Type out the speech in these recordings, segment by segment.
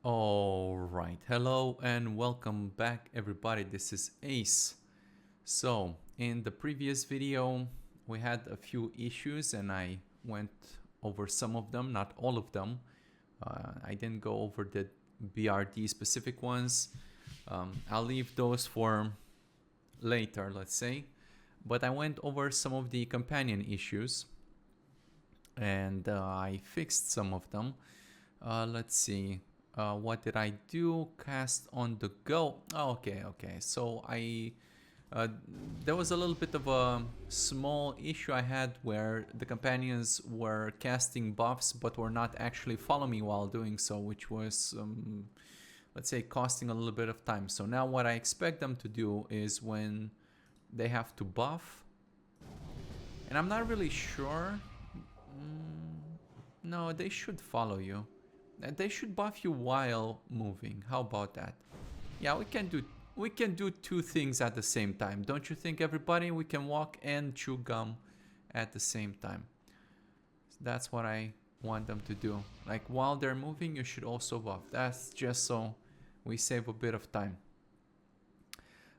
All right, hello and welcome back everybody. This is Ace. So in the previous video we had a few issues and I went over some of them, not all of them. I didn't go over the BRD specific ones. I'll leave those for later, let's say. But I went over some of the companion issues and I fixed some of them. Let's see. What did I do? Cast on the go. Oh, okay. So uh, there was a little bit of a small issue I had where the companions were casting buffs but were not actually following me while doing so, which was, let's say, costing a little bit of time. So now what I expect them to do is when they have to buff, and I'm not really sure. No, they should follow you. They should buff you while moving. How about that? Yeah, we can do two things at the same time. Don't you think, everybody? We can walk and chew gum at the same time. That's what I want them to do. Like while they're moving, you should also buff. That's just so we save a bit of time.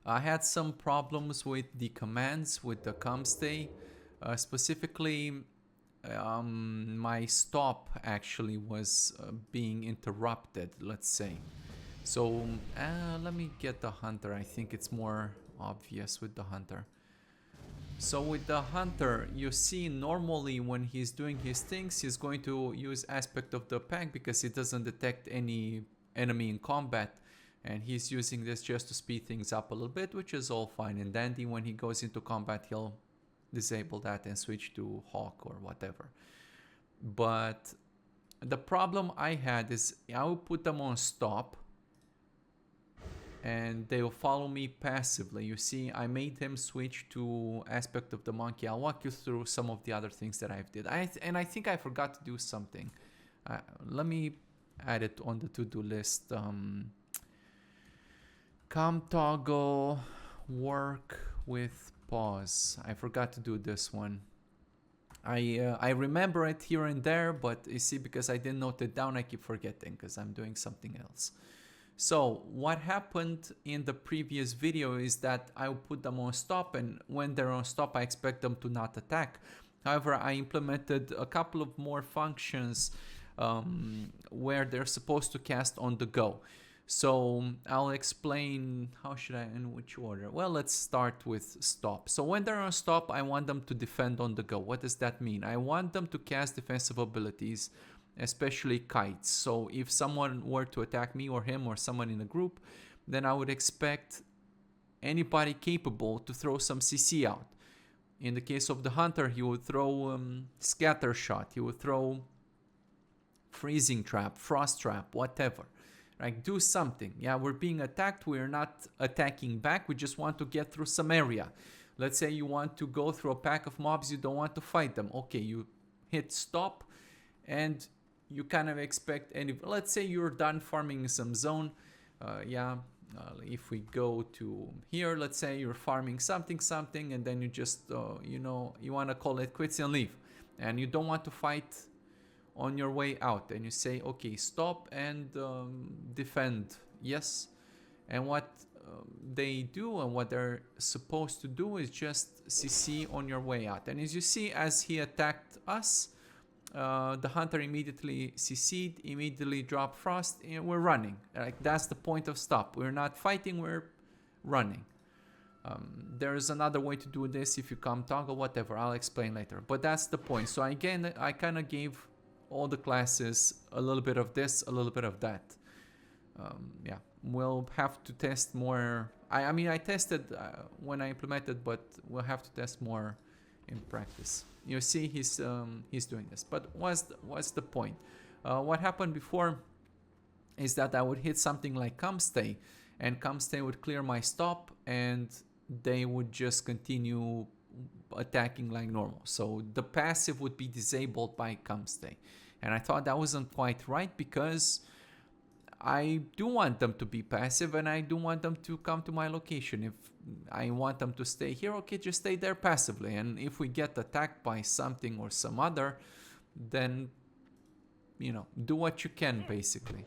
I had some problems with the commands with the come stay. Specifically, my stop actually was being interrupted, let's say. So let me get the hunter. I think it's more obvious with the hunter. So with the hunter, you see normally when he's doing his things, he's going to use aspect of the pack because he doesn't detect any enemy in combat. And he's using this just to speed things up a little bit, which is all fine and dandy. When he goes into combat, he'll disable that and switch to Hawk or whatever. But the problem I had is I will put them on stop and they will follow me passively. You see, I made him switch to aspect of the monkey. I'll walk you through some of the other things that I've did. And I think I forgot to do something. Let me add it on the to-do list. Com toggle work with pause. I forgot to do this one. I remember it here and there, but you see, because I didn't note it down, I keep forgetting because I'm doing something else. So what happened in the previous video is that I will put them on stop, and when they're on stop, I expect them to not attack. However, I implemented a couple of more functions where they're supposed to cast on the go. So I'll explain how should I, in which order. Well, let's start with stop. So when they're on stop, I want them to defend on the go. What does that mean? I want them to cast defensive abilities, especially kites. So if someone were to attack me or him or someone in a group, then I would expect anybody capable to throw some CC out. In the case of the hunter, he would throw scatter shot. He would throw freezing trap, frost trap, whatever. Like, do something. Yeah, we're being attacked. We're not attacking back. We just want to get through some area. Let's say you want to go through a pack of mobs. You don't want to fight them. Okay, you hit stop and you kind of expect any. Let's say you're done farming some zone. If we go to here, let's say you're farming something, and then you just, you want to call it quits and leave. And you don't want to fight on your way out, and you say, okay, stop and defend. Yes. And what they do and what they're supposed to do is just CC on your way out. And as you see, as he attacked us, the hunter immediately CC'd, immediately dropped frost, and we're running. Like, that's the point of stop. We're not fighting, we're running. There's another way to do this if you come toggle, whatever, I'll explain later. But that's the point. So again, I kind of gave all the classes a little bit of this, a little bit of that. We'll have to test more. I tested when I implemented, but we'll have to test more in practice. You see, he's doing this. But what's the point? What happened before is that I would hit something like come stay, and come stay would clear my stop, and they would just continue attacking like normal. So the passive would be disabled by come stay. And I thought that wasn't quite right, because I do want them to be passive and I do want them to come to my location. If I want them to stay here, okay, just stay there passively. And if we get attacked by something or some other, then, do what you can, basically.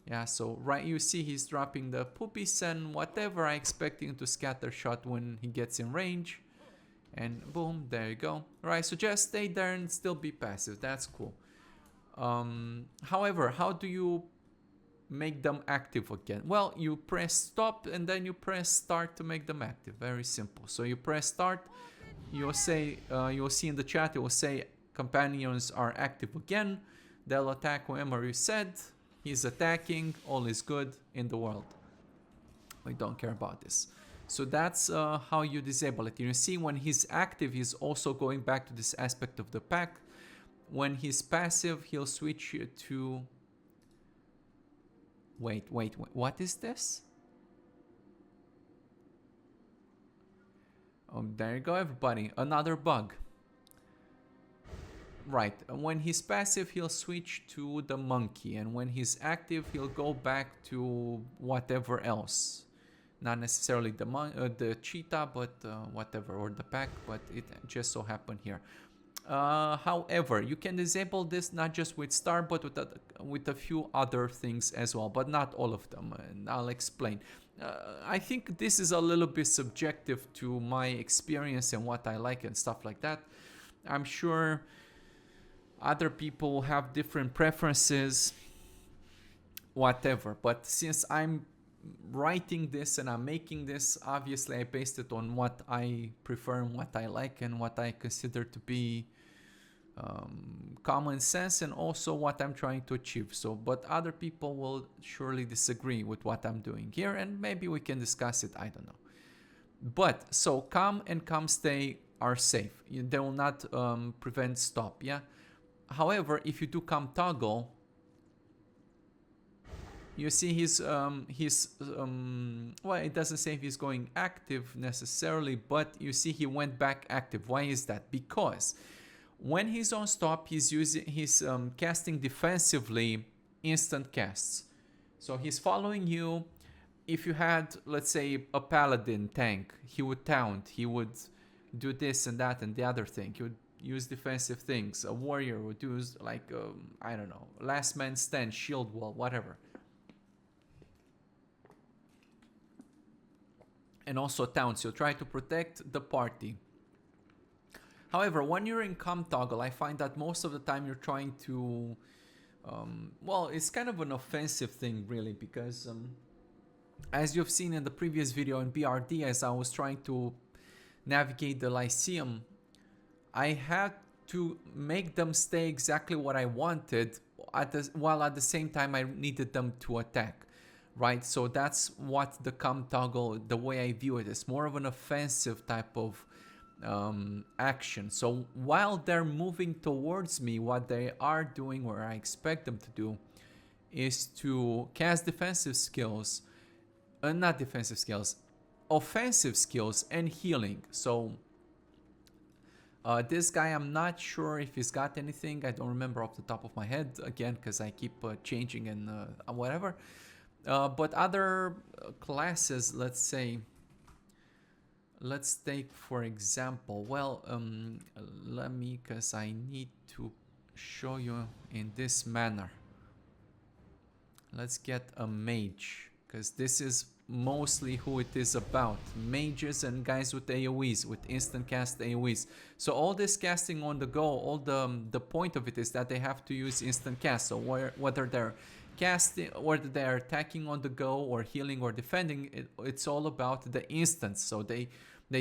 Yeah, so right, you see he's dropping the poopies and whatever. I expect him to scatter shot when he gets in range. And boom, there you go. Right, so just stay there and still be passive. That's cool. However, how do you make them active again? Well, you press stop and then you press start to make them active. Very simple. So you press start, you'll say, you'll see in the chat, it will say companions are active again. They'll attack whoever you said. He's attacking, all is good in the world. We don't care about this. So that's how you disable it. You see, when he's active, he's also going back to this aspect of the pack. When he's passive, he'll switch to... Wait, what is this? Oh, there you go, everybody. Another bug. Right, when he's passive, he'll switch to the monkey. And when he's active, he'll go back to whatever else. Not necessarily the cheetah, but whatever, or the pack, but it just so happened here. However, you can disable this not just with star, but with a few other things as well, but not all of them, and I'll explain. I think this is a little bit subjective to my experience and what I like and stuff like that. I'm sure other people have different preferences, whatever, but since I'm writing this and I'm making this, obviously I based it on what I prefer and what I like and what I consider to be common sense, and also what I'm trying to achieve. So, but other people will surely disagree with what I'm doing here, and maybe we can discuss it, I don't know. But so come and come stay are safe. They will not prevent stop, yeah. However, if you do come toggle, you see well, it doesn't say if he's going active necessarily, but you see he went back active. Why is that? Because when he's on stop, he's casting defensively instant casts. So he's following you. If you had, let's say, a paladin tank, he would taunt, he would do this and that and the other thing. He would use defensive things. A warrior would use, like, I don't know, last man stand, shield wall, whatever. And also taunts, you'll try to protect the party. However, when you're in com toggle, I find that most of the time you're trying to, well, it's kind of an offensive thing really, because as you've seen in the previous video in BRD, as I was trying to navigate the Lyceum, I had to make them stay exactly what I wanted, while at the same time I needed them to attack. Right, so that's what the com toggle, the way I view it, is more of an offensive type of action. So while they're moving towards me, what they are doing, or I expect them to do, is to cast defensive skills, not defensive skills, offensive skills and healing. So this guy, I'm not sure if he's got anything. I don't remember off the top of my head, again, because I keep changing and whatever. But other classes, let's say, let's take for example, well, let me, because I need to show you in this manner. Let's get a mage, because this is mostly who it is about. Mages and guys with AoEs, with instant cast AoEs. So all this casting on the go, all the point of it is that they have to use instant cast. So whether they're casting, whether they're attacking on the go or healing or defending, it's all about the instance. So they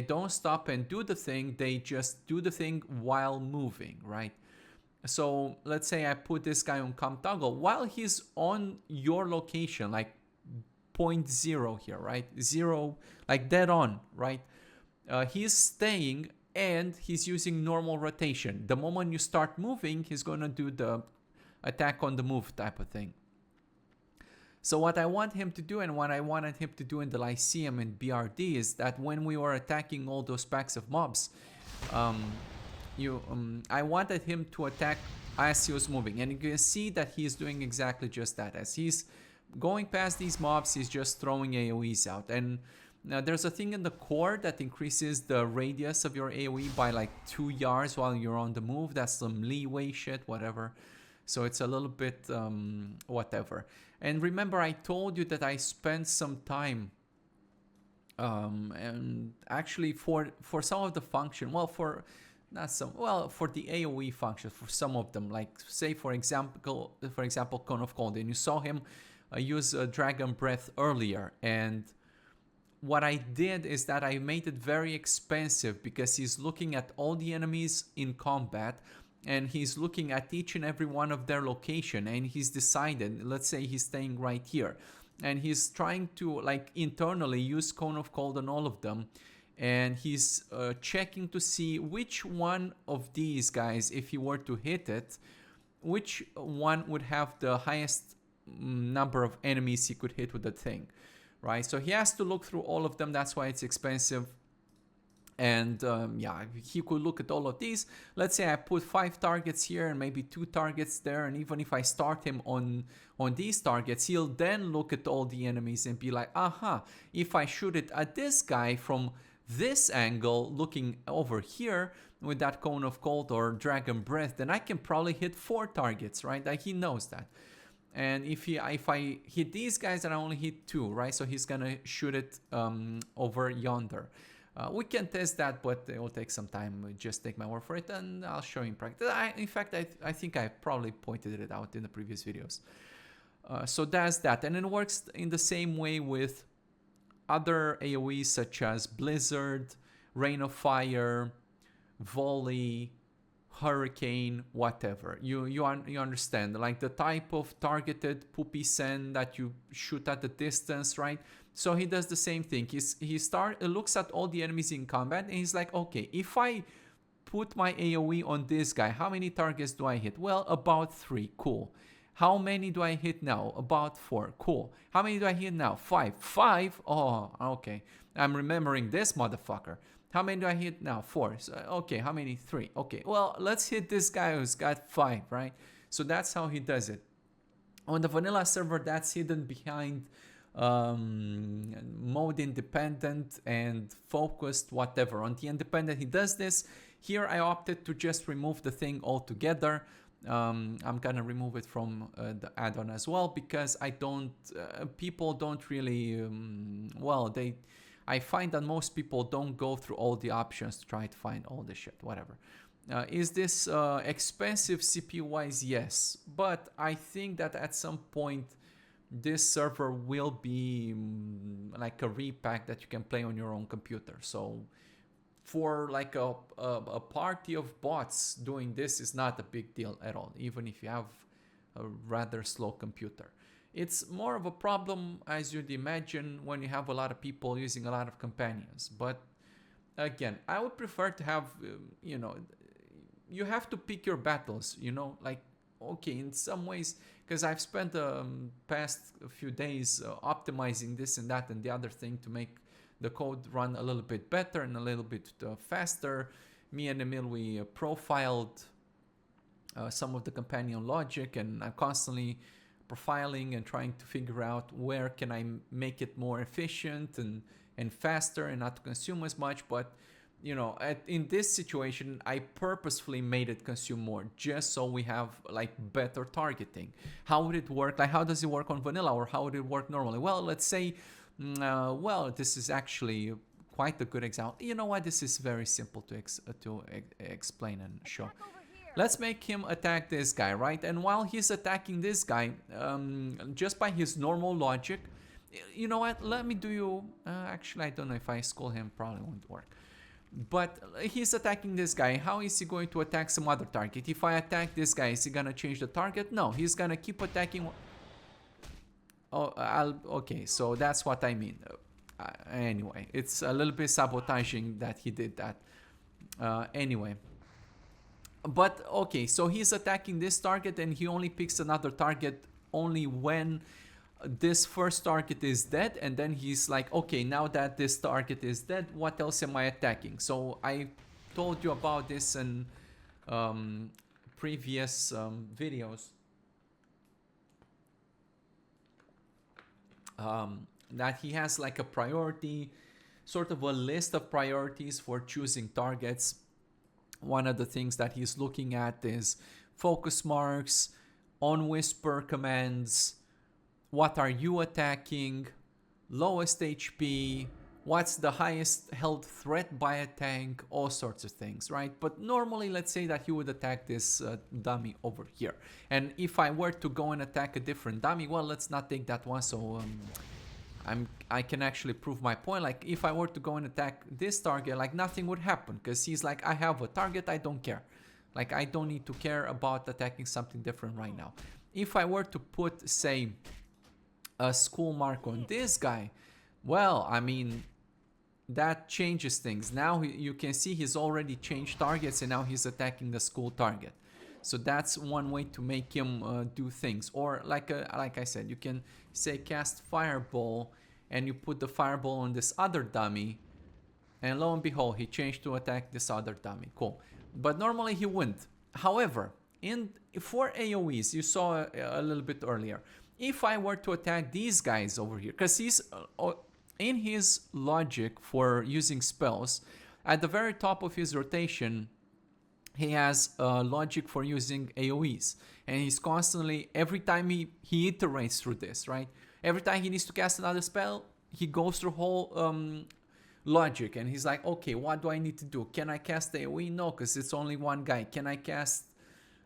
don't stop and do the thing, they just do the thing while moving, right? So let's say I put this guy on com toggle while he's on your location, like 0.0 here, right? 0, like dead on, right? He's staying and he's using normal rotation. The moment you start moving, he's gonna do the attack on the move type of thing. So what I want him to do, and what I wanted him to do in the Lyceum and BRD, is that when we were attacking all those packs of mobs, I wanted him to attack as he was moving. And you can see that he's doing exactly just that. As he's going past these mobs, he's just throwing AoEs out. And now there's a thing in the core that increases the radius of your AoE by like 2 yards while you're on the move. That's some leeway shit, whatever. So it's a little bit whatever. And remember, I told you that I spent some time and actually for some of the function, well, for not some, well, for the AoE functions, for some of them, like say for example Cone of Cold, and you saw him use Dragon Breath earlier, and what I did is that I made it very expensive because he's looking at all the enemies in combat, and he's looking at each and every one of their location, and he's decided, let's say he's staying right here, and he's trying to like internally use Cone of Cold on all of them, and he's checking to see which one of these guys, if he were to hit it, which one would have the highest number of enemies he could hit with the thing, right? So he has to look through all of them. That's why it's expensive. And yeah, he could look at all of these. Let's say I put 5 targets here and maybe 2 targets there, and even if I start him on these targets, he'll then look at all the enemies and be like, aha, if I shoot it at this guy from this angle, looking over here with that Cone of Cold or Dragon Breath, then I can probably hit 4 targets, right? Like, he knows that. And if I hit these guys, then I only hit 2, right? So he's gonna shoot it over yonder. We can test that, but it will take some time. Just take my word for it, and I'll show you in practice. In fact, I think I probably pointed it out in the previous videos. So that's that. And it works in the same way with other AoEs such as Blizzard, Rain of Fire, Volley, Hurricane, whatever. You understand, like the type of targeted poopy sand that you shoot at the distance, right? So he does the same thing. He looks at all the enemies in combat, and he's like, okay, if I put my AoE on this guy, how many targets do I hit? Well, about 3. Cool. How many do I hit now? About 4. Cool. How many do I hit now? 5. 5? Oh, okay. I'm remembering this motherfucker. How many do I hit now? 4. So, okay, how many? 3. Okay, well, let's hit this guy who's got 5, right? So that's how he does it. On the vanilla server, that's hidden behind mode independent and focused, whatever. On the independent, he does this. Here, I opted to just remove the thing altogether. I'm gonna remove it from the add-on as well, because I don't, people don't really, well, I find that most people don't go through all the options to try to find all the shit, whatever. Is this expensive CPU-wise? Yes, but I think that at some point this server will be like a repack that you can play on your own computer. So for like a party of bots doing this is not a big deal at all, even if you have a rather slow computer. It's more of a problem, as you'd imagine, when you have a lot of people using a lot of companions. But again, I would prefer to have, you know, you have to pick your battles, you know, like, okay, in some ways, because I've spent the past few days optimizing this and that and the other thing to make the code run a little bit better and a little bit faster. Me and Emil, we profiled some of the companion logic, and I'm constantly profiling and trying to figure out where can I make it more efficient and faster and not to consume as much. But you know, in this situation, I purposefully made it consume more just so we have like better targeting. How would it work? Like, how does it work on vanilla, or how would it work normally? Well, let's say, well, this is actually quite a good example. You know what? This is very simple to explain and show. Let's make him attack this guy, right? And while he's attacking this guy, just by his normal logic, you know what? Let me do you... actually, I don't know if I skull him, probably won't work. But he's attacking this guy. How is he going to attack some other target? If I attack this guy, is he gonna change the target? No, he's gonna keep attacking... Oh, okay, so that's what I mean. Anyway, it's a little bit sabotaging that he did that. Anyway. But, okay, so he's attacking this target, and he only picks another target only when this first target is dead, and then he's like, okay, now that this target is dead, what else am I attacking? So I told you about this in previous videos. That he has like a priority, sort of a list of priorities for choosing targets. One of the things that he's looking at is focus marks, on whisper commands, what are you attacking, lowest HP, what's the highest health threat by a tank, all sorts of things, right? But normally, let's say that he would attack this dummy over here. And if I were to go and attack a different dummy, well, let's not take that one, so I can actually prove my point. Like, if I were to go and attack this target, like, nothing would happen, because he's like, I have a target, I don't care. Like, I don't need to care about attacking something different right now. If I were to put, say, a school mark on this guy, well, I mean, that changes things. Now you can see he's already changed targets, and now he's attacking the school target. So that's one way to make him do things. Or like I said, you can say cast fireball, and you put the fireball on this other dummy, and lo and behold, he changed to attack this other dummy. Cool. But normally he wouldn't. However, for AoEs, you saw a little bit earlier, if I were to attack these guys over here, because he's in his logic for using spells, at the very top of his rotation, he has a logic for using AoEs. And he's constantly, every time he iterates through this, right? Every time he needs to cast another spell, he goes through whole logic. And he's like, okay, what do I need to do? Can I cast AoE? No, because it's only one guy. Can I cast,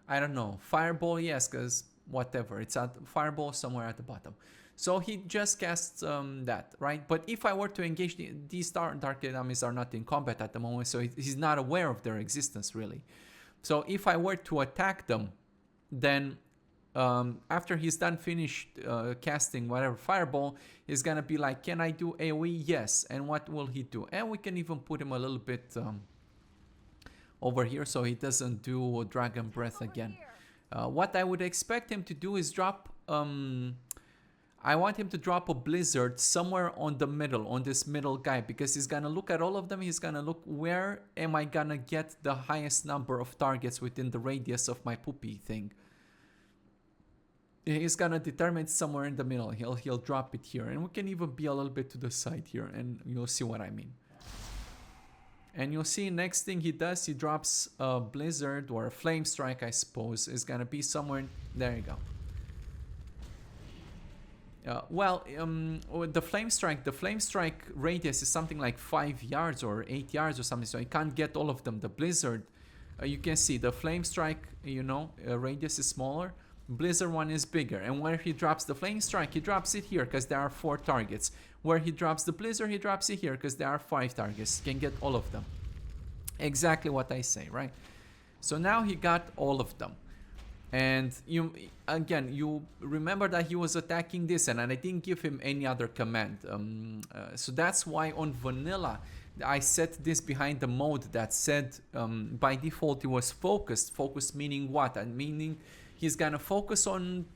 I don't know, Fireball? Yes, because whatever. It's at Fireball somewhere at the bottom. So he just casts that, right? But if I were to engage, these dark enemies are not in combat at the moment, so he's not aware of their existence, really. So if I were to attack them, then after he's done finished casting whatever fireball, he's gonna be like, can I do AoE? Yes. And what will he do? And we can even put him a little bit over here so he doesn't do Dragon Breath again. What I would expect him to do is drop... I want him to drop a blizzard somewhere on the middle, on this middle guy, because he's gonna look at all of them. He's gonna look, where am I gonna get the highest number of targets within the radius of my poopy thing? He's gonna determine somewhere in the middle. He'll drop it here, and we can even be a little bit to the side here, and you'll see what I mean. And you'll see next thing he does, he drops a blizzard or a flame strike, I suppose, is gonna be somewhere. There you go. The flame strike radius is something like 5 yards or 8 yards or something, so I can't get all of them. The blizzard, you can see the flame strike, radius is smaller. Blizzard one is bigger, and where he drops the flame strike, he drops it here because there are 4 targets. Where he drops the blizzard, he drops it here because there are 5 targets. Can get all of them. Exactly what I say, right? So now he got all of them. And you remember that he was attacking this, and I didn't give him any other command. So that's why on vanilla I set this behind the mode that said by default it was focused. Focused meaning what? And meaning he's gonna focus on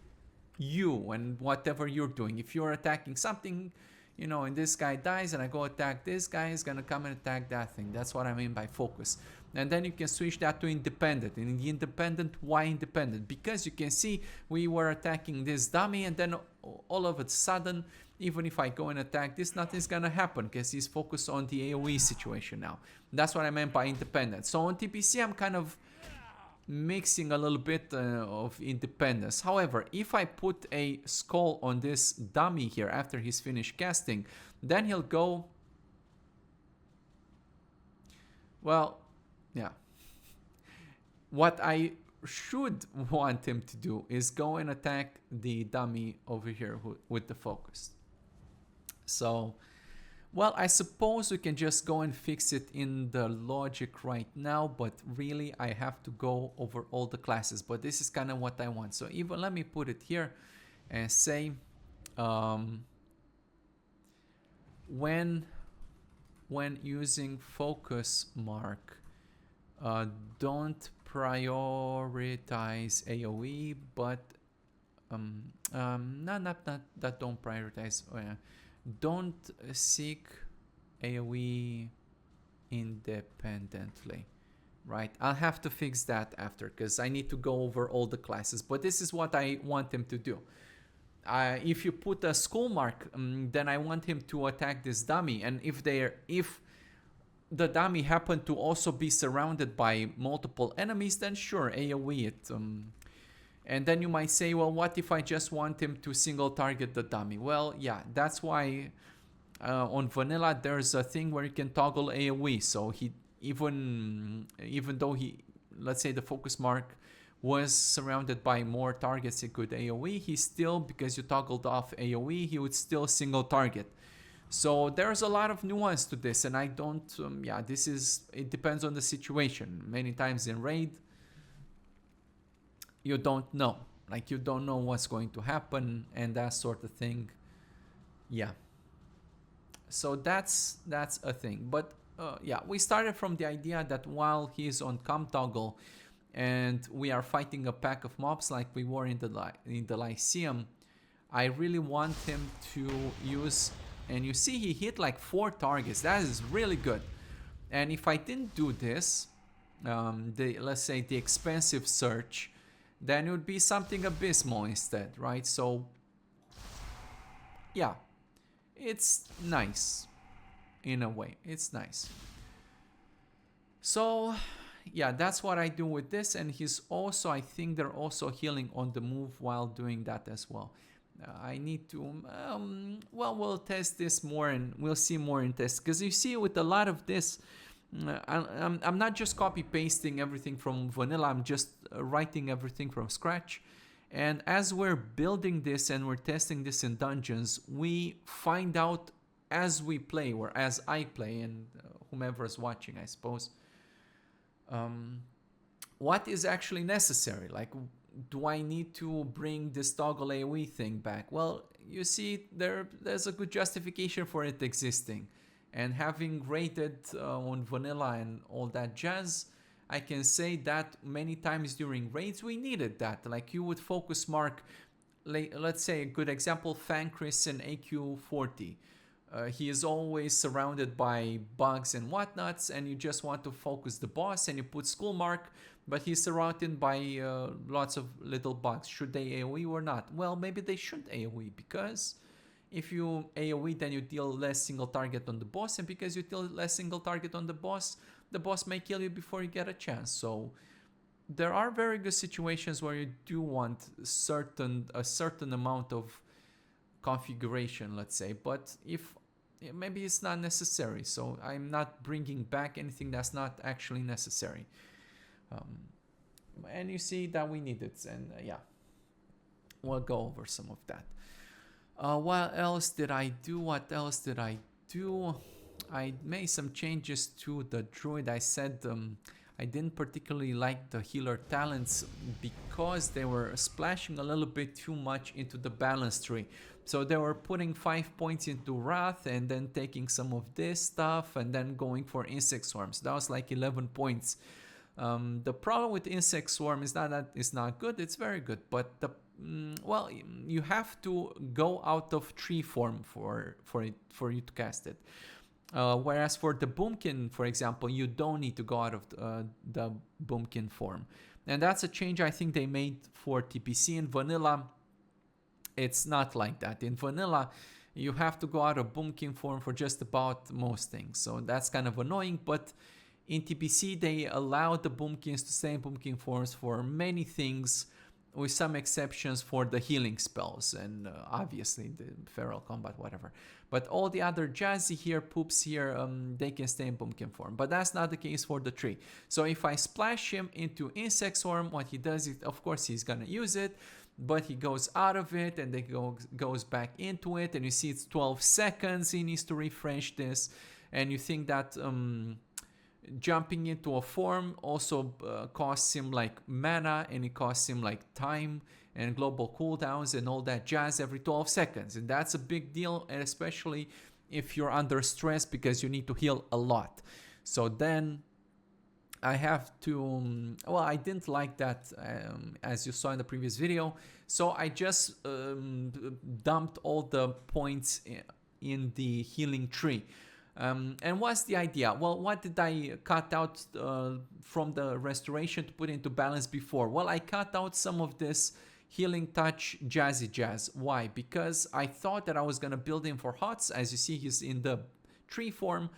you and whatever you're doing. If you're attacking something, and this guy dies and I go attack this guy, he's gonna come and attack that thing. That's what I mean by focus. And then you can switch that to independent. And in the independent, why independent? Because you can see we were attacking this dummy, and then all of a sudden, even if I go and attack this, nothing's gonna happen because he's focused on the AoE situation now. That's what I meant by independent. So on TPC, I'm kind of mixing a little bit of independence. However, if I put a skull on this dummy here after he's finished casting, then he'll go... Well... yeah. What I should want him to do is go and attack the dummy over here with the focus. So, well, I suppose we can just go and fix it in the logic right now, but really I have to go over all the classes. But this is kind of what I want. So even let me put it here and say when using focus mark, don't prioritize AoE, but not that don't prioritize. Don't seek AoE independently, right? I'll have to fix that after because I need to go over all the classes. But this is what I want him to do. If you put a skull mark, then I want him to attack this dummy, and if the dummy happened to also be surrounded by multiple enemies, then sure, AoE it. And then you might say, well, what if I just want him to single target the dummy? Well, yeah, that's why on vanilla there's a thing where you can toggle AoE. So he even though he, let's say the focus mark was surrounded by more targets he could AoE, he still, because you toggled off AoE, he would still single target. So there's a lot of nuance to this, and I don't, yeah, it depends on the situation. Many times in raid, you don't know. Like, you don't know what's going to happen and that sort of thing. Yeah. So that's a thing. But yeah, we started from the idea that while he's on com toggle and we are fighting a pack of mobs like we were in the Lyceum, I really want him to use, and you see he hit like 4 targets. That is really good. And if I didn't do this, let's say the expensive search, then it would be something abysmal instead, right? So yeah, it's nice in a way. It's nice. So yeah, that's what I do with this. And he's also, I think they're also healing on the move while doing that as well. I need to, well, we'll test this more and we'll see more in test. Because you see with a lot of this, I'm not just copy pasting everything from vanilla, I'm just writing everything from scratch. And as we're building this and we're testing this in dungeons, we find out as we play, or as I play, and whomever is watching, I suppose, what is actually necessary. Like, do I need to bring this toggle AoE thing back? Well, you see, there's a good justification for it existing. And having rated on vanilla and all that jazz, I can say that many times during raids we needed that. Like, you would focus mark, let's say a good example, Fankris in AQ40. He is always surrounded by bugs and whatnots, and you just want to focus the boss and you put school mark, but he's surrounded by lots of little bugs. Should they AoE or not? Well, maybe they shouldn't AoE, because if you AoE, then you deal less single target on the boss, and because you deal less single target on the boss may kill you before you get a chance. So there are very good situations where you do want a certain amount of configuration, let's say, but if maybe it's not necessary, so I'm not bringing back anything that's not actually necessary. And you see that we need it, and yeah, we'll go over some of that. What else did I do? I made some changes to the druid. I said I didn't particularly like the healer talents because they were splashing a little bit too much into the balance tree. So they were putting 5 points into Wrath and then taking some of this stuff and then going for Insect Swarms. That was like 11 points. The problem with Insect Swarm is not that it's not good, it's very good. But well, you have to go out of tree form for you to cast it. Whereas for the Boomkin, for example, you don't need to go out of the Boomkin form. And that's a change I think they made for TPC. In vanilla, it's not like that. In vanilla, you have to go out of Boomkin form for just about most things. So that's kind of annoying. But in TPC, they allow the Boomkins to stay in Boomkin forms for many things, with some exceptions for the healing spells and obviously the feral combat, whatever. But all the other jazzy here, poops here, they can stay in Pumpkin form. But that's not the case for the tree. So if I splash him into Insect Swarm, what he does is, of course, he's gonna use it, but he goes out of it and then goes back into it. And you see it's 12 seconds. He needs to refresh this. And you think that jumping into a form also costs him like mana, and it costs him like time and global cooldowns and all that jazz every 12 seconds. And that's a big deal, and especially if you're under stress because you need to heal a lot. So then I have to, well, I didn't like that as you saw in the previous video. So I just dumped all the points in the healing tree. And what's the idea? Well, what did I cut out from the restoration to put into balance before? Well, I cut out some of this healing touch jazzy jazz. Why? Because I thought that I was going to build him for HOTS. As you see, he's in the tree form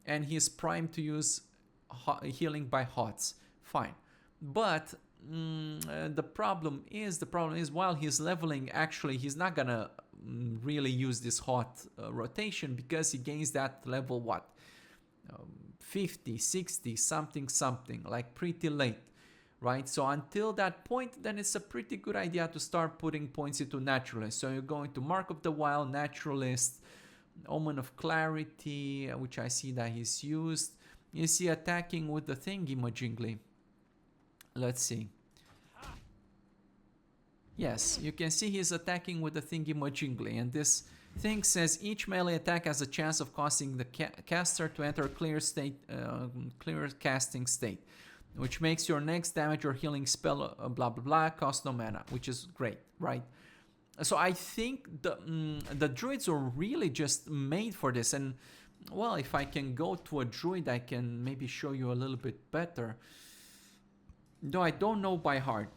and he's primed to use healing by HOTS. Fine. But the problem is while he's leveling, actually he's not gonna really use this hot rotation, because he gains that level what, 50, 60, something, like pretty late, right? So until that point, then it's a pretty good idea to start putting points into Naturalist. So you're going to Mark of the Wild, Naturalist, Omen of Clarity, which I see that he's used. You see attacking with the thingy-majingly. Let's see. Yes, you can see he's attacking with the thingy-majingly, and this thing says each melee attack has a chance of causing the caster to enter a clear casting state, which makes your next damage or healing spell blah blah blah cost no mana, which is great, right? So I think the druids are really just made for this, and well, if I can go to a druid, I can maybe show you a little bit better. Though I don't know by heart.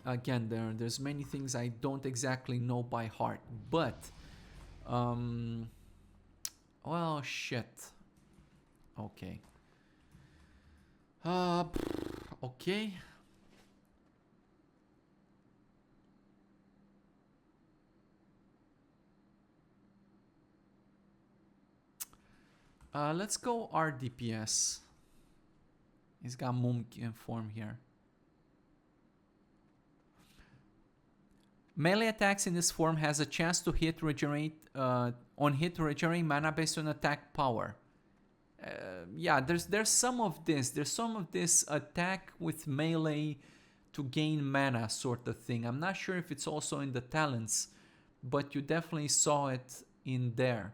Again, there's many things I don't exactly know by heart, but well, shit. Okay. Okay. Let's go RDPS. He's got Mumkin form here. Melee attacks in this form has a chance to hit regenerate regenerate mana based on attack power. Yeah, there's some of this. There's some of this attack with melee to gain mana sort of thing. I'm not sure if it's also in the talents, but you definitely saw it in there.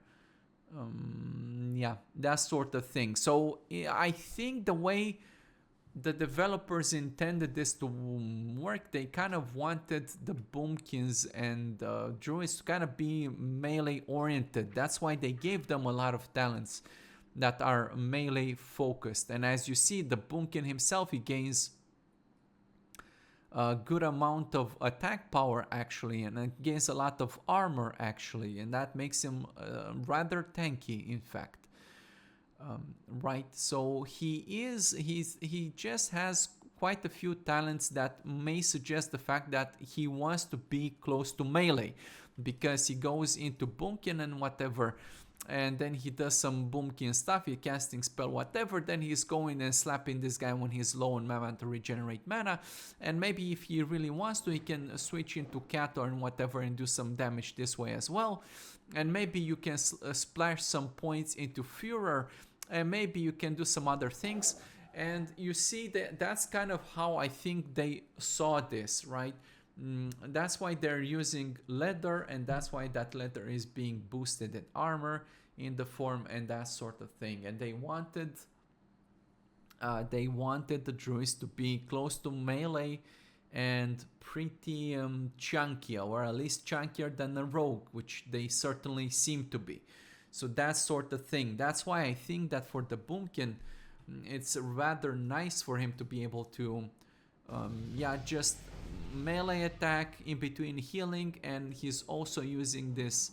Yeah, that sort of thing. So I think the way the developers intended this to work, they kind of wanted the Boomkins and druids to kind of be melee oriented. That's why they gave them a lot of talents that are melee focused. And as you see, the Boomkin himself, he gains a good amount of attack power actually, and it gains a lot of armor actually, and that makes him rather tanky in fact. Right, so he just has quite a few talents that may suggest the fact that he wants to be close to melee, because he goes into Boomkin and whatever, and then he does some Boomkin stuff, he casting spell whatever, then he's going and slapping this guy when he's low on mana to regenerate mana, and maybe if he really wants to, he can switch into Kato and whatever and do some damage this way as well, and maybe you can splash some points into Führer, and maybe you can do some other things. And you see that that's kind of how I think they saw this, right? That's why they're using leather, and that's why that leather is being boosted in armor in the form and that sort of thing. And they wanted the druids to be close to melee and pretty chunky, or at least chunkier than a rogue, which they certainly seem to be. So that sort of thing. That's why I think that for the Boomkin, it's rather nice for him to be able to, yeah, just melee attack in between healing, and he's also using this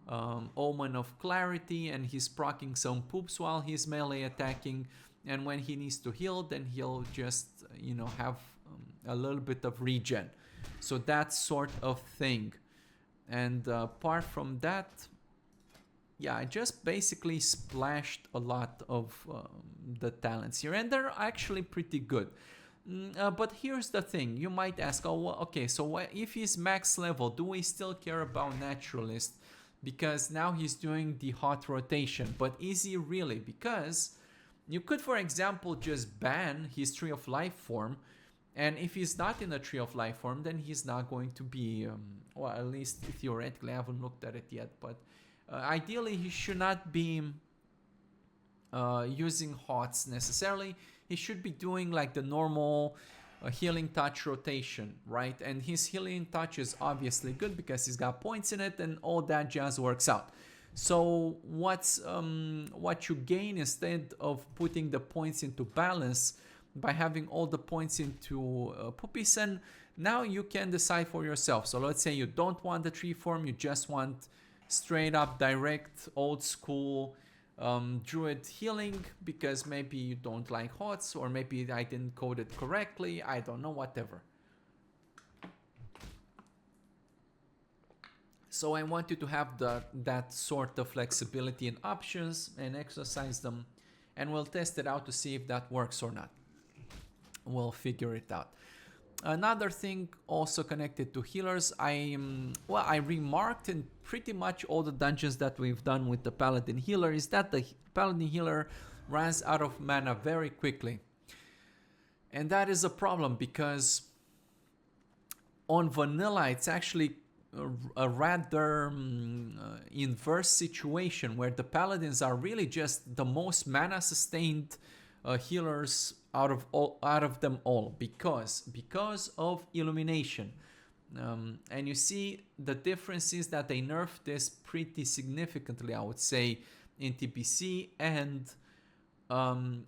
Omen of Clarity, and he's proccing some poops while he's melee attacking, and when he needs to heal, then he'll just, you know, have a little bit of regen. So that sort of thing. And apart from that, yeah, I just basically splashed a lot of the talents here, and they're actually pretty good. But here's the thing, you might ask, oh, well, okay, so if he's max level, do we still care about Naturalist? Because now he's doing the hot rotation, but is he really? Because you could, for example, just ban his Tree of Life form, and if he's not in a Tree of Life form, then he's not going to be, well, at least theoretically, I haven't looked at it yet, but ideally, he should not be using hots necessarily. He should be doing like the normal healing touch rotation, right? And his healing touch is obviously good because he's got points in it, and all that jazz works out. So what you gain instead of putting the points into balance by having all the points into Puppies, and now you can decide for yourself. So let's say you don't want the tree form, you just want straight up direct old school Druid healing because maybe you don't like HOTS, or maybe I didn't code it correctly. I don't know, whatever. So I want you to have that sort of flexibility and options and exercise them, and we'll test it out to see if that works or not. We'll figure it out. Another thing also connected to healers, I remarked in pretty much all the dungeons that we've done with the Paladin healer is that the Paladin healer runs out of mana very quickly. And that is a problem because on vanilla it's actually a rather inverse situation where the Paladins are really just the most mana sustained healers out of them all because of illumination. And you see the difference is that they nerfed this pretty significantly, I would say, in TBC, and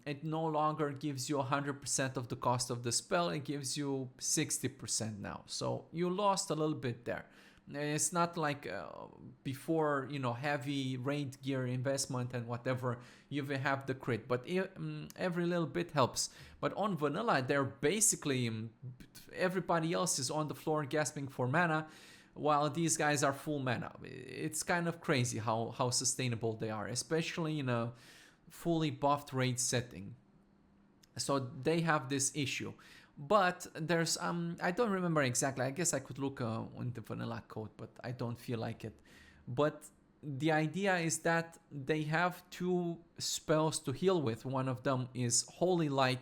it no longer gives you 100% of the cost of the spell. It gives you 60% now, so you lost a little bit there. It's not like before, heavy raid gear investment and whatever, you will have the crit, but every little bit helps. But on vanilla, they're basically, everybody else is on the floor gasping for mana, while these guys are full mana. It's kind of crazy how sustainable they are, especially in a fully buffed raid setting. So they have this issue. But there's I don't remember exactly. I guess I could look on the vanilla code, but I don't feel like it. But the idea is that they have two spells to heal with. One of them is Holy Light,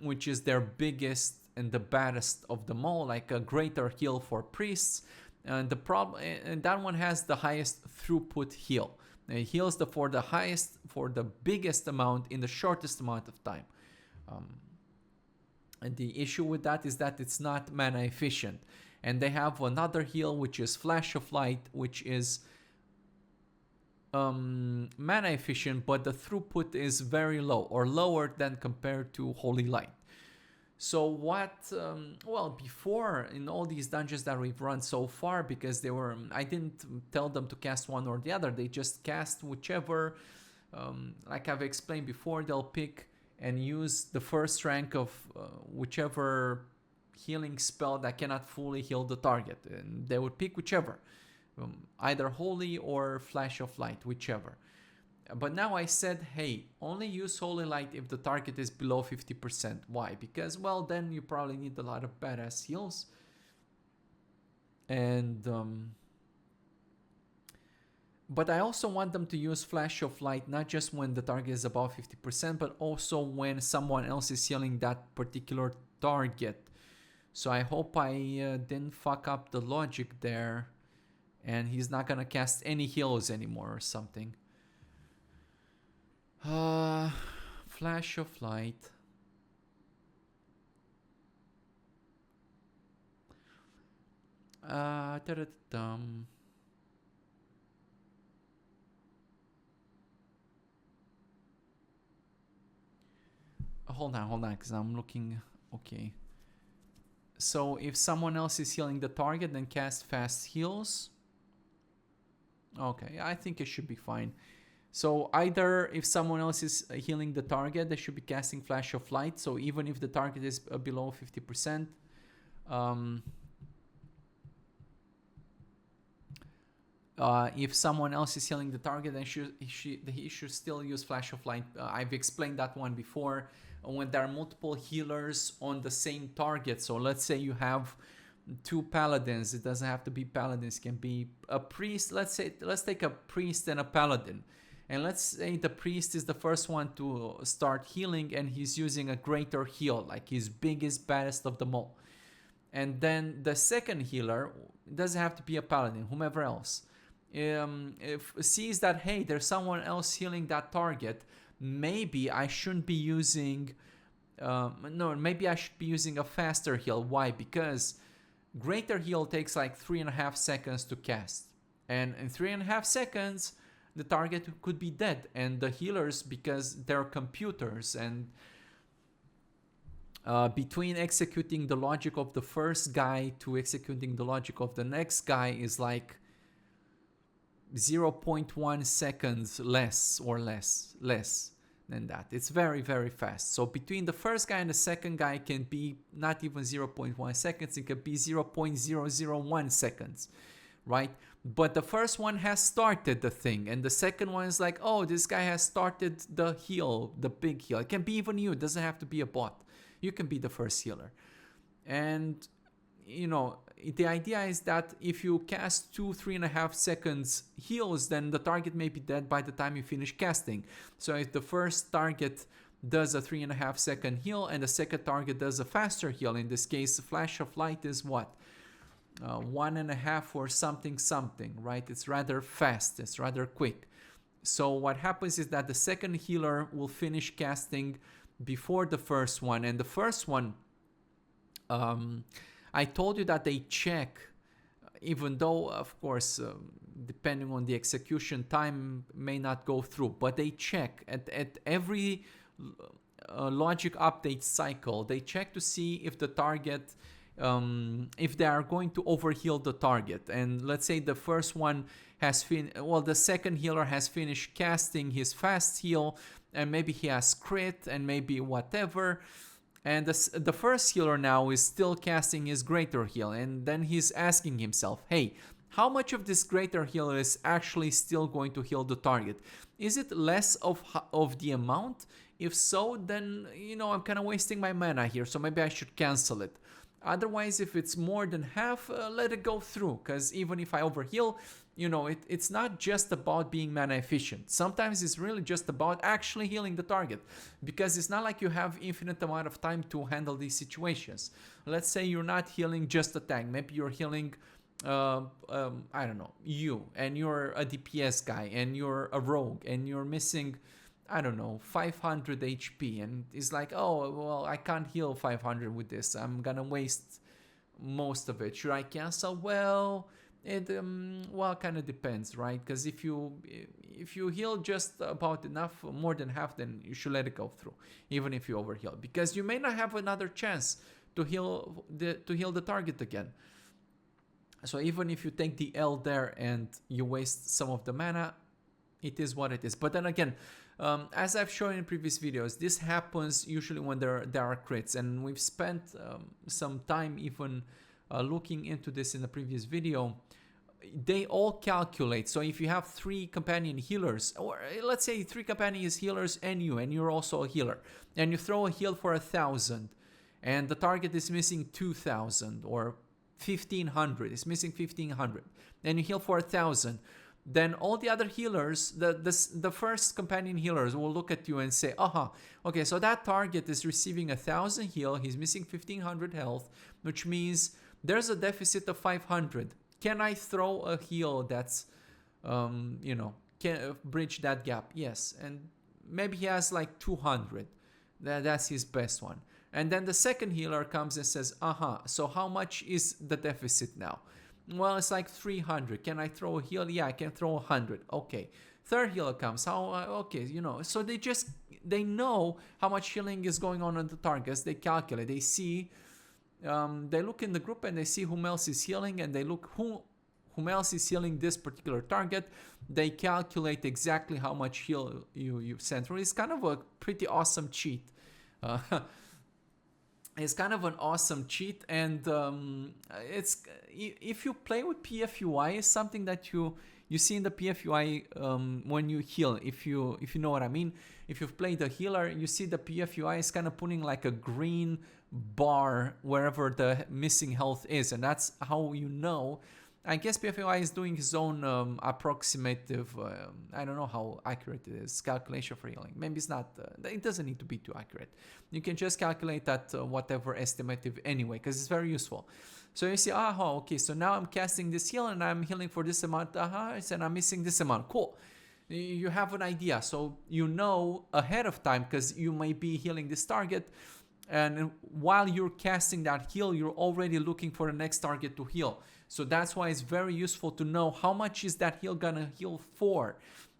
which is their biggest and the baddest of them all, like a greater heal for priests. And that one has the highest throughput heal. It heals for the biggest amount in the shortest amount of time. And the issue with that is that it's not mana efficient. And they have another heal, which is Flash of Light, which is mana efficient, but the throughput is very low, or lower than compared to Holy Light. So before, in all these dungeons that we've run so far, because I didn't tell them to cast one or the other, they just cast whichever, like I've explained before, they'll pick and use the first rank of whichever healing spell that cannot fully heal the target. And they would pick whichever, either Holy or Flash of Light, whichever. But now I said, hey, only use Holy Light if the target is below 50%. Why? Because, then you probably need a lot of badass heals. And but I also want them to use Flash of Light not just when the target is above 50%, but also when someone else is healing that particular target. So I hope I didn't fuck up the logic there, and he's not gonna cast any heals anymore or something. Flash of Light. Hold on, because I'm looking. Okay. So if someone else is healing the target, then cast fast heals. Okay, I think it should be fine. So either if someone else is healing the target, they should be casting Flash of Light. So even if the target is below 50%, if someone else is healing the target, then he should still use Flash of Light. I've explained that one before. When there are multiple healers on the same target, so let's say you have two paladins, it doesn't have to be paladins, it can be a priest. Let's take a priest and a paladin, and let's say the priest is the first one to start healing, and he's using a greater heal, like his biggest, baddest of them all. And then the second healer, it doesn't have to be a paladin, whomever else, if sees that, hey, there's someone else healing that target, maybe I shouldn't be using maybe I should be using a faster heal. Why? Because greater heal takes like 3.5 seconds to cast, and in 3.5 seconds the target could be dead, and the healers, because they're computers, and between executing the logic of the first guy to executing the logic of the next guy is like 0.1 seconds less than that. It's very, very fast. So between the first guy and the second guy can be not even 0.1 seconds, it could be 0.001 seconds, right? But the first one has started the thing, and the second one is like, oh, this guy has started the heal, the big heal. It can be even you. It doesn't have to be a bot. You can be the first healer. And, you know, the idea is that if you cast 3.5 seconds heals, then the target may be dead by the time you finish casting. So if the first target does a 3.5 second heal and the second target does a faster heal, in this case, Flash of Light is what? 1.5 or something, right? It's rather fast, it's rather quick. So what happens is that the second healer will finish casting before the first one, and the first one, I told you that they check, even though of course depending on the execution time may not go through, but they check at every logic update cycle. They check to see if the target, if they are going to overheal the target. And let's say the first one has the second healer has finished casting his fast heal, and maybe he has crit and maybe whatever, and the first healer now is still casting his greater heal, and then he's asking himself, hey, how much of this greater heal is actually still going to heal the target? Is it less of the amount? If so, then, you know, I'm kind of wasting my mana here, so maybe I should cancel it. Otherwise, if it's more than half, let it go through, because even if I overheal, you know, it's not just about being mana efficient. Sometimes it's really just about actually healing the target, because it's not like you have infinite amount of time to handle these situations. Let's say you're not healing just a tank, maybe you're healing, I don't know, you, and you're a DPS guy, and you're a rogue, and you're missing, I don't know, 500 HP, and it's like, oh, well, I can't heal 500 with this. I'm gonna waste most of it. Should I cancel? Well, it kind of depends, right? Because if you heal just about enough, more than half, then you should let it go through, even if you overheal, because you may not have another chance to heal the target again. So even if you take the L there and you waste some of the mana, it is what it is. But then again, as I've shown in previous videos, this happens usually when there are crits, and we've spent some time even looking into this in the previous video. They all calculate. So if you have 3 companion healers, or let's say 3 companion healers and you're also a healer, and you throw a heal for 1,000, and the target is missing 2,000 or 1,500, it's missing 1,500, and you heal for 1,000, then all the other healers, the first companion healers will look at you and say, okay, so that target is receiving 1,000 heal, he's missing 1,500 health, which means there's a deficit of 500. Can I throw a heal that's, you know, can bridge that gap? Yes. And maybe he has like 200. That's his best one. And then the second healer comes and says, so how much is the deficit now? Well, it's like 300. Can I throw a heal? Yeah, I can throw 100. Okay. Third healer comes. Okay, you know. So they know how much healing is going on the targets. They calculate. They see. They look in the group and they see whom else is healing, and they look whom else is healing this particular target. They calculate exactly how much heal you sent through. It's kind of a pretty awesome cheat. It's kind of an awesome cheat, and it's, if you play with PFUI, it's something that you see in the PFUI when you heal. If you know what I mean. If you've played the healer, you see the PFUI is kind of putting like a green bar wherever the missing health is, and that's how you know. I guess PFUI is doing his own approximative, I don't know how accurate it is, calculation for healing. Maybe it's not, it doesn't need to be too accurate. You can just calculate that whatever estimative anyway, because it's very useful. So you see, okay, so now I'm casting this heal and I'm healing for this amount, and I'm missing this amount. Cool. You have an idea, so you know ahead of time, because you may be healing this target, and while you're casting that heal, you're already looking for the next target to heal. So that's why it's very useful to know how much is that heal gonna heal for.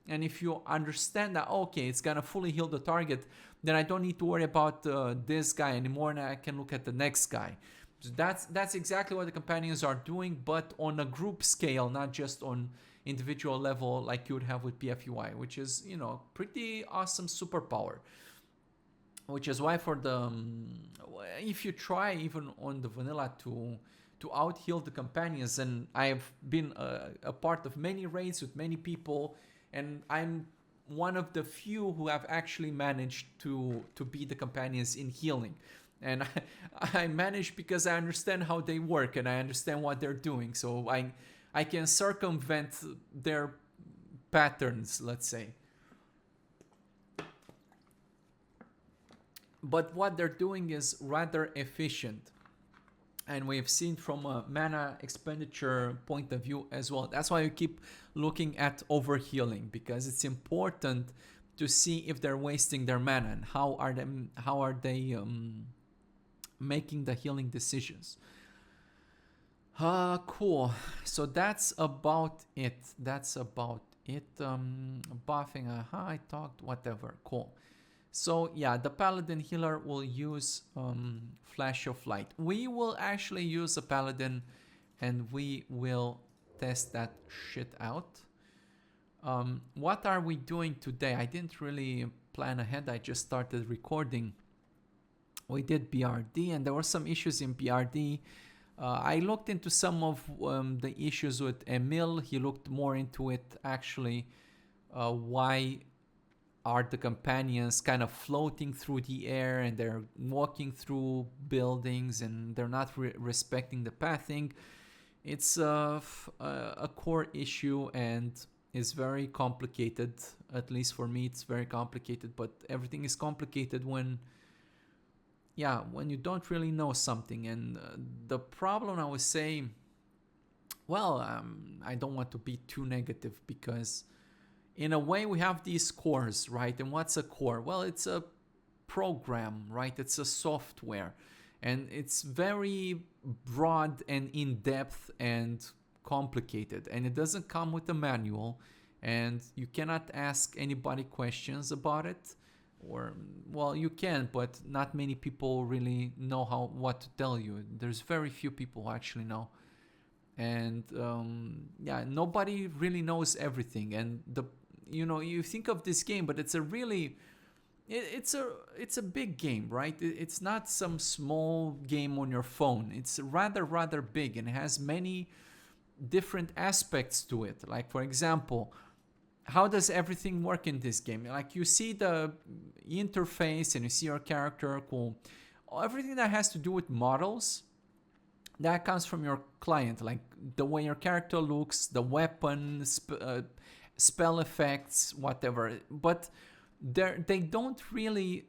And if you understand that, okay, it's gonna fully heal the target, then I don't need to worry about this guy anymore, and I can look at the next guy. So that's exactly what the companions are doing, but on a group scale, not just on individual level like you would have with PFUI, which is, you know, pretty awesome superpower. Which is why for the if you try even on the vanilla to out heal the companions, and I've been a part of many raids with many people, and I'm one of the few who have actually managed to beat the companions in healing. And I managed because I understand how they work and I understand what they're doing, so I can circumvent their patterns, let's say. But what they're doing is rather efficient, and we've seen from a mana expenditure point of view as well. That's why we keep looking at overhealing, because it's important to see if they're wasting their mana and how are they making the healing decisions. Cool. So that's about it. Buffing. I talked. Whatever. Cool. So yeah, the Paladin healer will use Flash of Light. We will actually use a Paladin and we will test that shit out. What are we doing today? I didn't really plan ahead. I just started recording. We did BRD and there were some issues in BRD. I looked into some of the issues with Emil. He looked more into it actually. Why are the companions kind of floating through the air and they're walking through buildings and they're not respecting the pathing? It's a core issue and is very complicated. At least for me, it's very complicated. But everything is complicated when you don't really know something. And the problem, I would say, I don't want to be too negative because in a way we have these cores, right? And what's a core? Well, it's a program, right? It's a software, and it's very broad and in-depth and complicated, and it doesn't come with a manual, and you cannot ask anybody questions about it. Or, well, you can, but not many people really know what to tell you. There's very few people who actually know. And nobody really knows everything. And you think of this game, but it's a really it's a big game, right? It's not some small game on your phone. It's rather big and has many different aspects to it. Like, for example, how does everything work in this game? Like, you see the interface and you see your character. Cool. Everything that has to do with models, that comes from your client, like the way your character looks, the weapon, spell effects, whatever. But they don't really,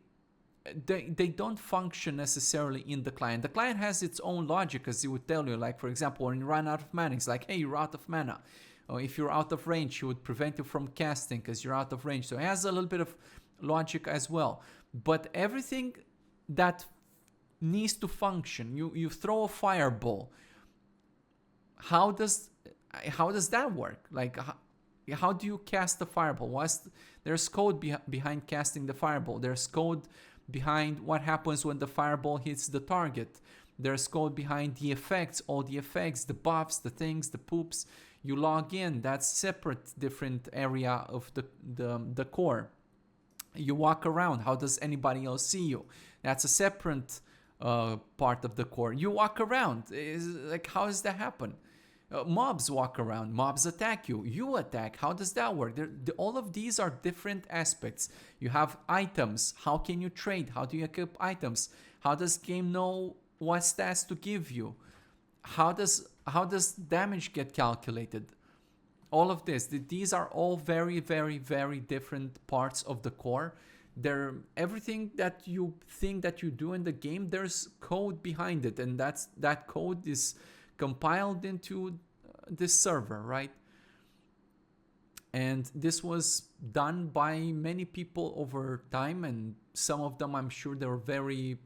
they don't function necessarily in the client. The client has its own logic, as it would tell you. Like, for example, when you run out of mana, it's like, hey, you're out of mana. Or if you're out of range, it would prevent you from casting because you're out of range. So it has a little bit of logic as well. But everything that needs to function, you throw a fireball. How does that work? Like, how do you cast the fireball? There's code behind casting the fireball. There's code behind what happens when the fireball hits the target. There's code behind the effects, all the effects, the buffs, the things, the poops. You log in, that's separate, different area of the core. You walk around, how does anybody else see you? That's a separate part of the core. You walk around, like, how does that happen? Mobs walk around, mobs attack you, you attack. How does that work? All of these are different aspects. You have items. How can you trade? How do you equip items? How does game know what stats to give you? How does damage get calculated? All of this. These are all very, very, very different parts of the core. Everything that you think that you do in the game, there's code behind it, and that code is compiled into this server, right? And this was done by many people over time, and some of them, I'm sure, they were very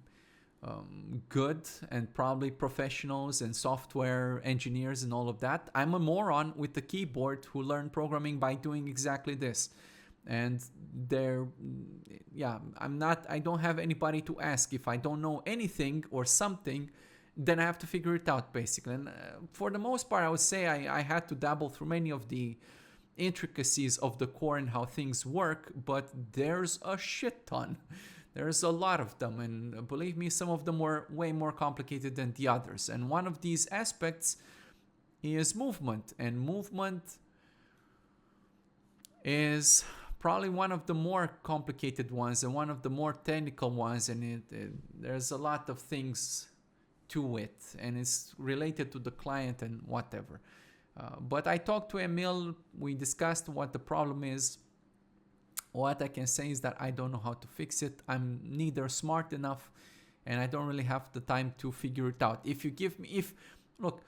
good and probably professionals and software engineers and all of that. I'm a moron with the keyboard who learned programming by doing exactly this. And I don't have anybody to ask. If I don't know anything or something, then I have to figure it out, basically. And for the most part, I would say I had to dabble through many of the intricacies of the core and how things work, but there's a shit ton. There's a lot of them, and believe me, some of them were way more complicated than the others. And one of these aspects is movement, and movement is probably one of the more complicated ones and one of the more technical ones, and there's a lot of things to it, and it's related to the client and whatever. But I talked to Emil, we discussed what the problem is. What I can say is that I don't know how to fix it. I'm neither smart enough, and I don't really have the time to figure it out. If you give me, look,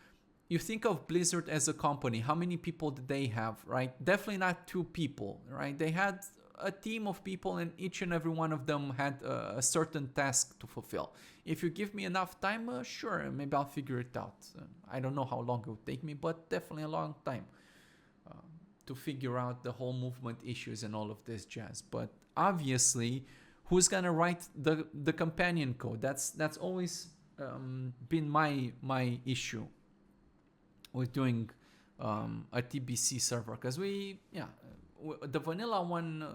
you think of Blizzard as a company, how many people did they have, right? Definitely not 2 people, right? They had a team of people, and each and every one of them had a certain task to fulfill. If you give me enough time, sure, maybe I'll figure it out. I don't know how long it would take me, but definitely a long time to figure out the whole movement issues and all of this jazz. But obviously, who's gonna write the companion code? That's always been my issue with doing a TBC server, because the vanilla one,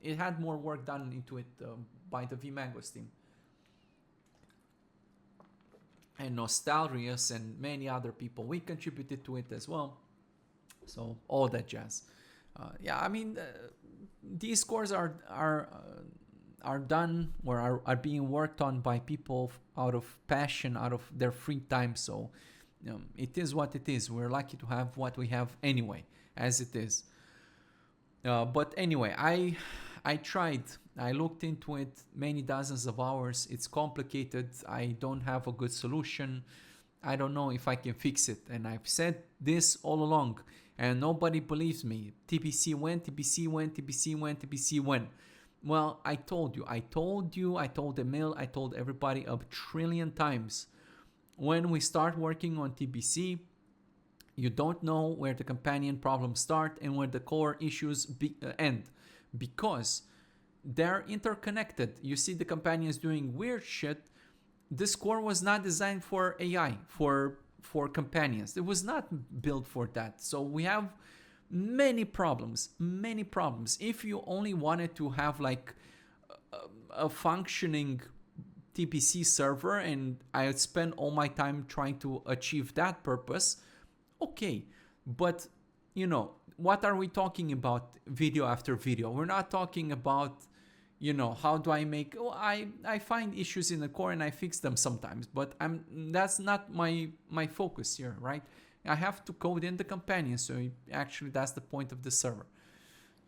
it had more work done into it by the vMangos team, and Nostalrius and many other people. We contributed to it as well, so all that jazz. These cores are done or are being worked on by people out of passion, out of their free time. So it is what it is. We're lucky to have what we have anyway, as it is. But anyway, I tried. I looked into it many dozens of hours. It's complicated. I don't have a good solution. I don't know if I can fix it. And I've said this all along, and nobody believes me. TBC when, TBC when, TBC when, TBC when. Well, I told you, I told Emil, I told everybody a trillion times. When we start working on TBC, you don't know where the companion problems start and where the core issues end, because they're interconnected. You see the companions doing weird shit. This core was not designed for AI, for companions. It was not built for that. So we have many problems. If you only wanted to have like a functioning TBC server, and I would spend all my time trying to achieve that purpose, okay. But what are we talking about video after video? We're not talking about how do I make, I find issues in the core and I fix them sometimes, but that's not my focus here, right? I have to code in the companion, so actually that's the point of the server.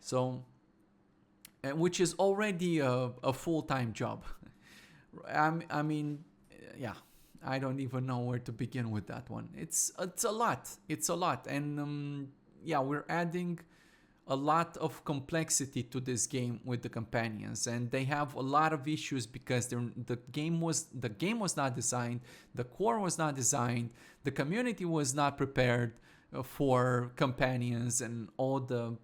So, which is already a full-time job. I mean, I don't even know where to begin with that one. It's a lot, and we're adding a lot of complexity to this game with the companions, and they have a lot of issues because the game was not designed, the core was not designed, the community was not prepared for companions and all the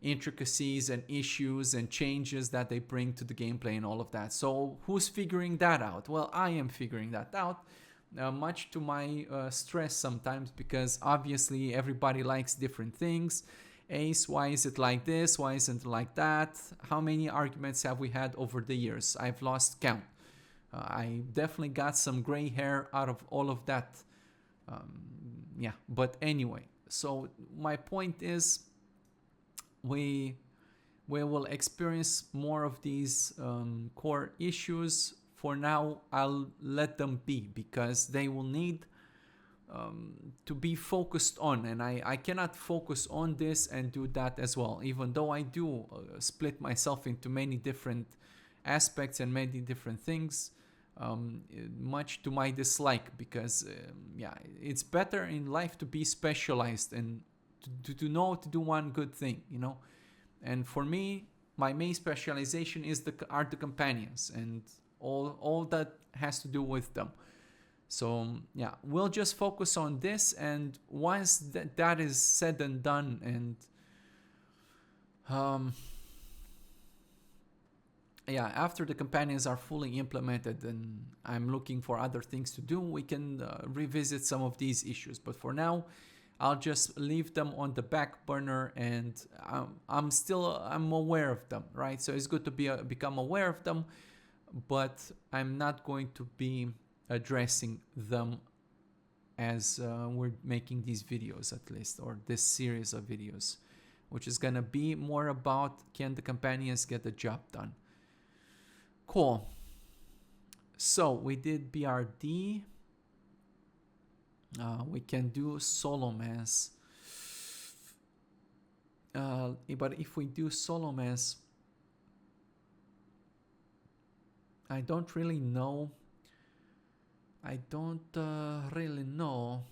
intricacies and issues and changes that they bring to the gameplay and all of that. So who's figuring that out? Well, I am figuring that out, much to my stress sometimes, because obviously everybody likes different things. Ace, why is it like this? Why isn't it like that? How many arguments have we had over the years? I've lost count. I definitely got some gray hair out of all of that. But anyway, so my point is, we will experience more of these core issues. For now, I'll let them be, because they will need to be focused on, and I cannot focus on this and do that as well, even though I do split myself into many different aspects and many different things, much to my dislike, because it's better in life to be specialized and to know to do one good thing, and for me, my main specialization are the companions and all that has to do with them. So we'll just focus on this, and once that is said and done, and after the companions are fully implemented and I'm looking for other things to do, we can revisit some of these issues. But for now, I'll just leave them on the back burner, and I'm aware of them, right? So it's good to become aware of them, but I'm not going to be addressing them as we're making these videos, at least, or this series of videos, which is gonna be more about, can the companions get the job done? Cool. So we did BRD. We can do Scholomance. But if we do Scholomance, I don't really know. I don't really know.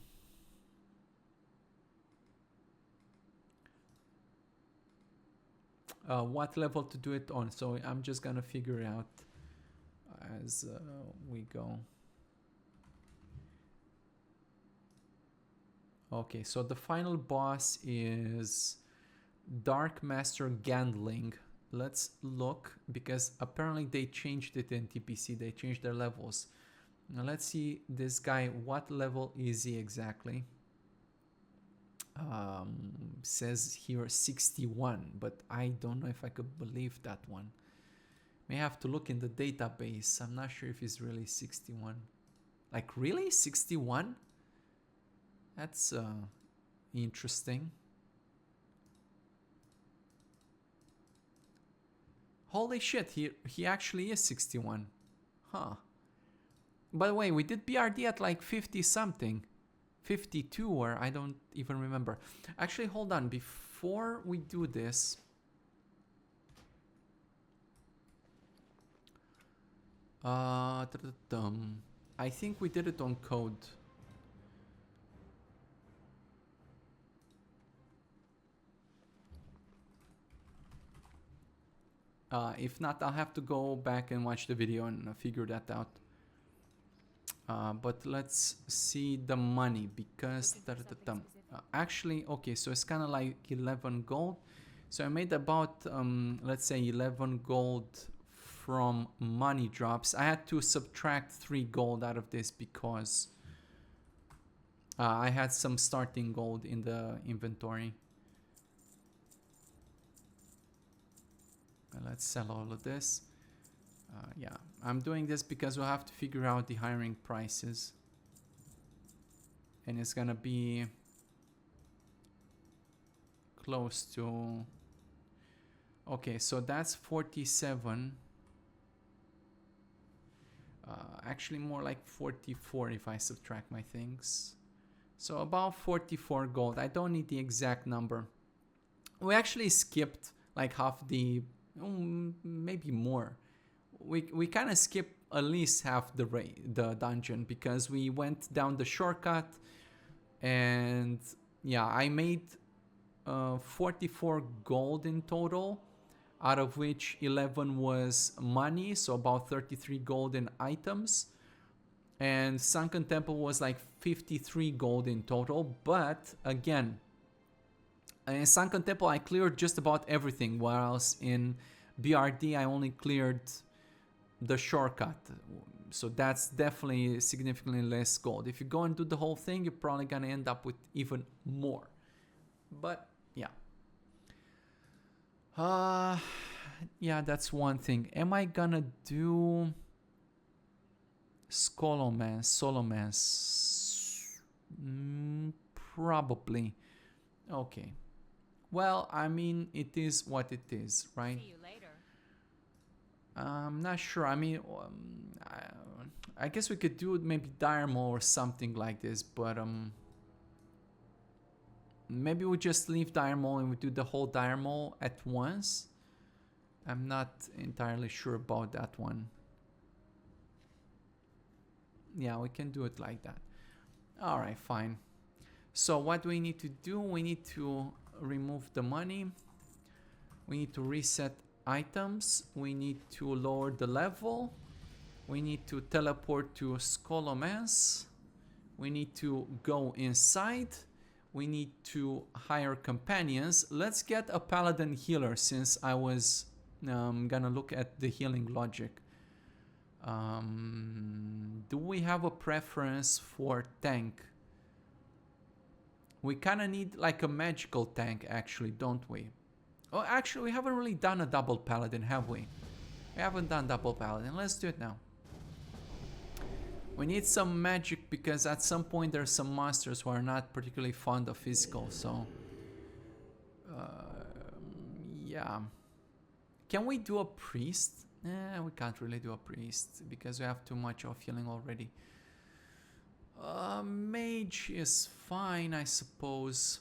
What level to do it on. So I'm just gonna figure it out as we go. Okay, so the final boss is Dark Master Gandling. Let's look, because apparently they changed it in TPC. They changed their levels. Now let's see this guy. What level is he exactly? Says here 61, but I don't know if I could believe that one. May have to look in the database. I'm not sure if he's really 61. Like, really? 61? That's interesting. Holy shit, he actually is 61. Huh. By the way, we did BRD at like 50 something. 52, or I don't even remember. Actually, hold on. Before we do this, I think we did it on code. If not, I'll have to go back and watch the video and figure that out. But let's see the money, because actually, okay, so it's kind of like 11 gold. So I made about let's say 11 gold from money drops. I had to subtract 3 gold out of this because I had some starting gold in the inventory. Let's sell all of this. Yeah, I'm doing this because we'll have to figure out the hiring prices, and it's gonna be close to, okay, so that's 47, actually more like 44 if I subtract my things, so about 44 gold. I don't need the exact number. We actually skipped like half the, maybe more. We kind of skipped at least half the dungeon, because we went down the shortcut, and yeah, I made 44 gold in total, out of which 11 was money, so about 33 gold in items, and Sunken Temple was like 53 gold in total. But again, in Sunken Temple I cleared just about everything, whilst in BRD I only cleared the shortcut, so that's definitely significantly less gold. If you go and do the whole thing, you're probably gonna end up with even more. But yeah, yeah, that's one thing. Am I gonna do Scholomance? Probably. Okay, well, I mean, it is what it is, right? See you later. I'm not sure. I mean, I guess we could do maybe Diarmo or something like this, but maybe we just leave Diarmo and we do the whole Diarmo at once. I'm not entirely sure about that one. Yeah, we can do it like that. All right, fine. So what do we need to do? We need to remove the money. We need to reset items. We need to lower the level. We need to teleport to Scholomance. We need to go inside. We need to hire companions. Let's get a paladin healer, since I was gonna look at the healing logic. Do we have a preference for tank? We kind of need like a magical tank, actually, don't we? Oh, actually, we haven't really done a double paladin, have we? We haven't done double paladin. Let's do it now. We need some magic because at some point there's some monsters who are not particularly fond of physical, so... yeah. Can we do a priest? We can't really do a priest because we have too much of healing already. Mage is fine, I suppose.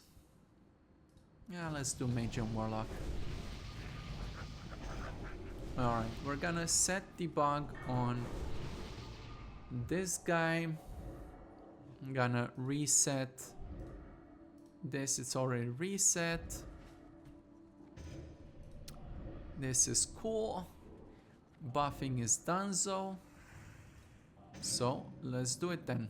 Yeah, let's do mage and warlock. Alright, we're gonna set debug on this guy. I'm gonna reset this, it's already reset. This is cool. Buffing is donezo. So let's do it then.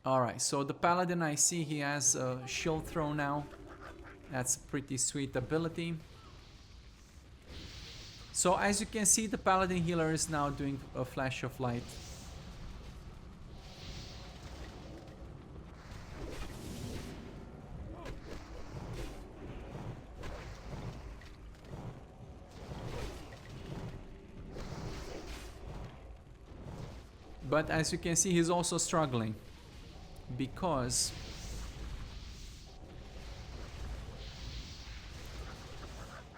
Alright, so the paladin, I see he has a shield throw now. That's a pretty sweet ability. So as you can see, the paladin healer is now doing a flash of light. But as you can see, he's also struggling because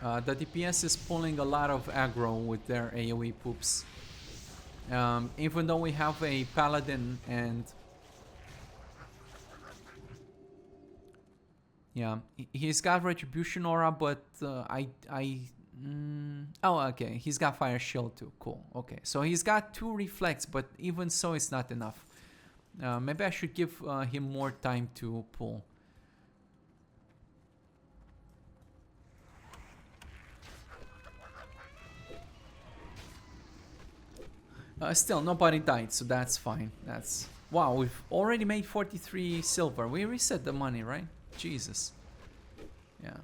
the DPS is pulling a lot of aggro with their AoE poops. Even though we have a paladin and... yeah, he's got retribution aura, but oh, okay, he's got fire shield too. Cool, okay. So he's got 2 reflex, but even so it's not enough. Maybe I should give him more time to pull. Still, nobody died, so that's fine. That's... wow, we've already made 43 silver. We reset the money, right? Jesus. Yeah.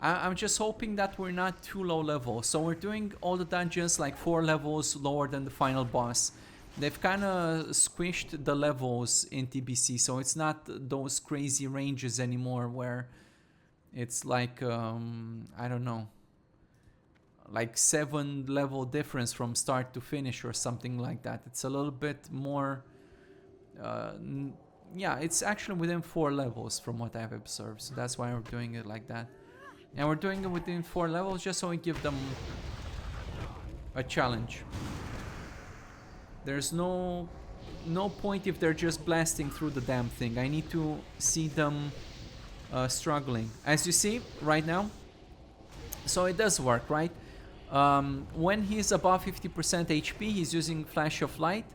I'm just hoping that we're not too low level. So we're doing all the dungeons like 4 levels lower than the final boss. They've kind of squished the levels in TBC, so it's not those crazy ranges anymore where it's like, I don't know, like 7 level difference from start to finish or something like that. It's a little bit more, yeah, it's actually within 4 levels from what I've observed. So that's why we're doing it like that. And we're doing it within 4 levels just so we give them a challenge. There's no point if they're just blasting through the damn thing. I need to see them struggling. As you see right now, so it does work, right? When he's above 50% HP, he's using Flash of Light.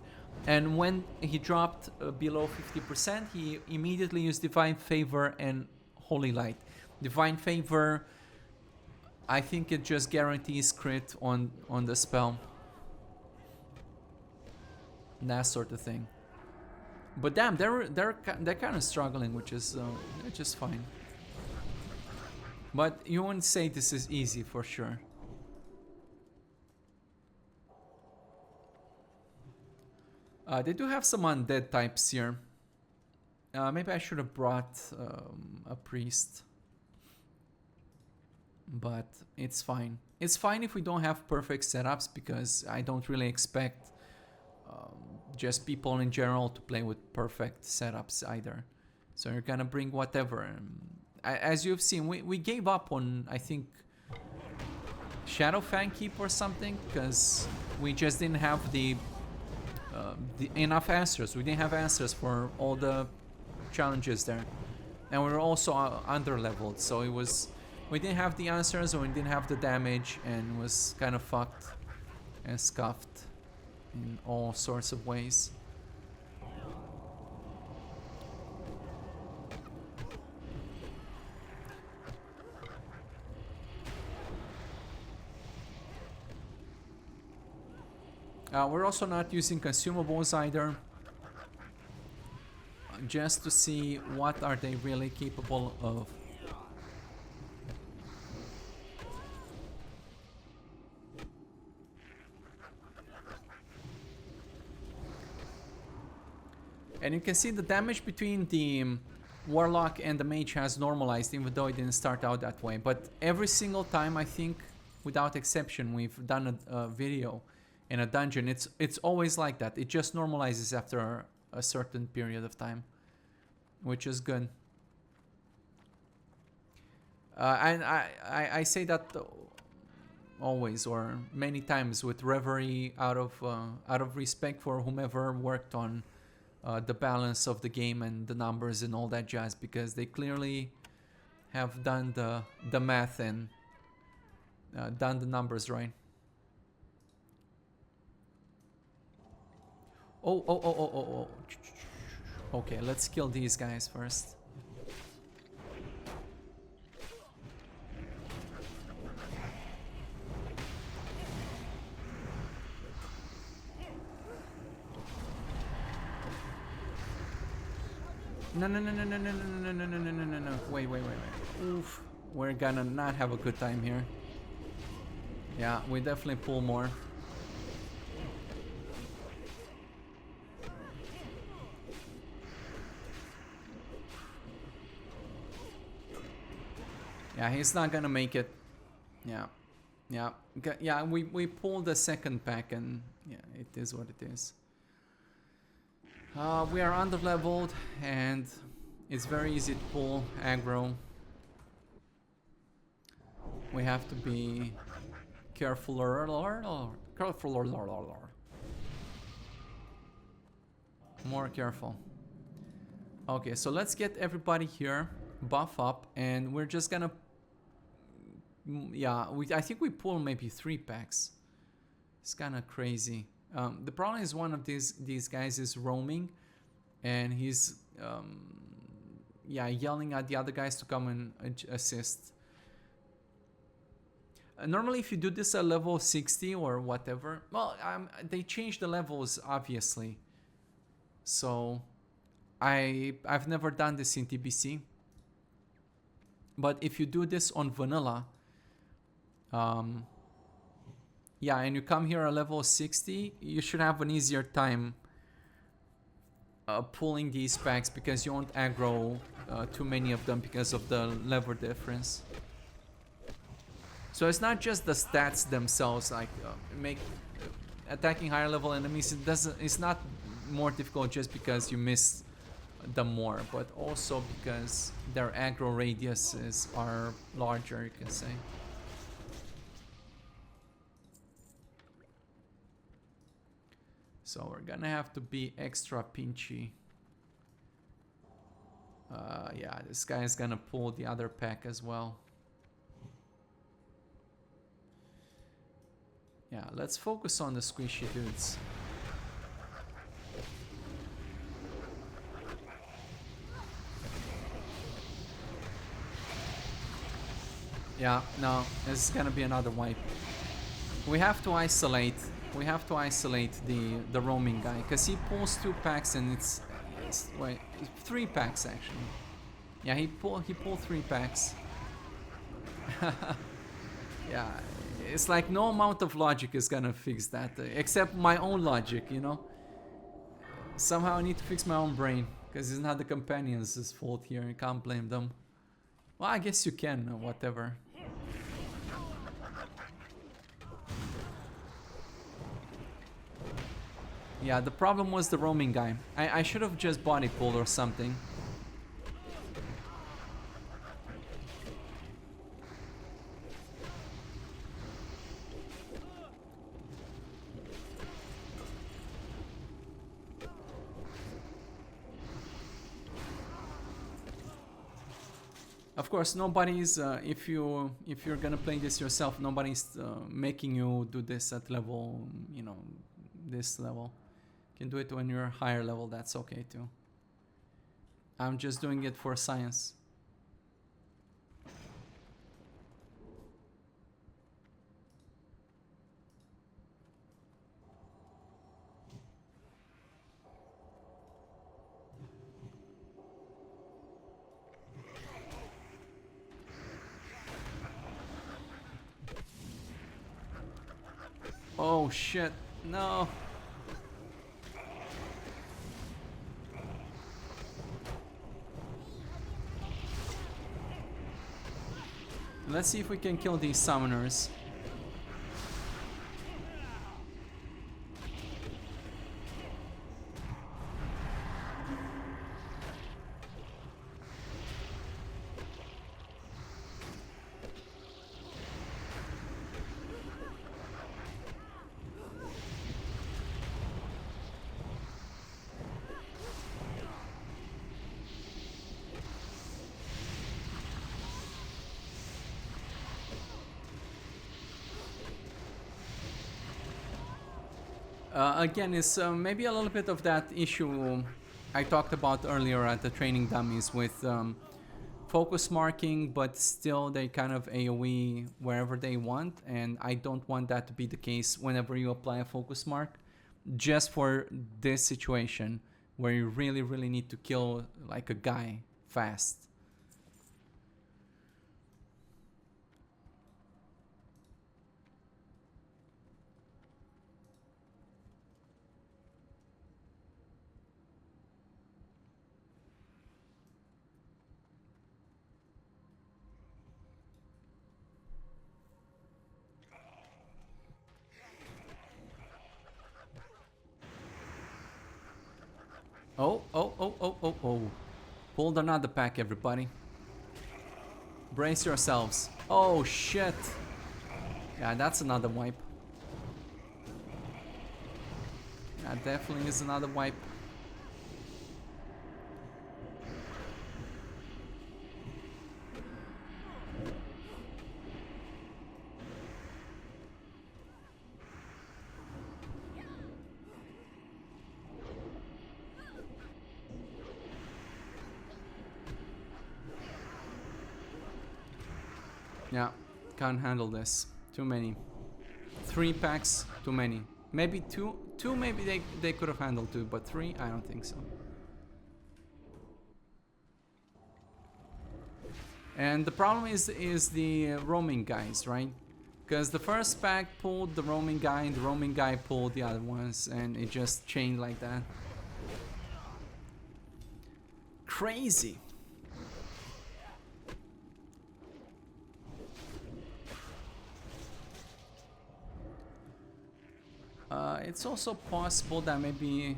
And when he dropped below 50%, he immediately used Divine Favor and Holy Light. Divine Favor, I think it just guarantees crit on the spell. That sort of thing. But damn, they're kind of struggling, which is fine. But you wouldn't say this is easy for sure. They do have some undead types here. Maybe I should have brought a priest. But it's fine. It's fine if we don't have perfect setups, because I don't really expect just people in general to play with perfect setups either. So you're gonna bring whatever. As you've seen, we gave up on, I think, Shadow Fang Keep or something, because we just didn't have the enough answers. We didn't have answers for all the challenges there, and we were also under leveled, so it was, we didn't have the answers, or we didn't have the damage, and was kind of fucked and scuffed in all sorts of ways. We're also not using consumables either, just to see what are they really capable of. And you can see the damage between the Warlock and the Mage has normalized, even though it didn't start out that way. But every single time, I think, without exception, we've done a video in a dungeon, it's always like that. It just normalizes after a certain period of time, which is good. And I say that always or many times with reverie, out of respect for whomever worked on the balance of the game and the numbers and all that jazz, because they clearly have done the math and done the numbers right. Oh. Okay, let's kill these guys first. No. Wait. Oof. We're gonna not have a good time here. Yeah, we definitely pull more. Yeah, he's not gonna make it. Yeah. We pulled the second pack, and yeah, it is what it is. We are under leveled, and it's very easy to pull aggro. We have to be careful. More careful. Okay, so let's get everybody here buff up, and we're just gonna. Yeah, I think we pull maybe 3 packs. It's kind of crazy. The problem is one of these guys is roaming, and he's yelling at the other guys to come and assist. Normally, if you do this at level 60 or whatever, well, they changed the levels obviously. So, I've never done this in TBC. But if you do this on vanilla, yeah, and you come here at level 60, you should have an easier time pulling these packs, because you won't aggro too many of them because of the level difference. So it's not just the stats themselves, like make attacking higher level enemies. It's not more difficult just because you miss them more, but also because their aggro radiuses are larger, you can say. So we're gonna have to be extra pinchy. Yeah, this guy is gonna pull the other pack as well. Yeah, let's focus on the squishy dudes. Yeah, no, this is gonna be another wipe. We have to isolate the roaming guy, because he pulls 2 packs, and it's wait, 3 packs actually. Yeah, he pulled 3 packs. Yeah, it's like no amount of logic is gonna fix that, except my own logic, you know. Somehow I need to fix my own brain, because it's not the companions' fault here. You can't blame them. Well, I guess you can, whatever. Yeah, the problem was the roaming guy. I should have just body pulled or something. Of course, nobody's if you're gonna play this yourself, nobody's making you do this at level, you know, this level. You can do it when you're higher level, that's okay too. I'm just doing it for science. Oh shit, no. Let's see if we can kill these summoners. Again, it's maybe a little bit of that issue I talked about earlier at the training dummies with focus marking, but still they kind of AoE wherever they want, and I don't want that to be the case whenever you apply a focus mark, just for this situation where you really need to kill like a guy fast. Oh. Pulled another pack, everybody. Brace yourselves. Oh, shit. Yeah, that's another wipe. That definitely is another wipe. Yeah, can't handle this. Too many. 3 packs, too many. Maybe two maybe they could have handled 2, but 3, I don't think so. And the problem is the roaming guys, right? Because the first pack pulled the roaming guy, and the roaming guy pulled the other ones, and it just chained like that. Crazy. It's also possible that maybe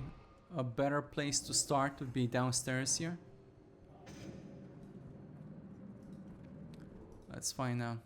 a better place to start would be downstairs here. Let's find out.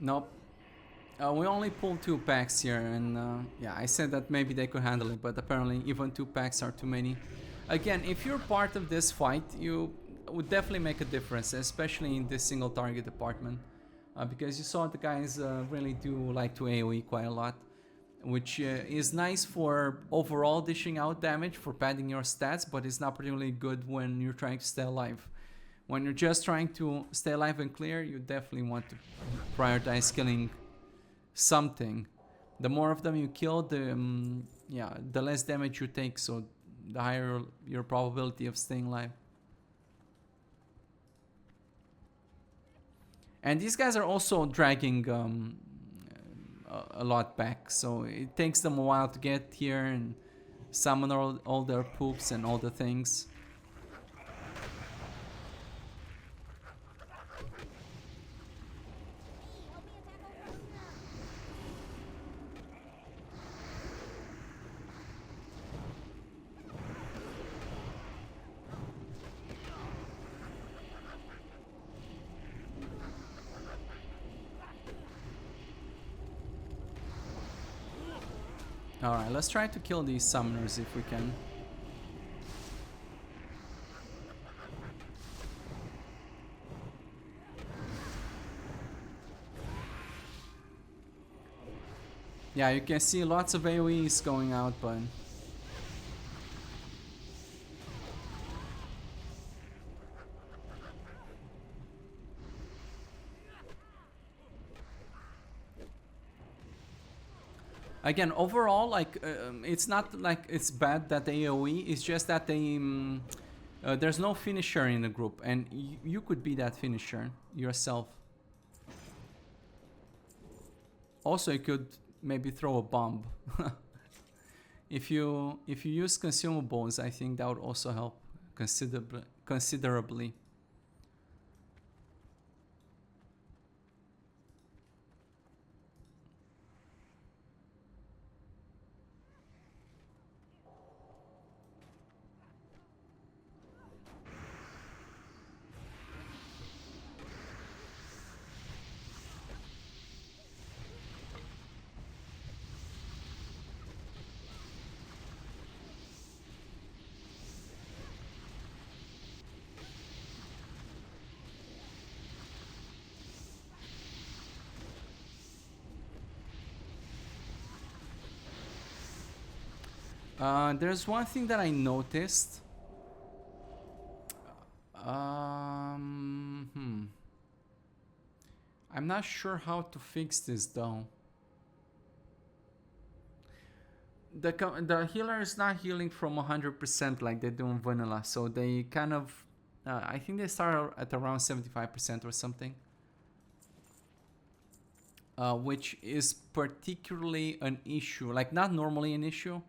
Nope. We only pulled 2 packs here, and yeah, I said that maybe they could handle it, but apparently even 2 packs are too many. Again, if you're part of this fight, you would definitely make a difference, especially in this single target department, because you saw the guys really do like to AoE quite a lot, which is nice for overall dishing out damage, for padding your stats, but it's not particularly good when you're trying to stay alive. When you're just trying to stay alive and clear, you definitely want to prioritize killing something. The more of them you kill, the less damage you take, so the higher your probability of staying alive. And these guys are also dragging a lot back, so it takes them a while to get here and summon all their poops and all the things. Alright, let's try to kill these summoners if we can. Yeah, you can see lots of AoEs going out, but again, overall, like it's not like it's bad that the AoE. It's just that there's no finisher in the group, and you could be that finisher yourself. Also, you could maybe throw a bomb. If you use consumables, I think that would also help considerably. There's one thing that I noticed. I'm not sure how to fix this though. The healer is not healing from 100% like they do in vanilla, so they kind of I think they start at around 75% or something, which is particularly an issue. Like, not normally an issue.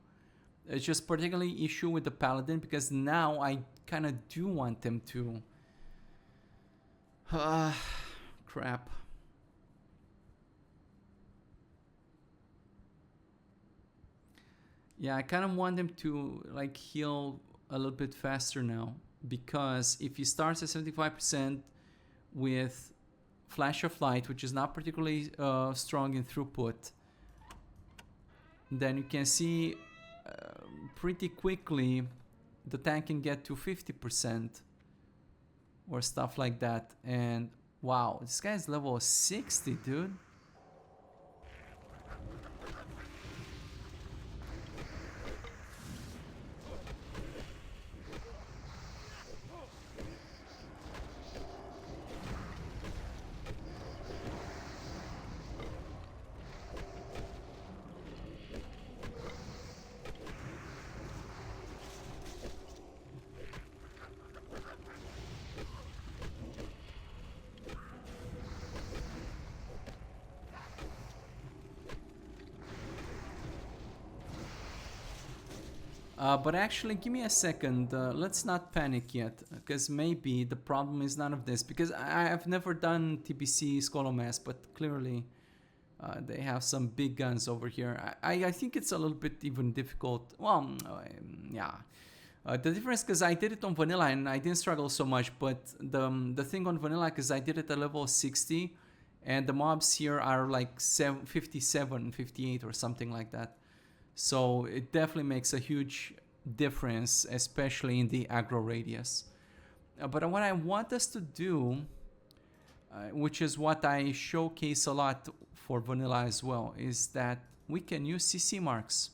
It's just particularly issue with the paladin, because now I kind of do want them to crap. Yeah, I kind of want them to like heal a little bit faster now, because if he starts at 75% with Flash of Light, which is not particularly strong in throughput, then you can see pretty quickly the tank can get to 50% or stuff like that. And wow, this guy's level 60, dude. But actually, give me a second. Let's not panic yet, because maybe the problem is none of this. Because I've never done TBC Scholomance, but clearly they have some big guns over here. I think it's a little bit even difficult. Well, yeah. The difference, because I did it on vanilla and I didn't struggle so much. But the thing on vanilla, because I did it at level 60, and the mobs here are like 57, 58 or something like that. So it definitely makes a huge difference, especially in the aggro radius. But what I want us to do, which is what I showcase a lot for vanilla as well, is that we can use CC marks.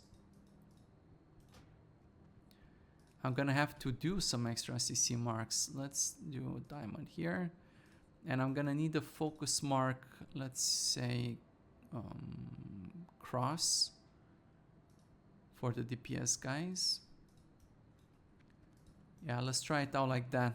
I'm gonna have to do some extra CC marks. Let's do a diamond here, and I'm gonna need a focus mark. Let's say cross for the DPS guys. Yeah, let's try it out like that.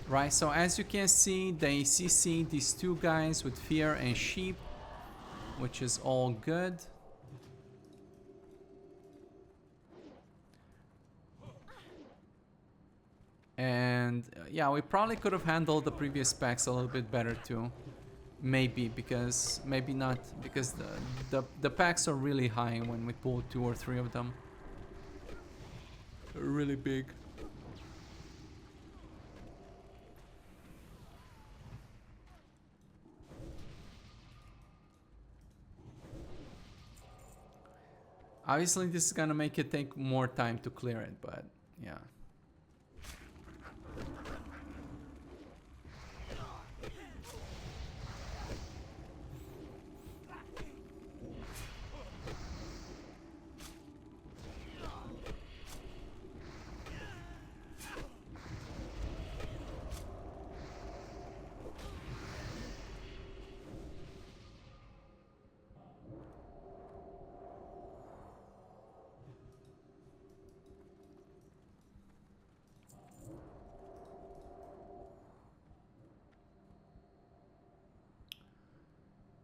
Right, so as you can see, they CC these two guys with Fear and Sheep, which is all good. And yeah, we probably could have handled the previous packs a little bit better too. maybe because maybe not because the packs are really high when we pull 2 or 3 of them. Really big. Obviously this is gonna make it take more time to clear it, but yeah.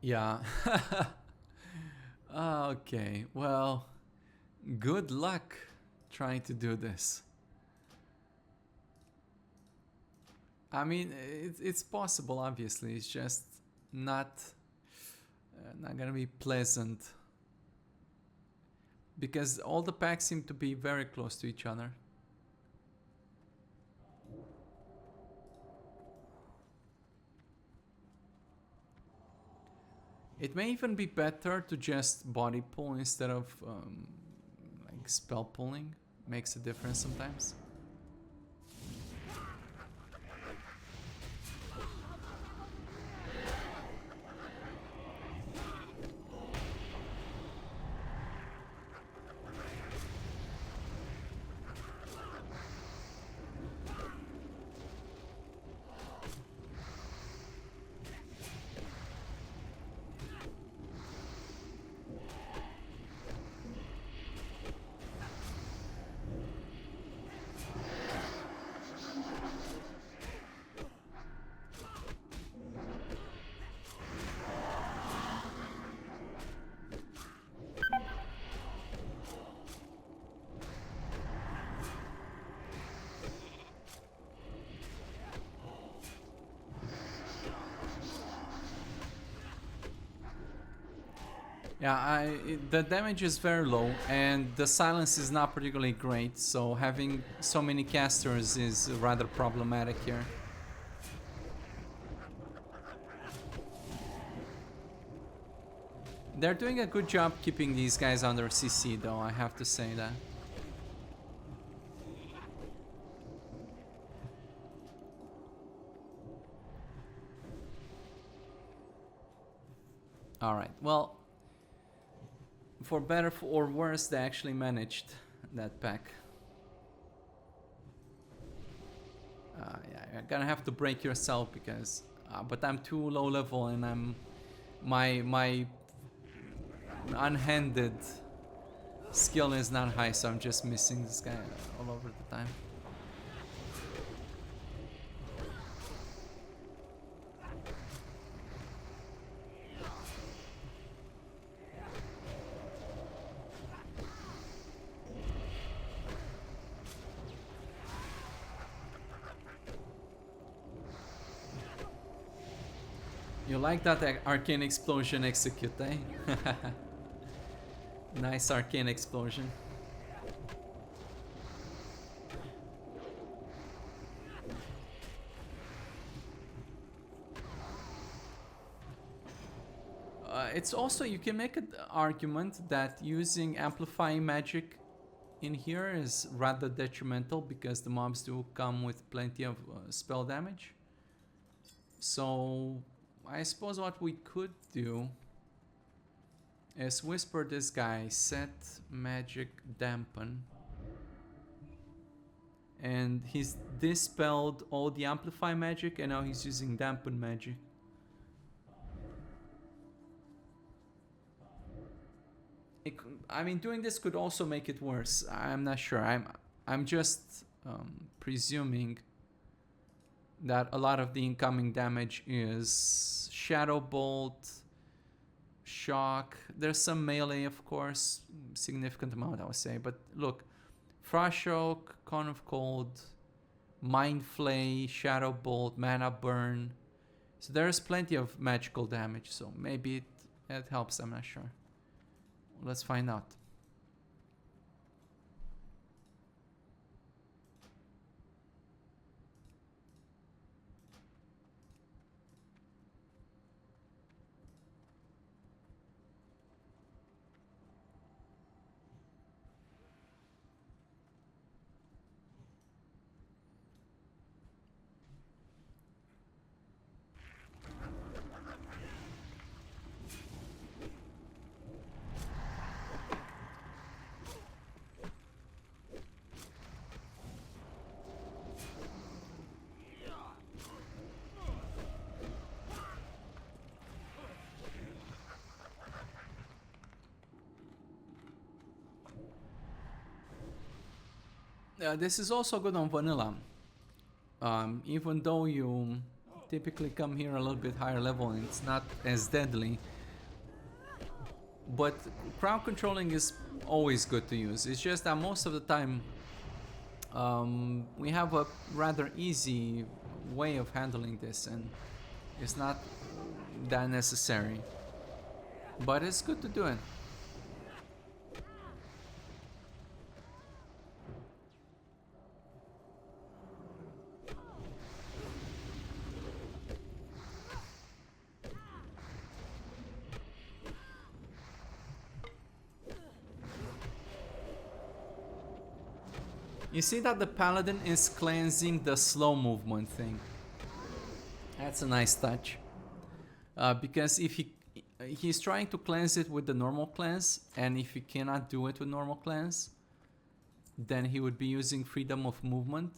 Yeah. Okay, well, good luck trying to do this. I mean, it's possible, obviously. It's just not gonna be pleasant because all the packs seem to be very close to each other. It may even be better to just body pull instead of like spell pulling. Makes a difference sometimes. Yeah, the damage is very low and the silence is not particularly great, so having so many casters is rather problematic here. They're doing a good job keeping these guys under CC though, I have to say that. Alright, well, for better or worse, they actually managed that pack. Yeah, you're gonna have to break yourself because, but I'm too low level and I'm my unhanded skill is not high, so I'm just missing this guy all over the time. You like that arcane explosion execute, eh? Nice arcane explosion. It's also, you can make an argument that using amplifying magic in here is rather detrimental because the mobs do come with plenty of spell damage. So I suppose what we could do is whisper this guy, set magic dampen, and he's dispelled all the amplify magic and now he's using dampen magic. I mean, doing this could also make it worse. I'm not sure. I'm just presuming that a lot of the incoming damage is Shadow Bolt, Shock. There's some melee, of course, significant amount, I would say. But look, Frost Shock, Cone of Cold, Mind Flay, Shadow Bolt, Mana Burn, So there's plenty of magical damage, so maybe it helps, I'm not sure. Let's find out. This is also good on vanilla. Even though you typically come here a little bit higher level and it's not as deadly, but crowd controlling is always good to use. It's just that most of the time we have a rather easy way of handling this and it's not that necessary, but it's good to do it. You see that the paladin is cleansing the slow movement thing. That's a nice touch. Because if he's trying to cleanse it with the normal cleanse, and if he cannot do it with normal cleanse, then he would be using freedom of movement.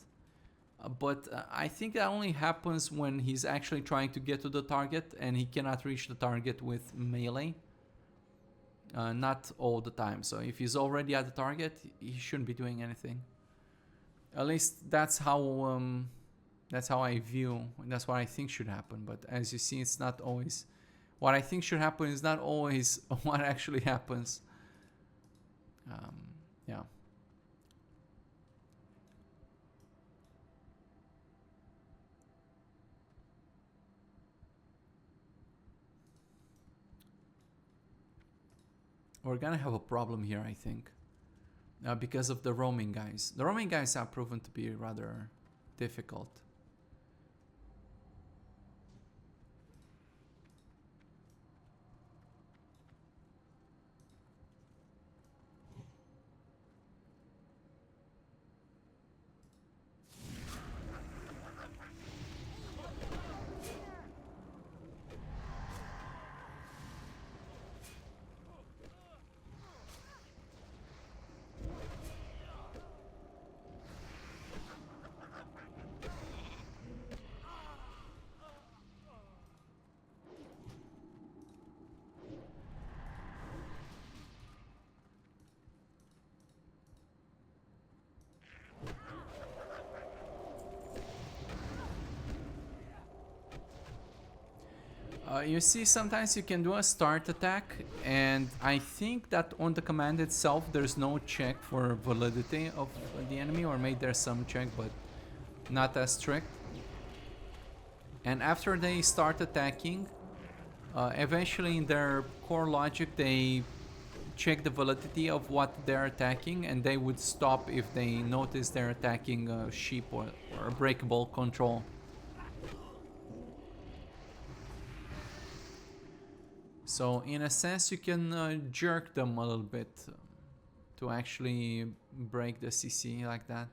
But I think that only happens when he's actually trying to get to the target and he cannot reach the target with melee. Not all the time. So if he's already at the target, he shouldn't be doing anything. At least that's how I view. That's what I think should happen. But as you see, it's not always. What I think should happen is not always what actually happens. Yeah. We're gonna have a problem here, I think. Because of the roaming guys. The roaming guys have proven to be rather difficult. You see, sometimes you can do a start attack, and I think that on the command itself there's no check for validity of the enemy, or maybe there's some check, but not as strict. And after they start attacking, eventually in their core logic they check the validity of what they're attacking, and they would stop if they notice they're attacking a sheep or a breakable control. So in a sense you can jerk them a little bit to actually break the CC like that.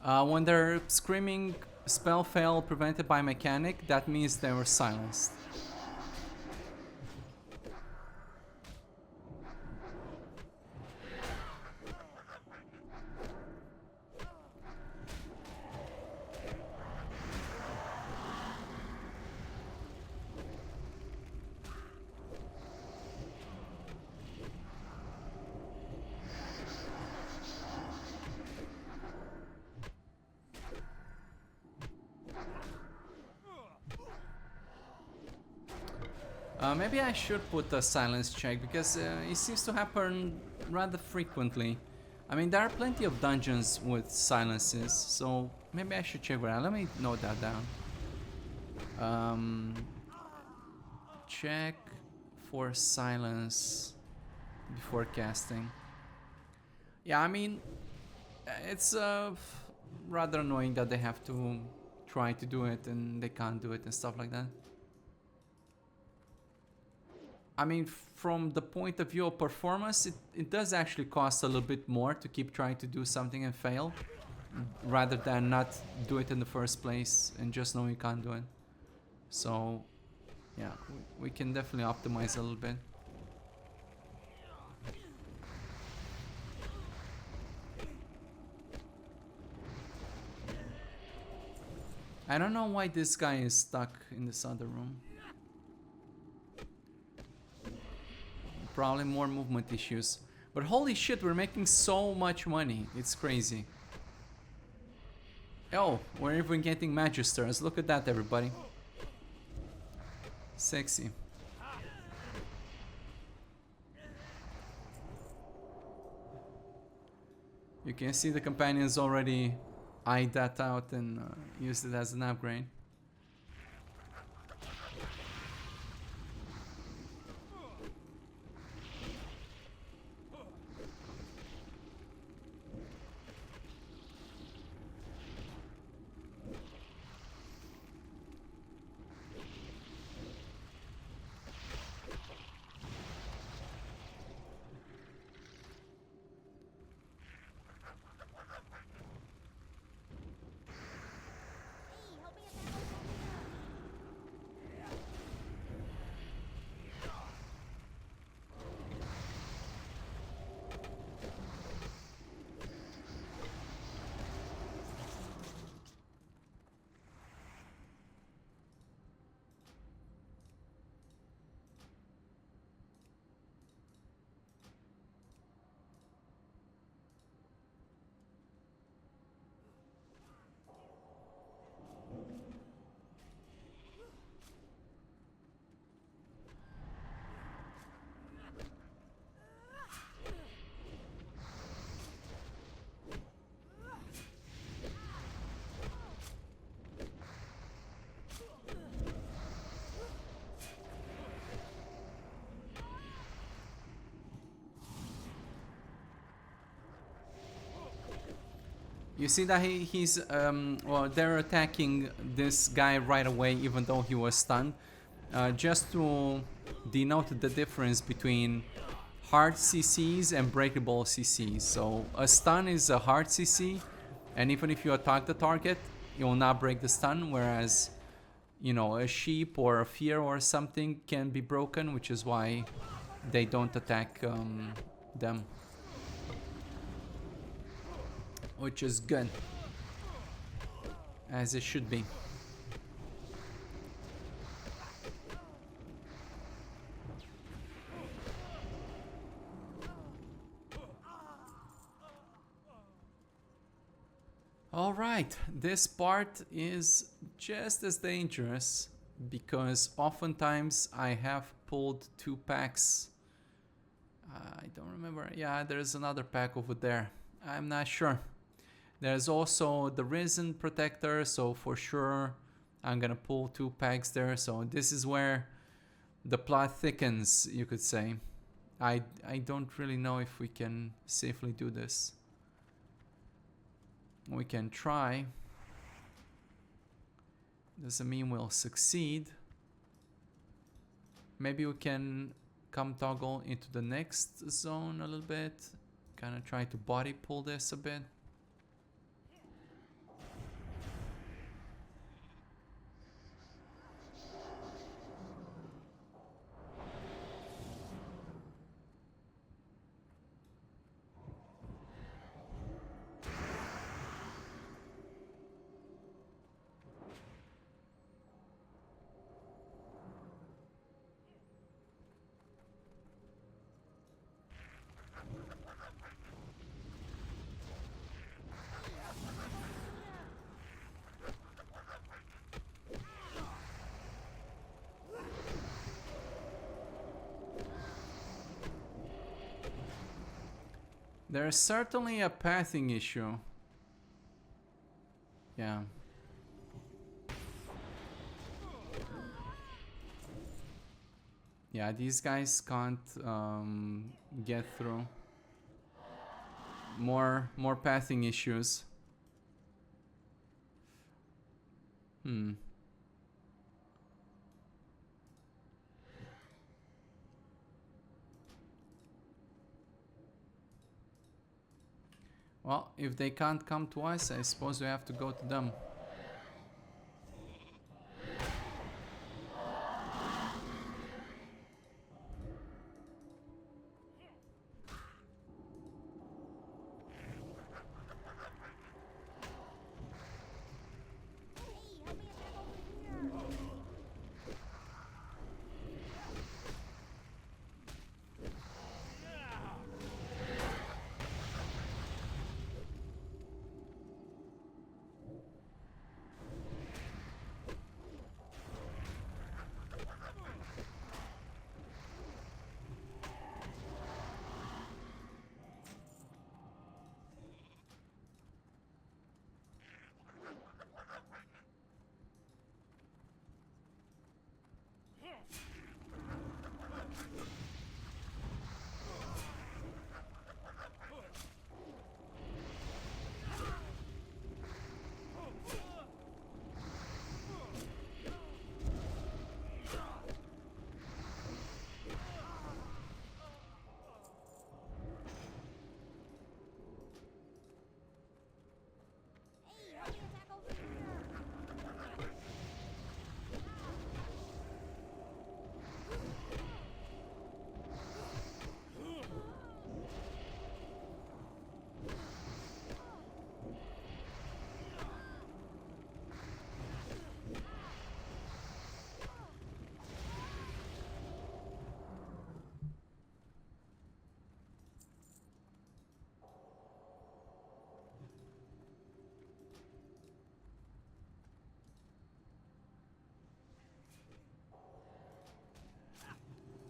When their screaming spell fail prevented by mechanic, that means they were silenced. Maybe I should put a silence check because it seems to happen rather frequently. I mean, there are plenty of dungeons with silences, so maybe I should check that. Let me note that down. Check for silence before casting. Yeah, I mean, it's rather annoying that they have to try to do it and they can't do it and stuff like that. I mean, from the point of view of performance, it does actually cost a little bit more to keep trying to do something and fail, rather than not do it in the first place and just know you can't do it. So, yeah, we can definitely optimize a little bit. I don't know why this guy is stuck in this other room. Probably more movement issues. But holy shit, we're making so much money. It's crazy. Oh, we're even getting Magisters. Look at that, everybody. Sexy. You can see the companions already eyed that out and used it as an upgrade. You see that he's well, they're attacking this guy right away, even though he was stunned, just to denote the difference between hard CCs and breakable CCs. So a stun is a hard CC, and even if you attack the target, it will not break the stun. Whereas, you know, a sheep or a fear or something can be broken, which is why they don't attack them. Which is good, as it should be. Alright, this part is just as dangerous because oftentimes I have pulled 2 packs. I don't remember. Yeah, there's another pack over there. I'm not sure. There's also the Risen Protector, so for sure I'm gonna pull 2 packs there. So this is where the plot thickens, you could say. I don't really know if we can safely do this. We can try. Doesn't mean we'll succeed. Maybe we can come toggle into the next zone a little bit. Kind of try to body pull this a bit. There's certainly a pathing issue. Yeah. Yeah, these guys can't get through. More pathing issues. Well, if they can't come to us, I suppose we have to go to them.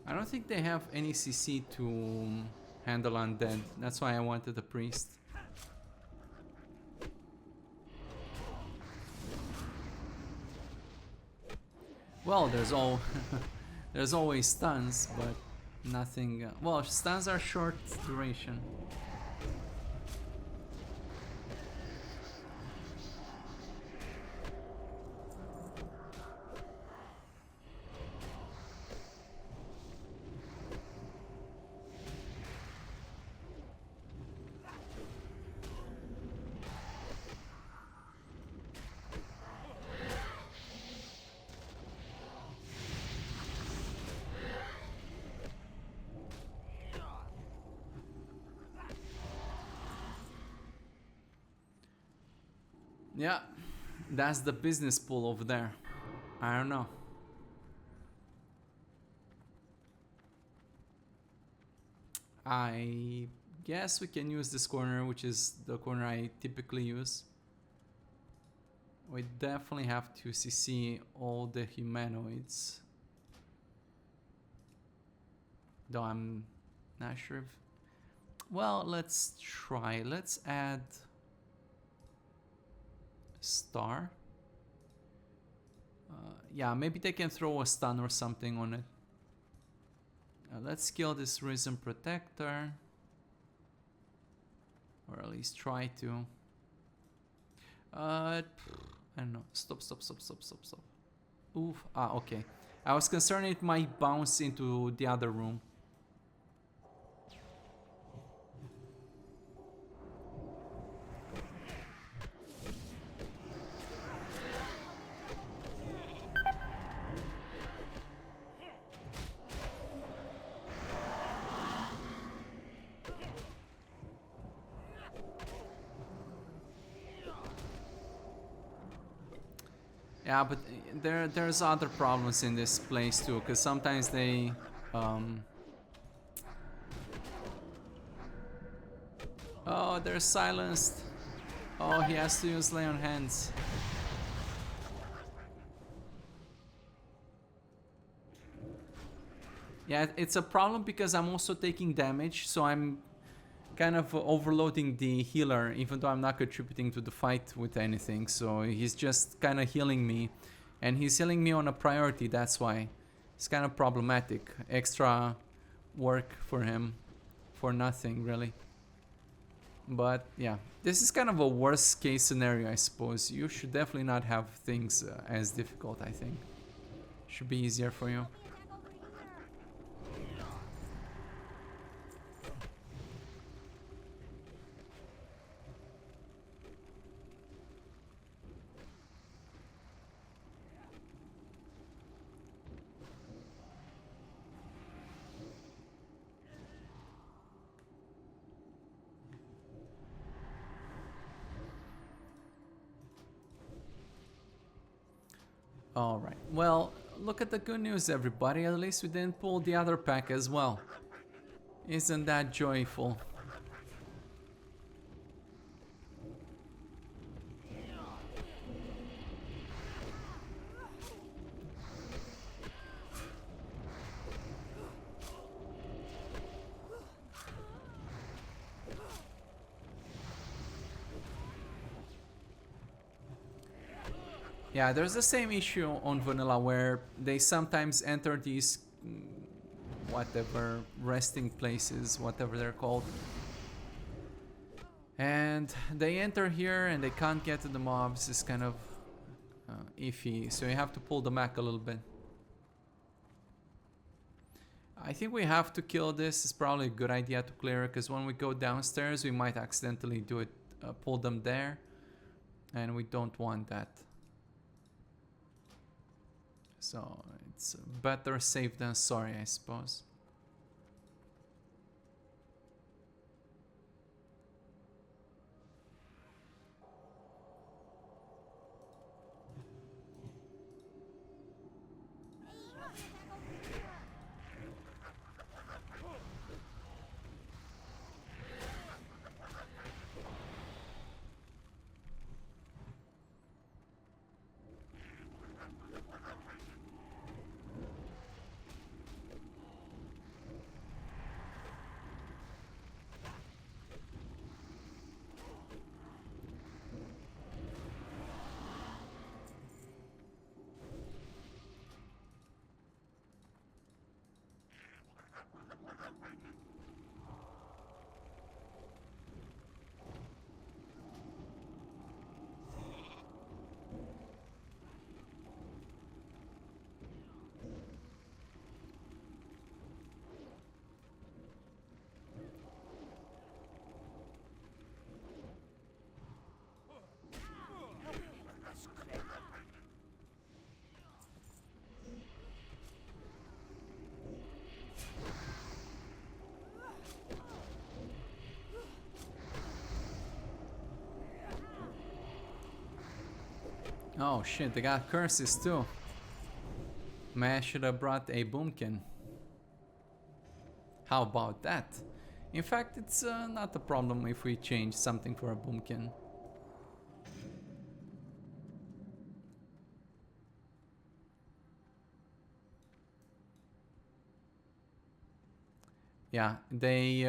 I don't think they have any CC to handle undead. That's why I wanted a priest. Well, there's always stuns, but nothing. Well, stuns are short duration. Yeah, that's the business pool over there. I don't know. I guess we can use this corner, which is the corner I typically use. We definitely have to CC all the humanoids. Though I'm not sure if... Well, let's try. Let's add... Star. Yeah, maybe they can throw a stun or something on it. Let's kill this Risen Protector. Or at least try to. I don't know. Stop. Oof. Ah, okay. I was concerned it might bounce into the other room. Yeah, but there's other problems in this place too, because sometimes they oh, they're silenced. Oh, he has to use Lay on Hands. Yeah, it's a problem because I'm also taking damage, so I'm kind of overloading the healer, even though I'm not contributing to the fight with anything. So he's just kind of healing me, and he's healing me on a priority. That's why it's kind of problematic. Extra work for him for nothing, really. But yeah, this is kind of a worst case scenario, I suppose. You should definitely not have things as difficult, I think. Should be easier for you. Alright, well, look at the good news, everybody. At least we didn't pull the other pack as well. Isn't that joyful? Yeah, there's the same issue on vanilla where they sometimes enter these whatever resting places, whatever they're called, and they enter here and they can't get to the mobs. It's kind of iffy, so you have to pull the mech a little bit. I think we have to kill this. It's probably a good idea to clear it, because when we go downstairs we might accidentally do it, pull them there, and we don't want that. So it's better safe than sorry, I suppose. Oh shit, they got curses too. Man, I should have brought a boomkin. How about that? In fact, it's not a problem if we change something for a boomkin. Yeah, they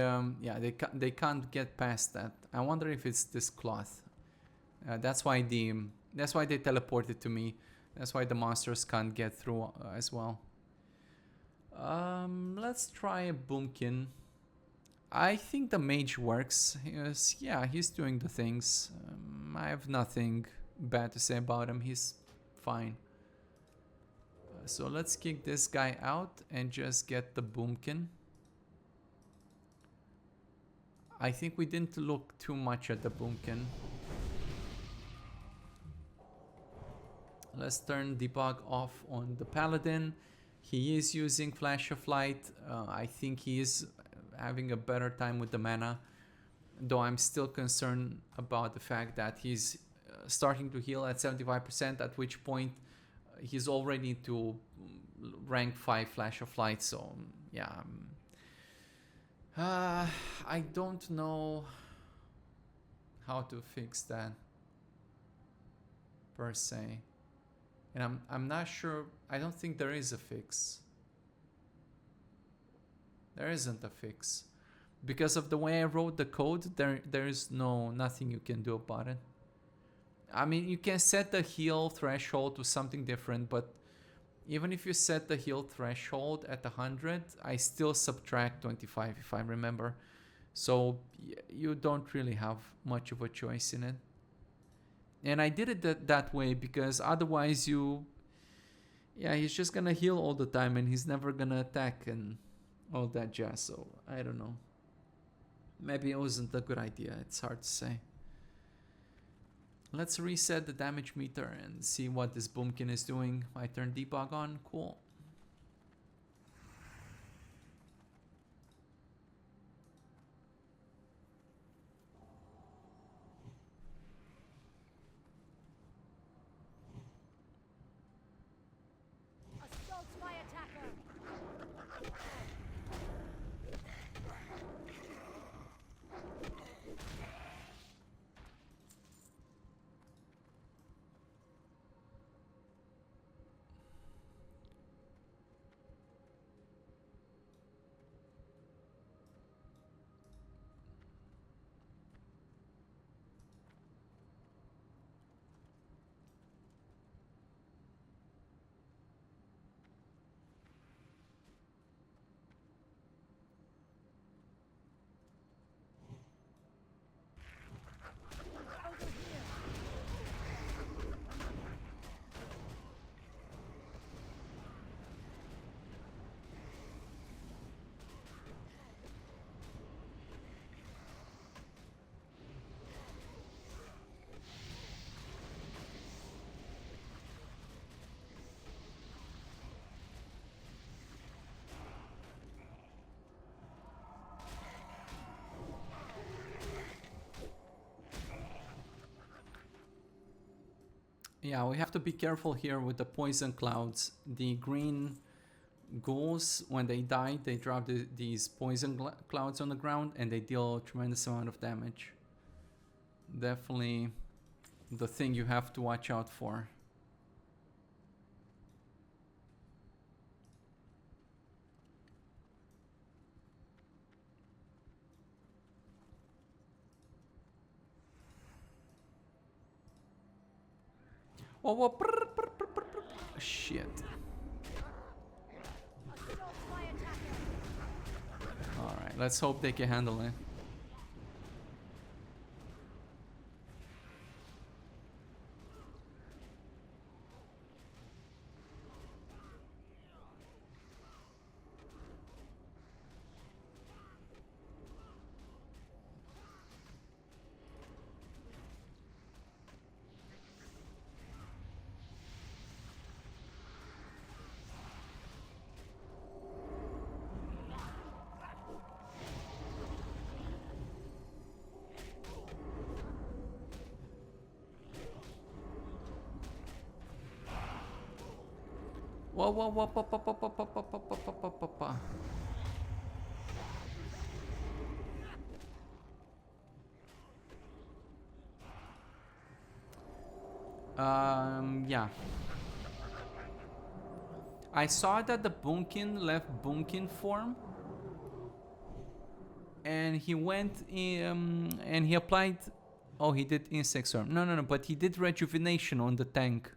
can't get past that. I wonder if it's this cloth. That's why they teleported to me. That's why the monsters can't get through as well. Let's try a boomkin. I think the mage works. Yeah, he's doing the things. I have nothing bad to say about him. He's fine. So let's kick this guy out and just get the boomkin. I think we didn't look too much at the boomkin. Let's turn debug off on the paladin. He is using Flash of Light. I think he is having a better time with the mana, though I'm still concerned about the fact that he's starting to heal at 75%, at which point he's already to rank 5 Flash of Light. So yeah, I don't know how to fix that per se. And I'm not sure. I don't think there is a fix. There isn't a fix. because of the way I wrote the code, there is nothing you can do about it. I mean, you can set the heal threshold to something different, but even if you set the heal threshold at 100, I still subtract 25 if I remember. So you don't really have much of a choice in it. And I did it that way because otherwise he's just gonna heal all the time and he's never gonna attack and all that jazz. So I don't know. Maybe it wasn't a good idea. It's hard to say. Let's reset the damage meter and see what this boomkin is doing. I turn debug on. Cool. Yeah, we have to be careful here with the poison clouds. The green ghouls, when they die, they drop these poison clouds on the ground and they deal a tremendous amount of damage. Definitely the thing you have to watch out for. Oh, shit. Alright, let's hope they can handle it. Whoa, whoa, whoa, whoa, whoa, whoa, whoa, whoa, whoa, whoa, whoa, whoa, whoa. Yeah. I saw that the Boomkin left Boomkin form. And he went and he applied... Oh, he did Insect Swarm. No, but he did Rejuvenation on the tank.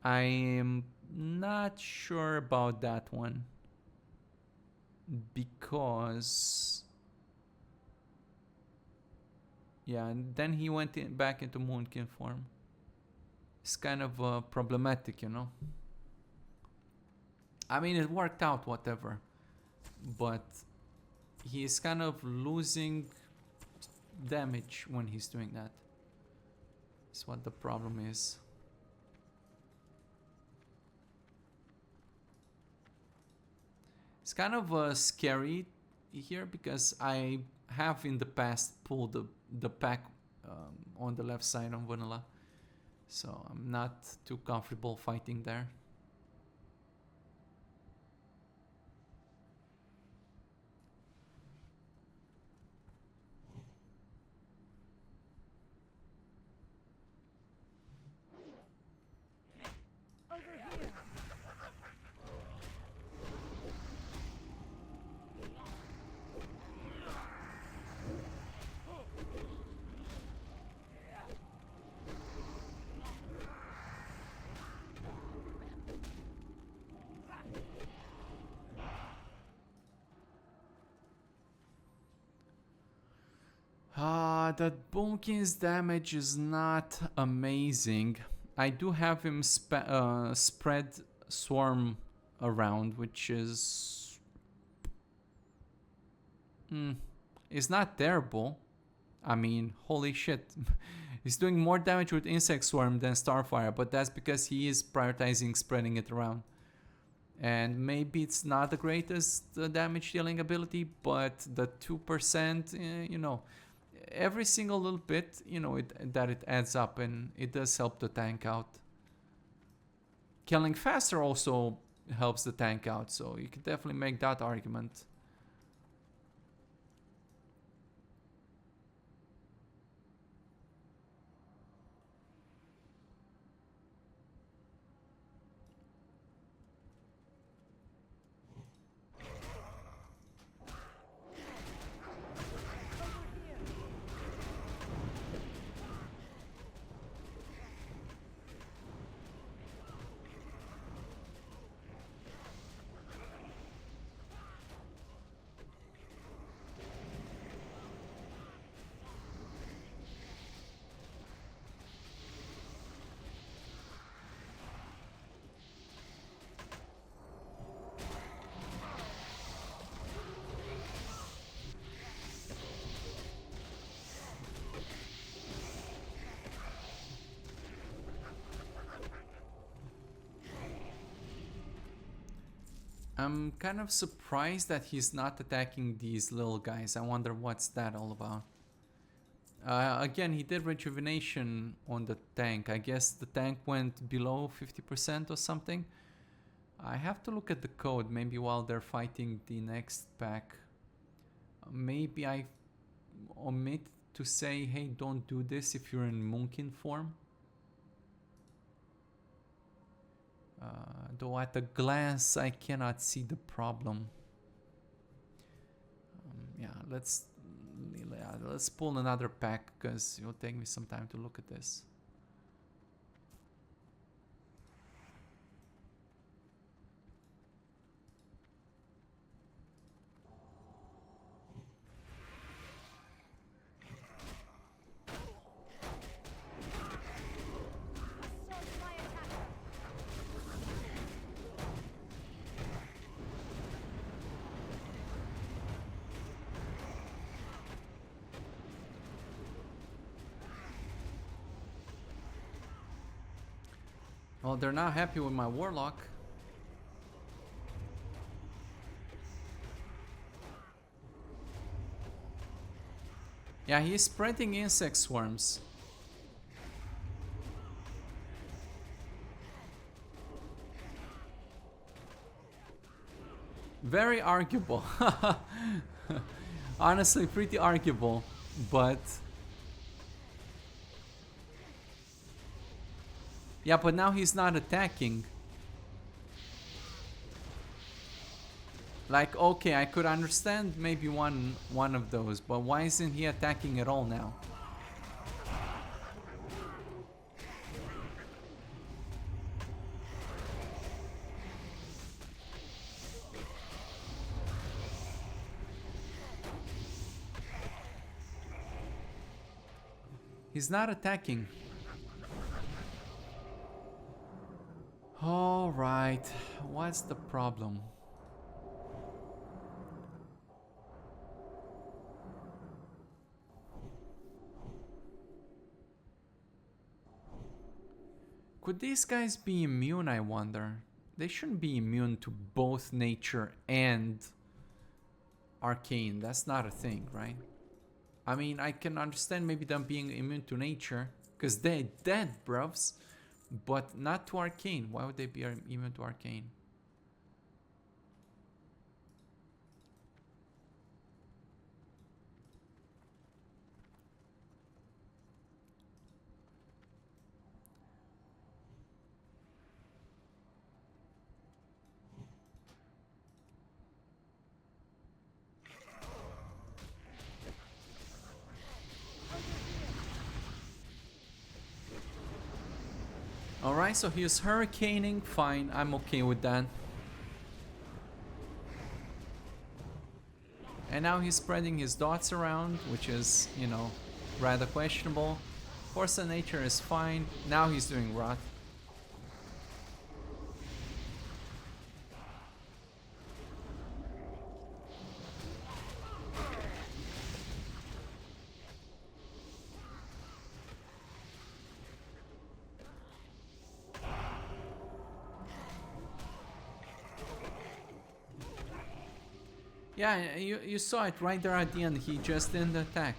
I am not sure about that one. Because... Yeah, and then he went back into Moonkin form. It's kind of problematic, you know. I mean, it worked out, whatever. But he's kind of losing damage when he's doing that. That's what the problem is. It's kind of scary here because I have in the past pulled the pack on the left side on vanilla. So I'm not too comfortable fighting there. That Boomkin's damage is not amazing. I do have him spread swarm around, which is... it's not terrible. I mean, holy shit. He's doing more damage with Insect Swarm than Starfire, but that's because he is prioritizing spreading it around. And maybe it's not the greatest damage dealing ability, but the 2%, you know, every single little bit, you know, that it adds up, and it does help the tank out. Killing faster also helps the tank out, so you can definitely make that argument. I'm kind of surprised that he's not attacking these little guys. I wonder what's that all about. Again, he did rejuvenation on the tank. I guess the tank went below 50% or something. I have to look at the code, maybe while they're fighting the next pack. Maybe I omit to say, hey, don't do this if you're in Moonkin form. Though at a glance I cannot see the problem. Yeah, let's pull another pack because it'll take me some time to look at this. Well, they're not happy with my Warlock. Yeah, he's spreading insect swarms. Very arguable. Honestly, pretty arguable, but... yeah, but now he's not attacking. Like, okay, I could understand maybe one of those, but why isn't he attacking at all now? He's not attacking. All right, what's the problem? Could these guys be immune, I wonder? They shouldn't be immune to both nature and arcane. That's not a thing, right? I mean, I can understand maybe them being immune to nature, because they're dead, bruvs. But not to arcane. Why would they be immune to arcane? Alright, so he's hurricaning. Fine, I'm okay with that. And now he's spreading his dots around, which is, you know, rather questionable. Force of Nature is fine. Now he's doing Rot. Yeah, you saw it right there at the end. He just didn't attack.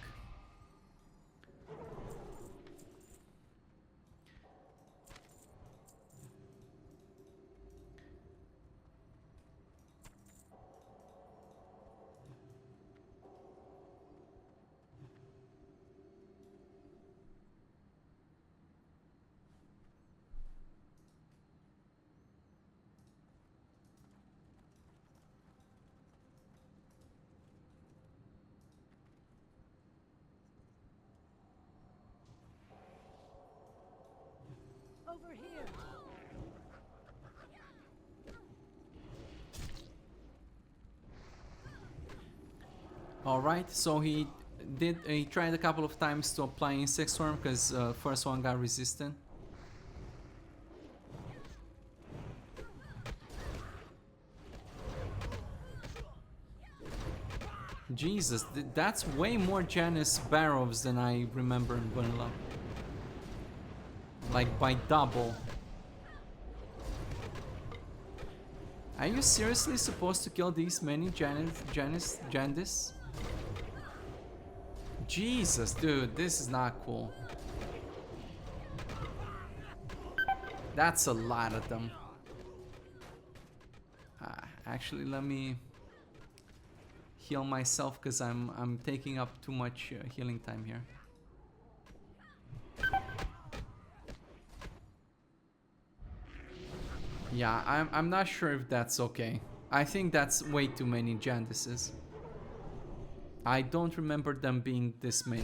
Over here. Alright, so he tried a couple of times to apply Insect Swarm because first one got resistant. Jesus, that's way more Janus Barrows than I remember in Vanilla. Like by double. Are you seriously supposed to kill these many Jandis? Jesus, dude, this is not cool. That's a lot of them. Actually, let me heal myself because I'm taking up too much healing time here. Yeah, I'm not sure if that's okay. I think that's way too many Jandises. I don't remember them being this many.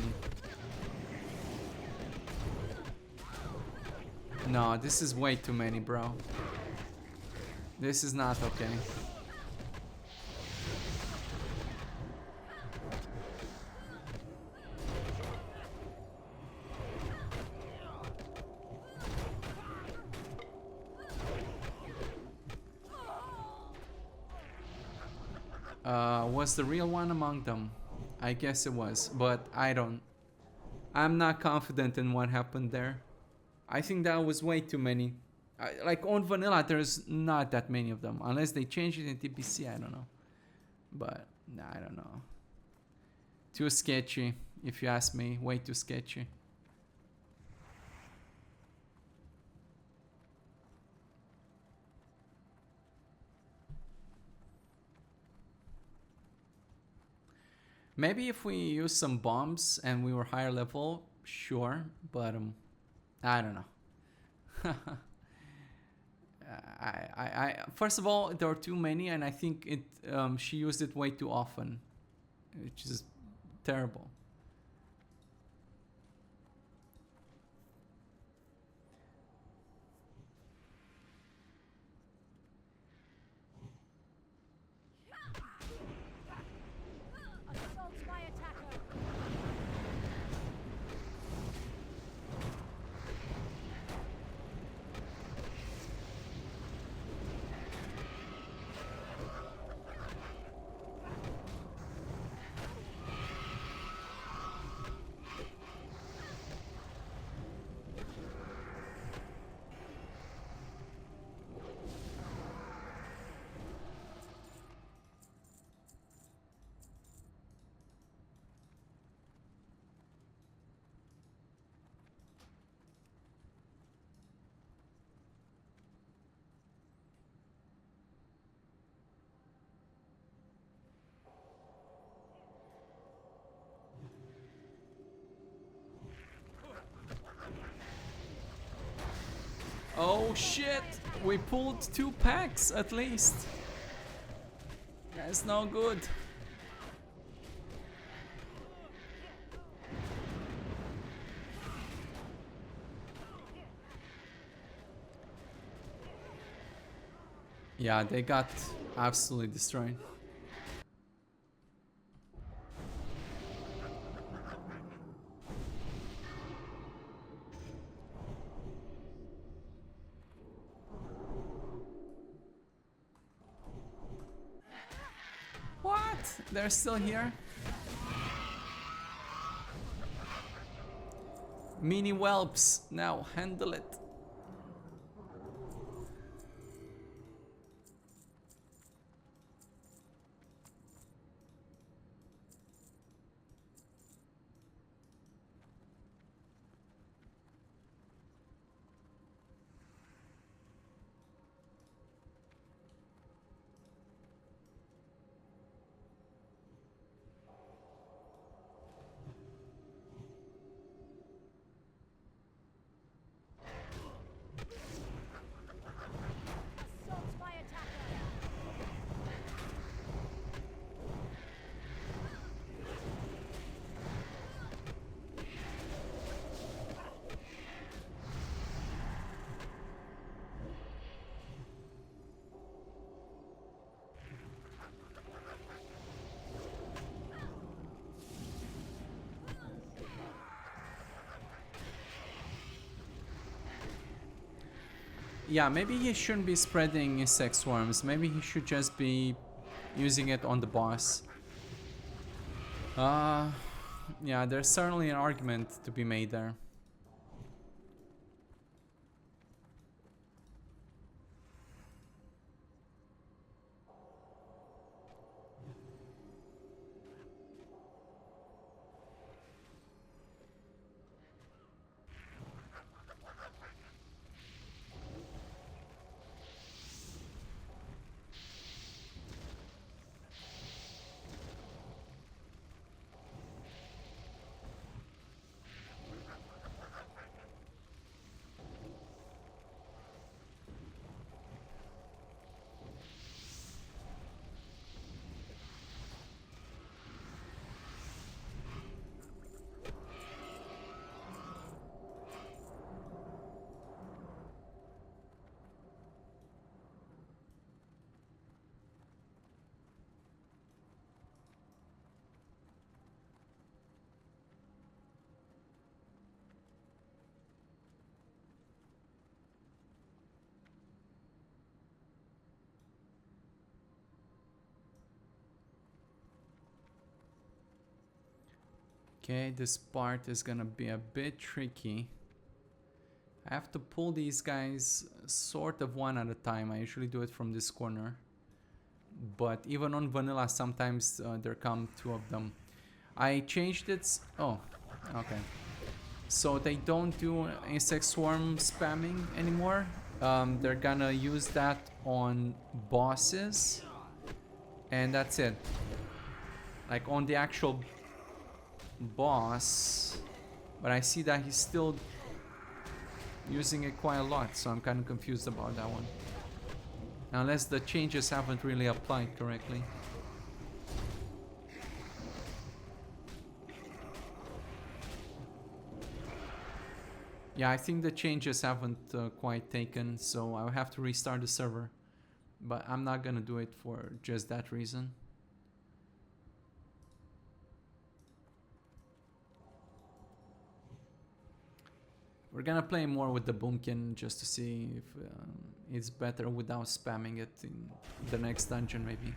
No, this is way too many, bro. This is not okay. Was the real one among them? I guess it was, but I'm not confident in what happened there. I think that was way too many. Like on vanilla, there's not that many of them. Unless they change it in TPC, I don't know. But, nah, I don't know. Too sketchy, if you ask me. Way too sketchy. Maybe if we use some bombs and we were higher level, sure. But, I don't know. First of all, there are too many, and I think she used it way too often, which is terrible. Oh shit! We pulled 2 packs at least. That's no good. Yeah, they got absolutely destroyed. They're still here? Mini whelps, now handle it. Assault my attacker. Yeah, maybe he shouldn't be spreading insect swarms. Maybe he should just be using it on the boss. Yeah, there's certainly an argument to be made there. Okay, this part is gonna be a bit tricky. I have to pull these guys sort of one at a time. I usually do it from this corner. But even on vanilla, sometimes there come two of them. I changed it. Oh, okay. So they don't do insect swarm spamming anymore. They're gonna use that on bosses. And that's it. Like on the actual boss. But I see that he's still using it quite a lot, so I'm kind of confused about that one. Unless the changes haven't really applied correctly. Yeah, I think the changes haven't quite taken, so I'll have to restart the server. But I'm not gonna do it for just that reason. We're gonna play more with the Boomkin just to see if it's better without spamming it in the next dungeon, maybe.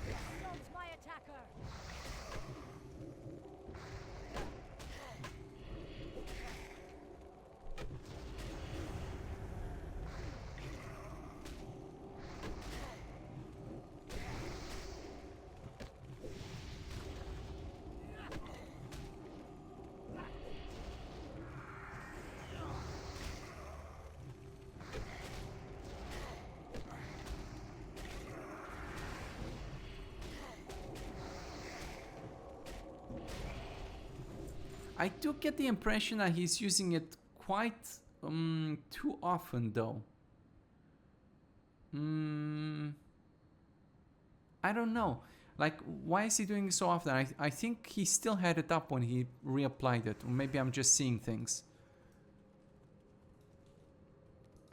Assault my attacker. I do get the impression that he's using it quite too often, though. I don't know. Like, why is he doing it so often? I think he still had it up when he reapplied it. Or maybe I'm just seeing things.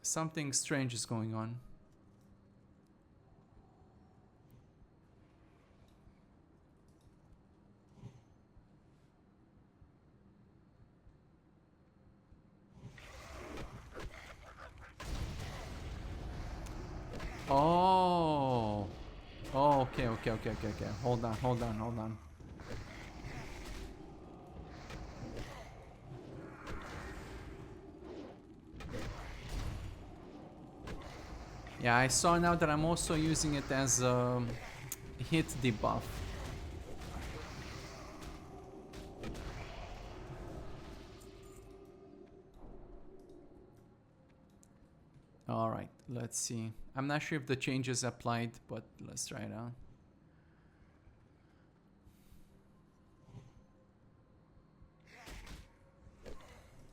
Something strange is going on. Oh. Oh, okay, okay, okay, okay, okay. Hold on, hold on, hold on. Yeah, I saw now that I'm also using it as a hit debuff. Alright, let's see. I'm not sure if the changes applied, but let's try it out.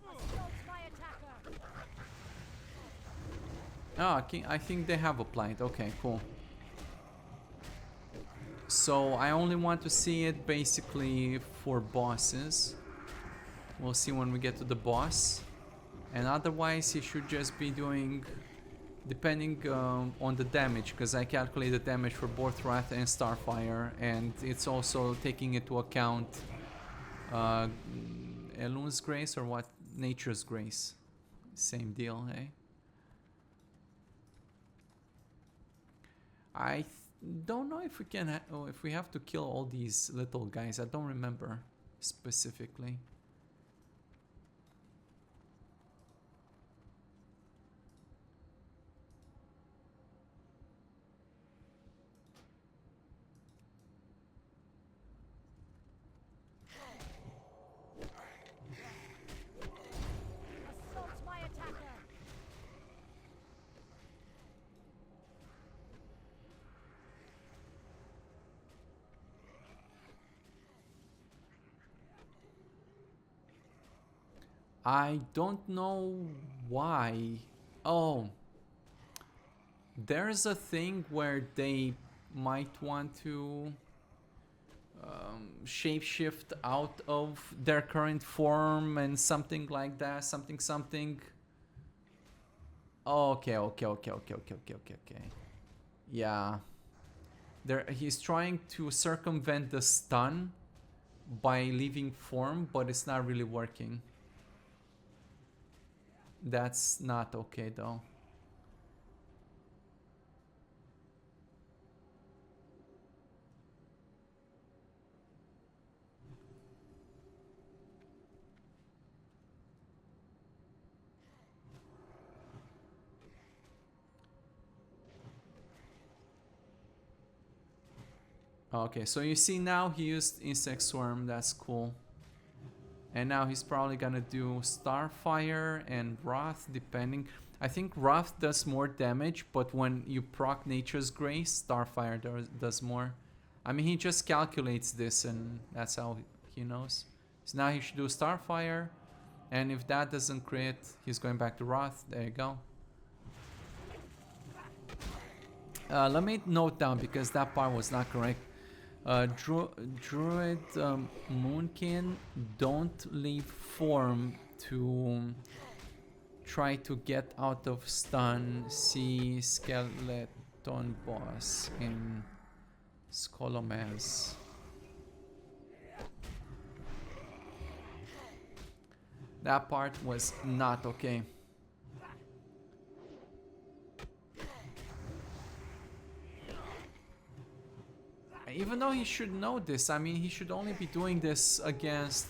Assault my attacker. Oh, I think they have applied. Okay, cool. So I only want to see it basically for bosses. We'll see when we get to the boss. And otherwise he should just be doing, depending on the damage, because I calculate the damage for both Wrath and Starfire, and it's also taking into account Elun's Grace, or what? Nature's Grace. Same deal, eh? I don't know if we can, if we have to kill all these little guys. I don't remember specifically. Assault my attacker. I don't know why. Oh, there's a thing where they might want to shapeshift out of their current form and something like that. Something. Oh, okay, okay, okay, okay, okay, okay, okay, okay. Yeah. He's trying to circumvent the stun by leaving form, but it's not really working. That's not okay though. Okay, so you see now he used Insect Swarm, that's cool. And now he's probably gonna do Starfire and Wrath, depending. I think Wrath does more damage, but when you proc Nature's Grace, Starfire does more. I mean, he just calculates this and that's how he knows. So now he should do Starfire, and if that doesn't crit, he's going back to Wrath. There you go. Let me note down because that part was not correct. Druid Moonkin, don't leave form to try to get out of stun. See Skeleton Boss in Scholomance. That part was not okay. Even though he should know this, I mean, he should only be doing this against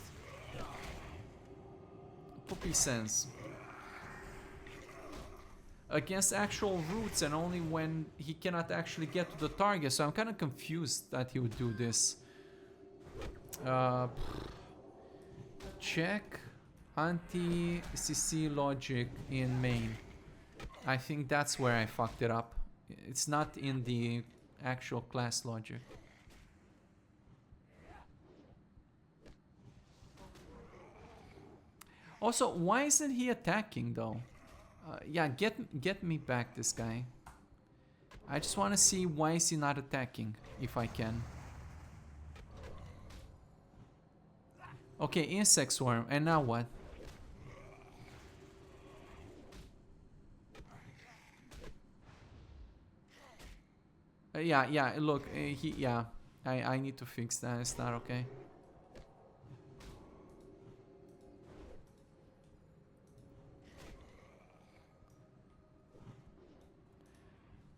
Puppy Sense. Against actual roots, and only when he cannot actually get to the target. So I'm kind of confused that he would do this. Check anti-CC logic in main. I think that's where I fucked it up. It's not in the actual class logic. Also, why isn't he attacking though? Yeah, get me back this guy. I just want to see why is he not attacking, if I can. Okay, Insect Swarm, and now what? Yeah, look, yeah, I need to fix that, it's not okay.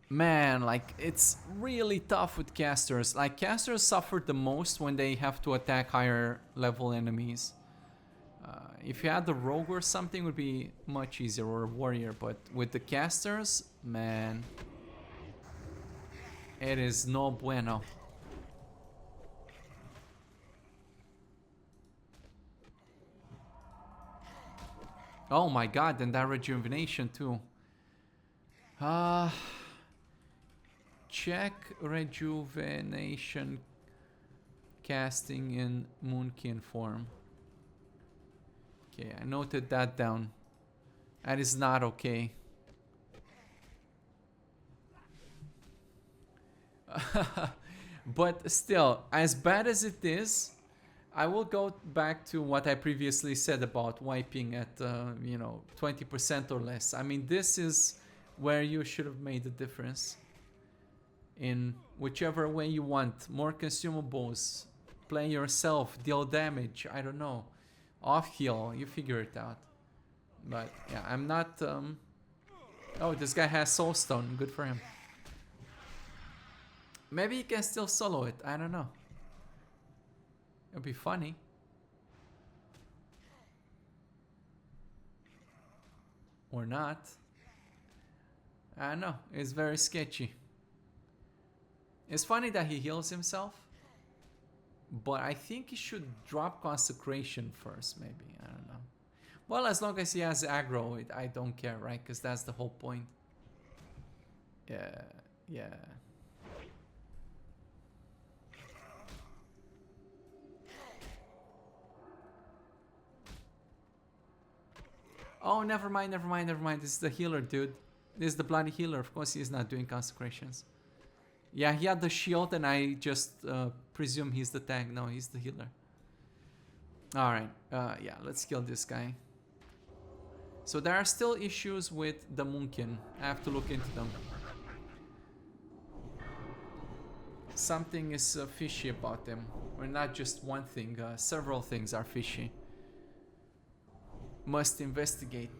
Man, like, it's really tough with casters. Like, casters suffer the most when they have to attack higher level enemies. If you had the rogue or something, it would be much easier, or a warrior, but with the casters, man, it is no bueno. Oh my god, and that rejuvenation too. Uh, check rejuvenation casting in Moonkin form. Okay, I noted that down. That is not okay. But still, as bad as it is, I will go back to what I previously said about wiping at, 20% or less. I mean, this is where you should have made the difference. In whichever way you want. More consumables. Play yourself. Deal damage. I don't know. Off heal. You figure it out. But yeah, I'm not... Oh, this guy has soulstone. Good for him. Maybe he can still solo it. I don't know. It'd be funny. Or not. I don't know. It's very sketchy. It's funny that he heals himself. But I think he should drop Consecration first, maybe. I don't know. Well, as long as he has aggro, I don't care, right? Because that's the whole point. Yeah, yeah. Oh, never mind. This is the healer, dude. This is the bloody healer. Of course, he's not doing consecrations. Yeah, he had the shield, and I just presume he's the tank. No, he's the healer. Alright, yeah, let's kill this guy. So there are still issues with the Moonkin. I have to look into them. Something is fishy about them. Or not just one thing, several things are fishy. Must investigate.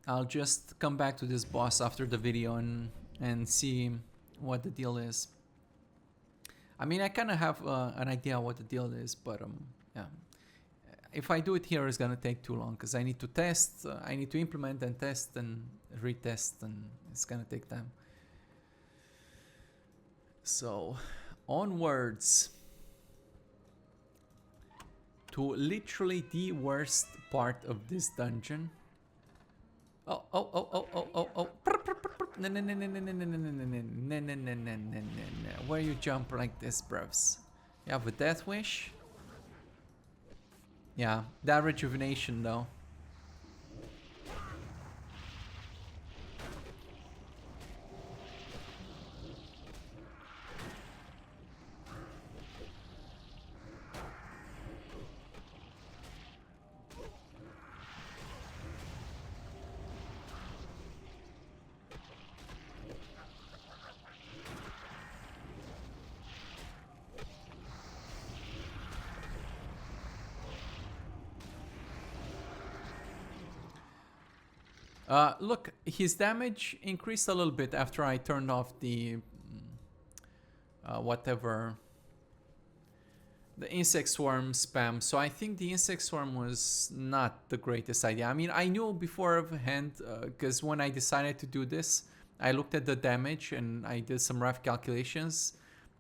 I'll just come back to this boss after the video and see what the deal is. I mean, I kind of have an idea what the deal is, but yeah. If I do it here, it's gonna take too long because I need to test, I need to implement and test and retest, and it's gonna take time. So, onwards to literally the worst part of this dungeon. Oh. Where you jump like this, bros? You have a death wish? Yeah, that rejuvenation though. Look, his damage increased a little bit after I turned off the the insect swarm spam. So I think the insect swarm was not the greatest idea. I mean, I knew beforehand because when I decided to do this, I looked at the damage and I did some rough calculations.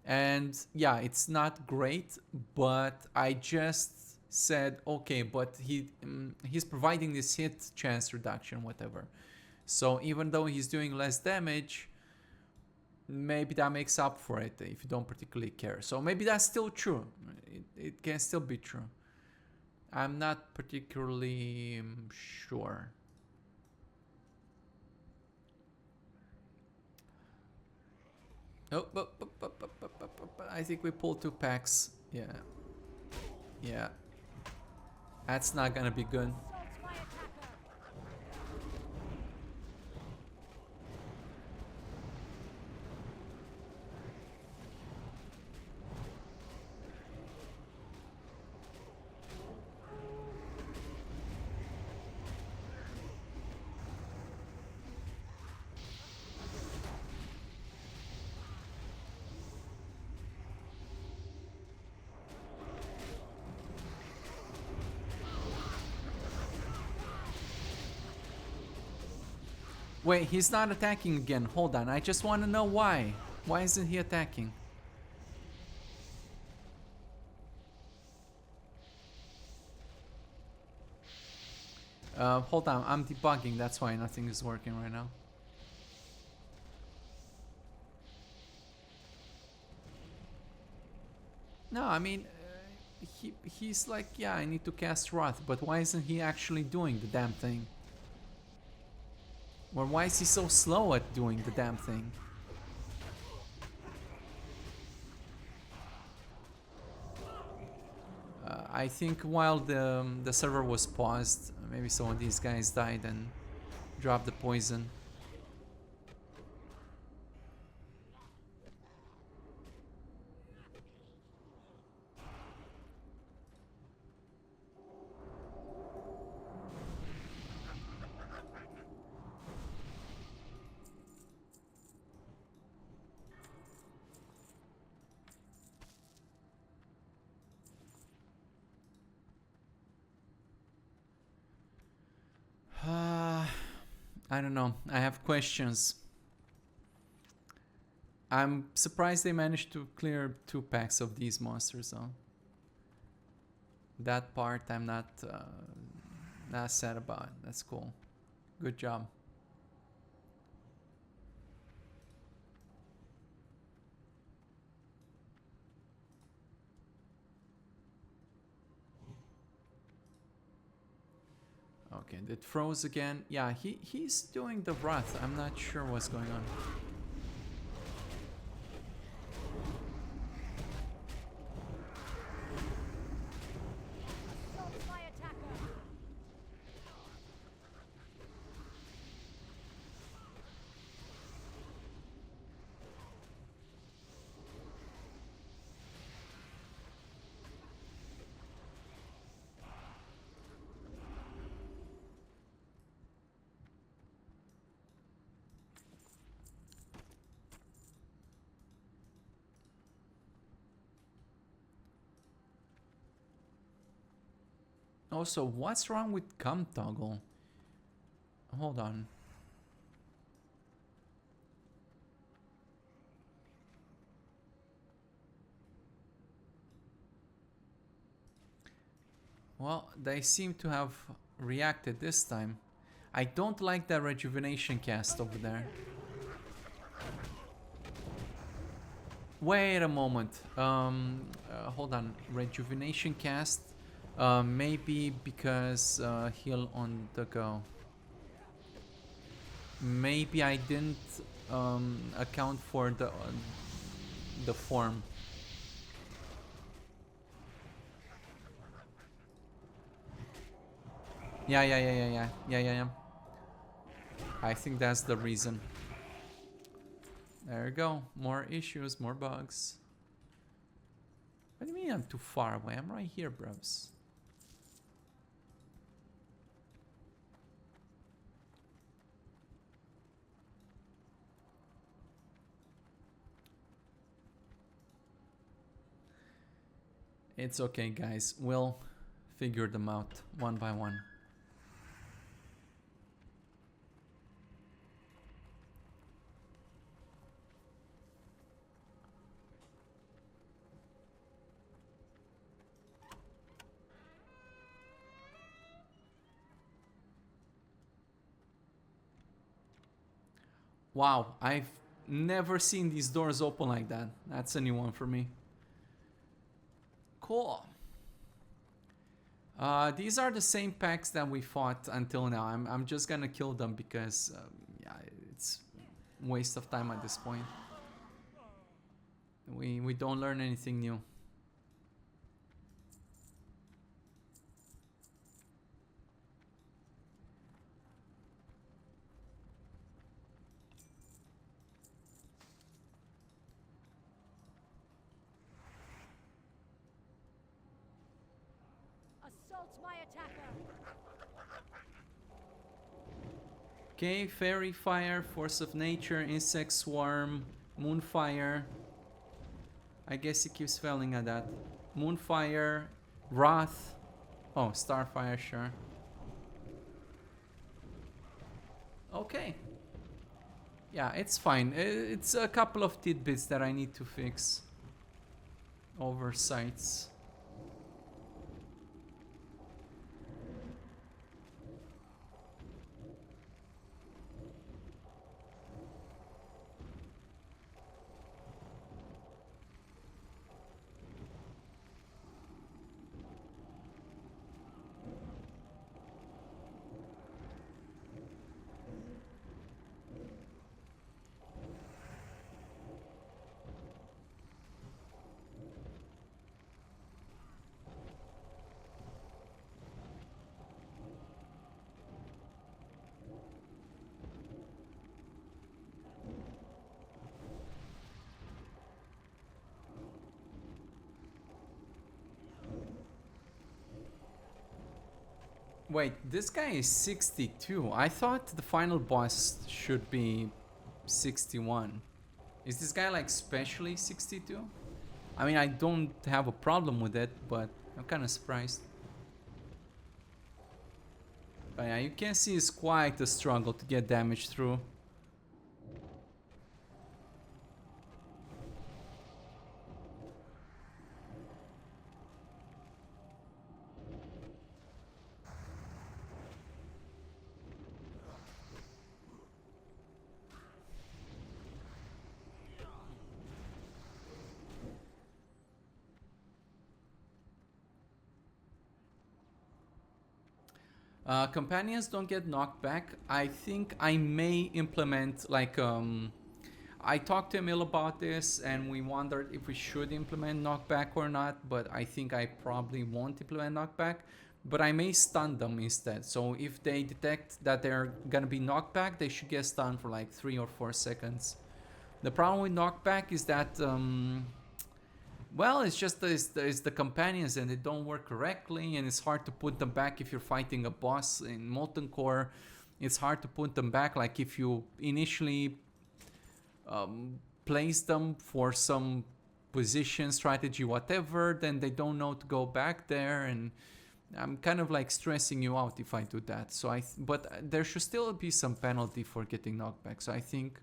And yeah, it's not great, but I just said, okay, but he's providing this hit chance reduction, whatever. So even though he's doing less damage, maybe that makes up for it if you don't particularly care. So maybe that's still true. It can still be true. I'm not particularly sure. Oh, I think we pulled 2 packs. Yeah. Yeah. That's not gonna be good. Wait, he's not attacking again. Hold on, I just want to know why. Why isn't he attacking? Hold on, I'm debugging, that's why nothing is working right now. No, I mean, he's like, yeah, I need to cast Wrath, but why isn't he actually doing the damn thing? Or why is he so slow at doing the damn thing? I think while the server was paused, maybe some of these guys died and dropped the poison. I don't know. I have questions. I'm surprised they managed to clear 2 packs of these monsters though. That part I'm not sad about. That's cool. Good job. Okay, it froze again. Yeah, he's doing the wrath. I'm not sure what's going on. Assault my attacker. Also, what's wrong with cum toggle? Hold on. Well, they seem to have reacted this time. I don't like that rejuvenation cast over there. Wait a moment. Hold on. Rejuvenation cast. Maybe because heal on the go. Maybe I didn't account for the form. Yeah. I think that's the reason. There you go. More issues, more bugs. What do you mean I'm too far away? I'm right here, bros. It's okay, guys. We'll figure them out one by one. Wow, I've never seen these doors open like that. That's a new one for me. Cool. These are the same packs that we fought until now. I'm just gonna kill them because yeah, it's a waste of time at this point. We don't learn anything new. Assault my attacker. Okay, fairy fire, force of nature, insect swarm, moonfire. I guess he keeps failing at that. Moonfire, wrath. Oh, starfire, sure. Okay. Yeah, it's fine. It's a couple of tidbits that I need to fix. Oversights. Wait, this guy is 62. I thought the final boss should be 61. Is this guy like specially 62? I mean, I don't have a problem with it, but I'm kind of surprised. But yeah, you can see it's quite a struggle to get damage through. Companions don't get knocked back. I think I may implement like I talked to Emil about this and we wondered if we should implement knockback or not, but I think I probably won't implement knockback, but I may stun them instead. So if they detect that they're gonna be knocked back, they should get stunned for like 3 or 4 seconds. The problem with knockback is that well, it's just it's the companions and they don't work correctly, and it's hard to put them back if you're fighting a boss in Molten Core. It's hard to put them back. Like if you initially place them for some position, strategy, whatever, then they don't know to go back there, and I'm kind of like stressing you out if I do that. So but there should still be some penalty for getting knocked back. So I think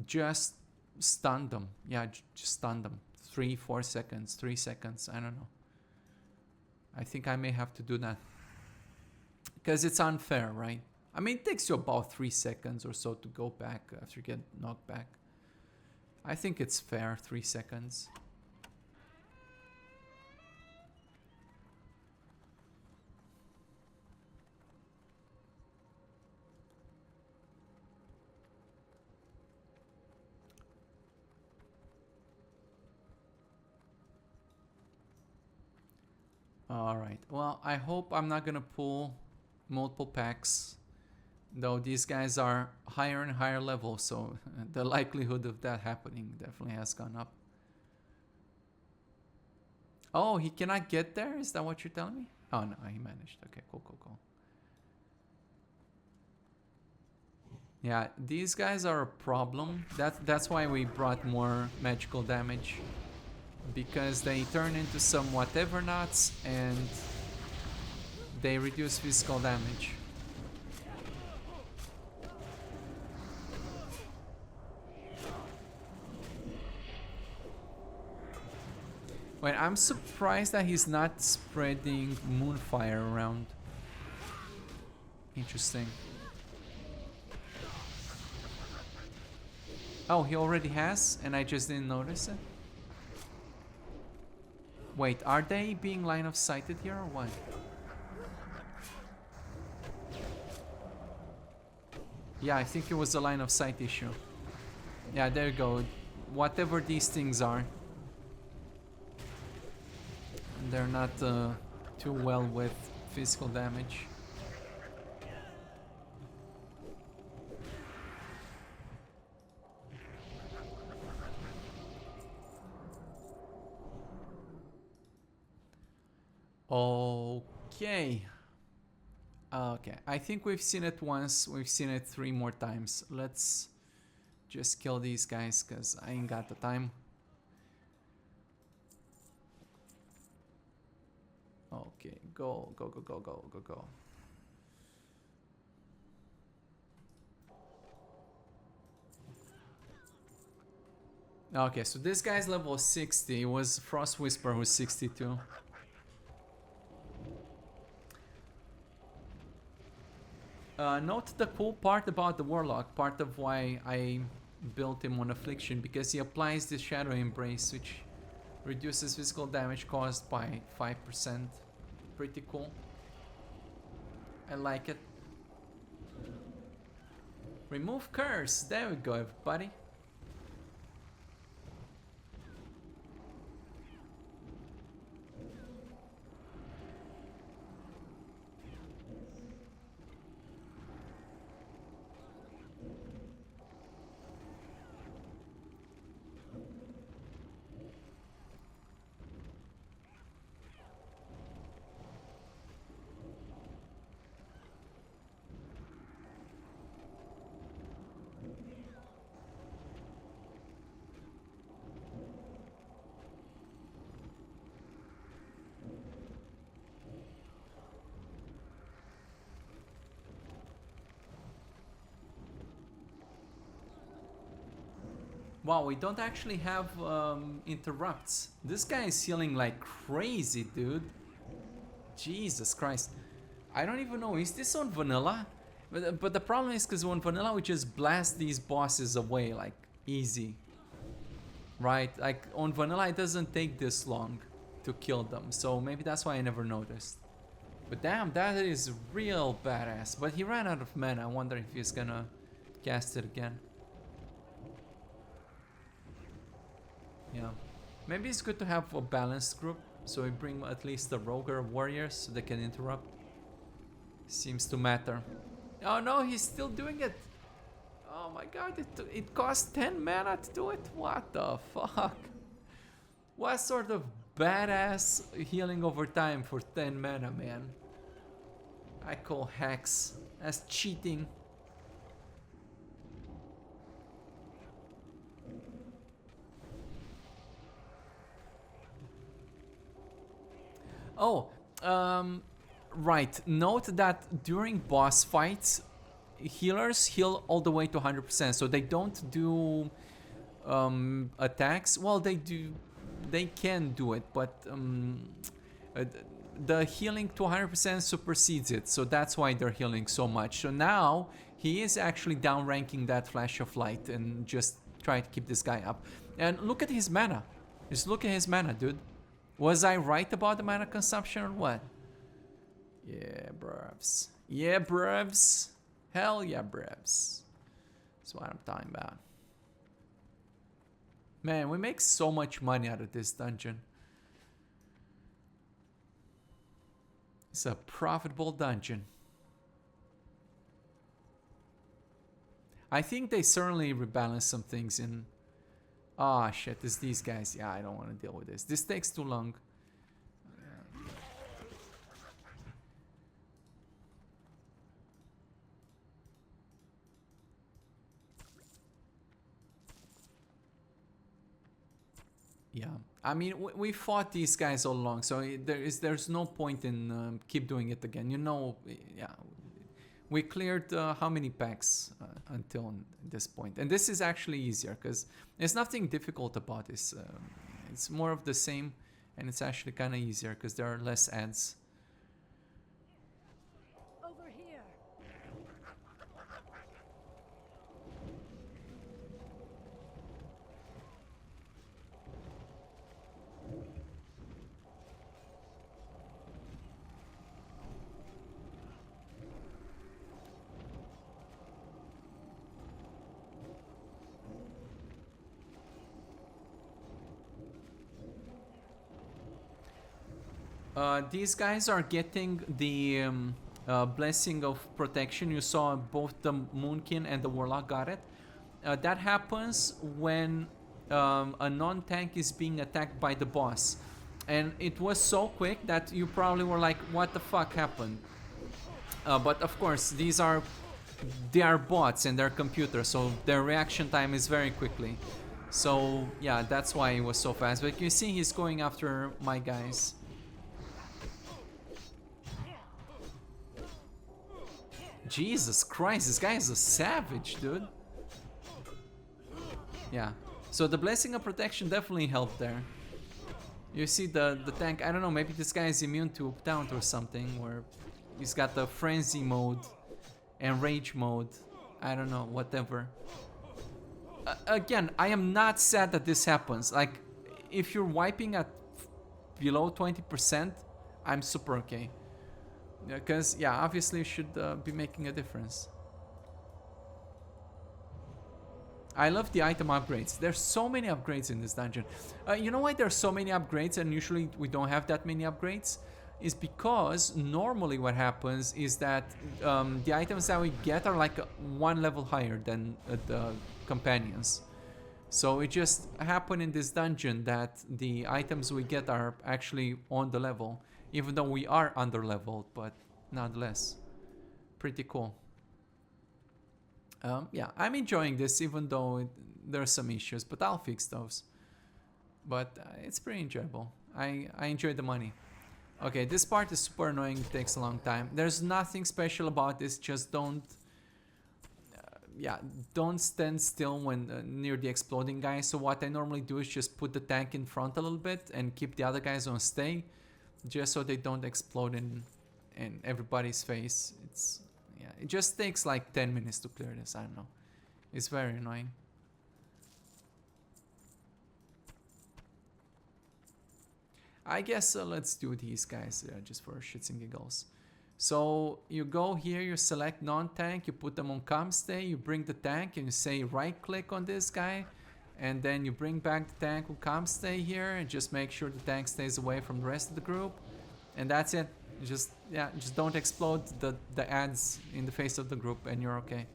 just stun them. Yeah, just stun them. 3, 4 seconds, 3 seconds, I don't know. I think I may have to do that. Because it's unfair, right? I mean, it takes you about 3 seconds or so to go back after you get knocked back. I think it's fair, 3 seconds. Alright, well, I hope I'm not gonna pull multiple packs. Though these guys are higher and higher level, so the likelihood of that happening definitely has gone up. Oh, he cannot get there? Is that what you're telling me? Oh no, he managed. Okay, cool, cool, cool. Yeah, these guys are a problem. That's why we brought more magical damage. Because they turn into some whatever nuts and they reduce physical damage. Wait, I'm surprised that he's not spreading moonfire around. Interesting. Oh, he already has and I just didn't notice it? Wait, are they being line of sighted here or what? Yeah, I think it was a line of sight issue. Yeah, there you go. Whatever these things are. They're not too well with physical damage. Okay. Okay, I think we've seen it once. We've seen it 3 more times. Let's just kill these guys because I ain't got the time. Okay, go, go, go, go, go, go, go. Okay, so this guy's level 60. It was Frost Whisper who's 62. Note the cool part about the Warlock, part of why I built him on Affliction, because he applies the Shadow Embrace, which reduces physical damage caused by 5%. Pretty cool. I like it. Remove curse. There we go, everybody. Wow, we don't actually have interrupts. This guy is healing like crazy, dude. Jesus Christ. I don't even know, is this on vanilla? But the problem is because on vanilla we just blast these bosses away like easy. Right? Like on vanilla it doesn't take this long to kill them. So maybe that's why I never noticed. But damn, that is real badass. But he ran out of mana. I wonder if he's gonna cast it again. Yeah, maybe it's good to have a balanced group, so we bring at least the rogue or warriors so they can interrupt. Seems to matter. Oh no, he's still doing it. Oh my god, it costs 10 mana to do it? What the fuck? What sort of badass healing over time for 10 mana, man? I call hacks. That's cheating. Oh, right. Note that during boss fights, healers heal all the way to 100%, so they don't do attacks. Well, they do. They can do it, but the healing to 100% supersedes it, so that's why they're healing so much. So now he is actually downranking that Flash of Light and just try to keep this guy up. And look at his mana. Just look at his mana, dude. Was I right about the mana consumption or what? Yeah, bruvs. Yeah, bruvs. Hell yeah, bruvs. That's what I'm talking about. Man, we make so much money out of this dungeon. It's a profitable dungeon. I think they certainly rebalanced some things in... Ah, shit, it's these guys. Yeah, I don't want to deal with this. This takes too long. Yeah, I mean, we fought these guys all along, so there's no point in keep doing it again. You know, yeah, we cleared how many packs until this point, and this is actually easier because there's nothing difficult about this. It's more of the same, and it's actually kind of easier because there are less ads. Over here. These guys are getting the blessing of protection. You saw both the Moonkin and the Warlock got it. That happens when a non-tank is being attacked by the boss. And it was so quick that you probably were like, what the fuck happened? But of course, they are bots and they're computers, so their reaction time is very quickly. So yeah, that's why it was so fast. But you see he's going after my guys. Jesus Christ, this guy is a savage, dude. Yeah. So the Blessing of Protection definitely helped there. You see the tank, I don't know, maybe this guy is immune to Taunt or something, where he's got the Frenzy mode and Rage mode. I don't know, whatever. Again, I am not sad that this happens. Like, if you're wiping at below 20%, I'm super okay. Because, yeah, obviously you should be making a difference. I love the item upgrades. There's so many upgrades in this dungeon. You know why there's so many upgrades and usually we don't have that many upgrades? Is because normally what happens is that the items that we get are like one level higher than the companions. So it just happened in this dungeon that the items we get are actually on the level, even though we are under leveled, but nonetheless, pretty cool. Yeah, I'm enjoying this, even though there are some issues, but I'll fix those. But it's pretty enjoyable. I enjoy the money. Okay, this part is super annoying, it takes a long time. There's nothing special about this, just don't... yeah, don't stand still when near the exploding guy. So what I normally do is just put the tank in front a little bit and keep the other guys on stay, just so they don't explode in everybody's face. It's... yeah, it just takes like 10 minutes to clear this, I don't know. It's very annoying. I guess let's do these guys just for shits and giggles. So you go here, you select non-tank, you put them on com stay, you bring the tank and you say right click on this guy, and then you bring back the tank with com stay here and just make sure the tank stays away from the rest of the group. And that's it. Just, yeah, just don't explode the ads in the face of the group and you're okay.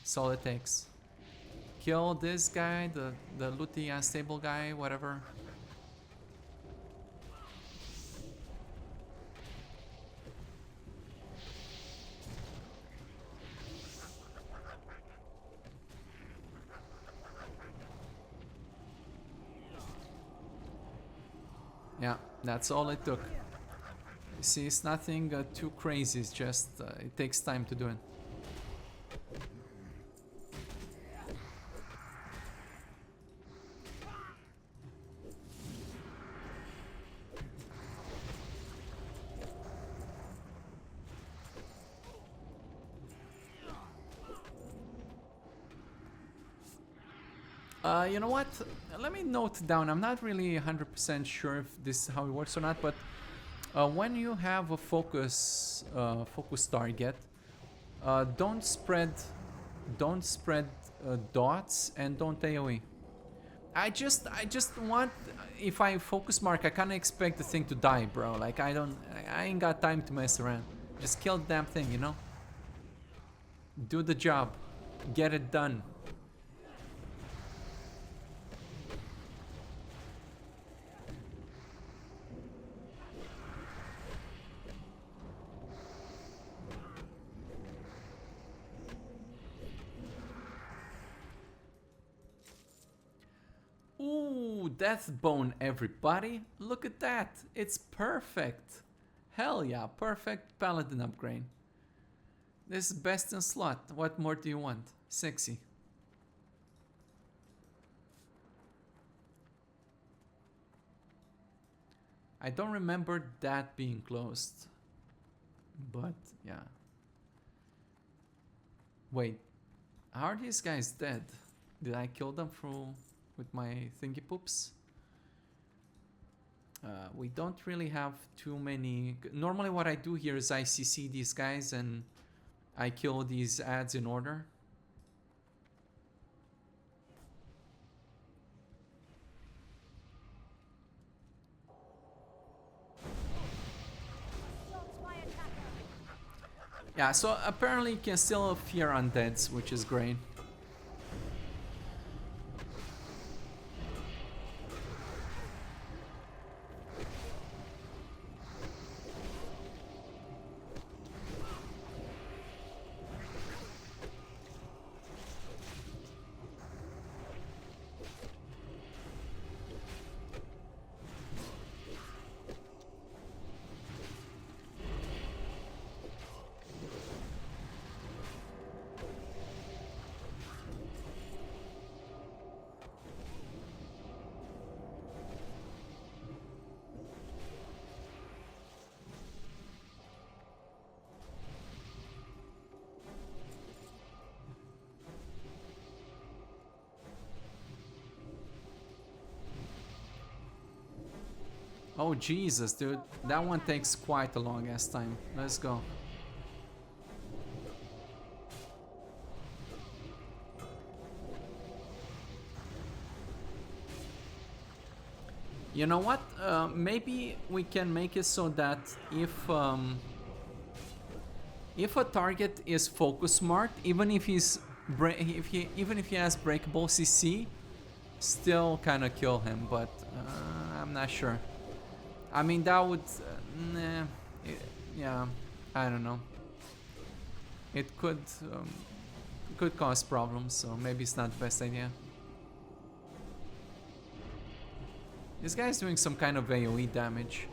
That's all it takes. Kill this guy, the looty unstable guy, whatever. Yeah, that's all it took. You see, it's nothing too crazy, it's just it takes time to do it. You know what? Let me note down. I'm not really 100% sure if this is how it works or not, but when you have a focus target, don't spread dots and don't AoE. I just want, if I focus mark, I kinda expect the thing to die, bro. Like I ain't got time to mess around. Just kill the damn thing, you know? Do the job. Get it done. Ooh, death bone, everybody. Look at that. It's perfect. Hell yeah, perfect paladin upgrade. This is best in slot. What more do you want? Sexy. I don't remember that being closed. But yeah. Wait, how are these guys dead? Did I kill them through with my thingy poops? We don't really have too many. Normally what I do here is I CC these guys and I kill these ads in order. Yeah, so apparently you can still fear undeads, which is great. Oh Jesus, dude. That one takes quite a long ass time. Let's go. You know what? Maybe we can make it so that if a target is focus smart, even if even if he has breakable CC, still kind of kill him. But I'm not sure. I mean that would, nah, yeah, I don't know. It could cause problems, so maybe it's not the best idea. This guy's doing some kind of AoE damage.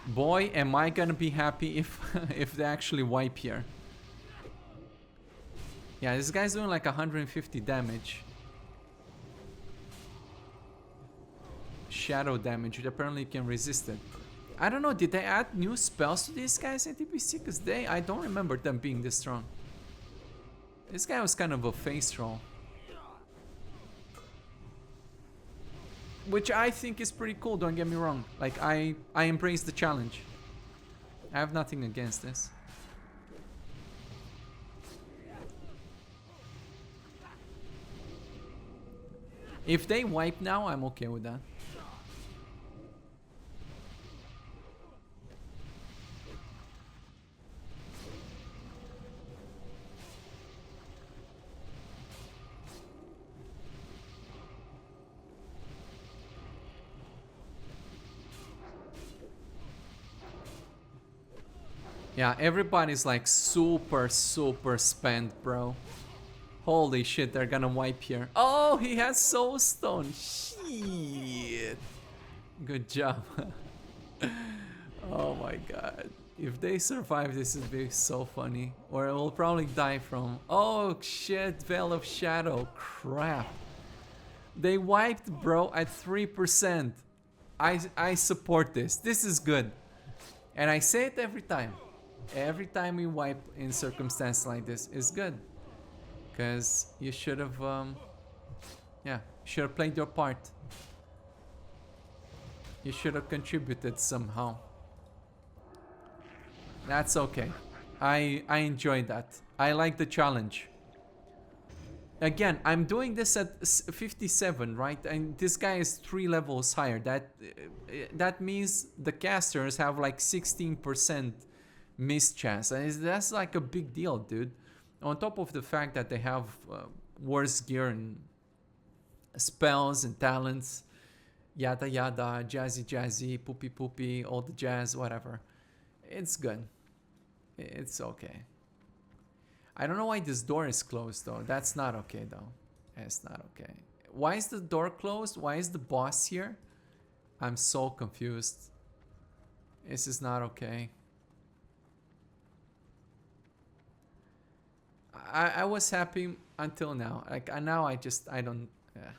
Boy, am I gonna be happy if if they actually wipe here. Yeah, this guy's doing like 150 damage. Shadow damage, which apparently can resist it. I don't know, did they add new spells to these guys in TPC? Because I don't remember them being this strong. This guy was kind of a face roll. Which I think is pretty cool, don't get me wrong. Like, I embrace the challenge. I have nothing against this. If they wipe now, I'm okay with that. Yeah, everybody's like super spent, bro. Holy shit, they're gonna wipe here. Oh, he has Soul Stone. Shit. Good job. Oh my god. If they survive, this would be so funny. Or it will probably die from... Oh shit, Veil of Shadow. Crap. They wiped, bro, at 3%. I support this. This is good. And I say it every time. Every time we wipe in circumstances like this is good. Because you should have, yeah, should have played your part. You should have contributed somehow. That's okay. I enjoy that. I like the challenge. Again, I'm doing this at 57, right? And this guy is 3 levels higher. That means the casters have like 16% miss chance. And that's like a big deal, dude. On top of the fact that they have worse gear and spells and talents, yada yada, jazzy, poopy, all the jazz, whatever. It's good. It's okay. I don't know why this door is closed though. That's not okay though. It's not okay. Why is the door closed? Why is the boss here? I'm so confused. This is not okay. I was happy until now. Like now I don't. Yeah.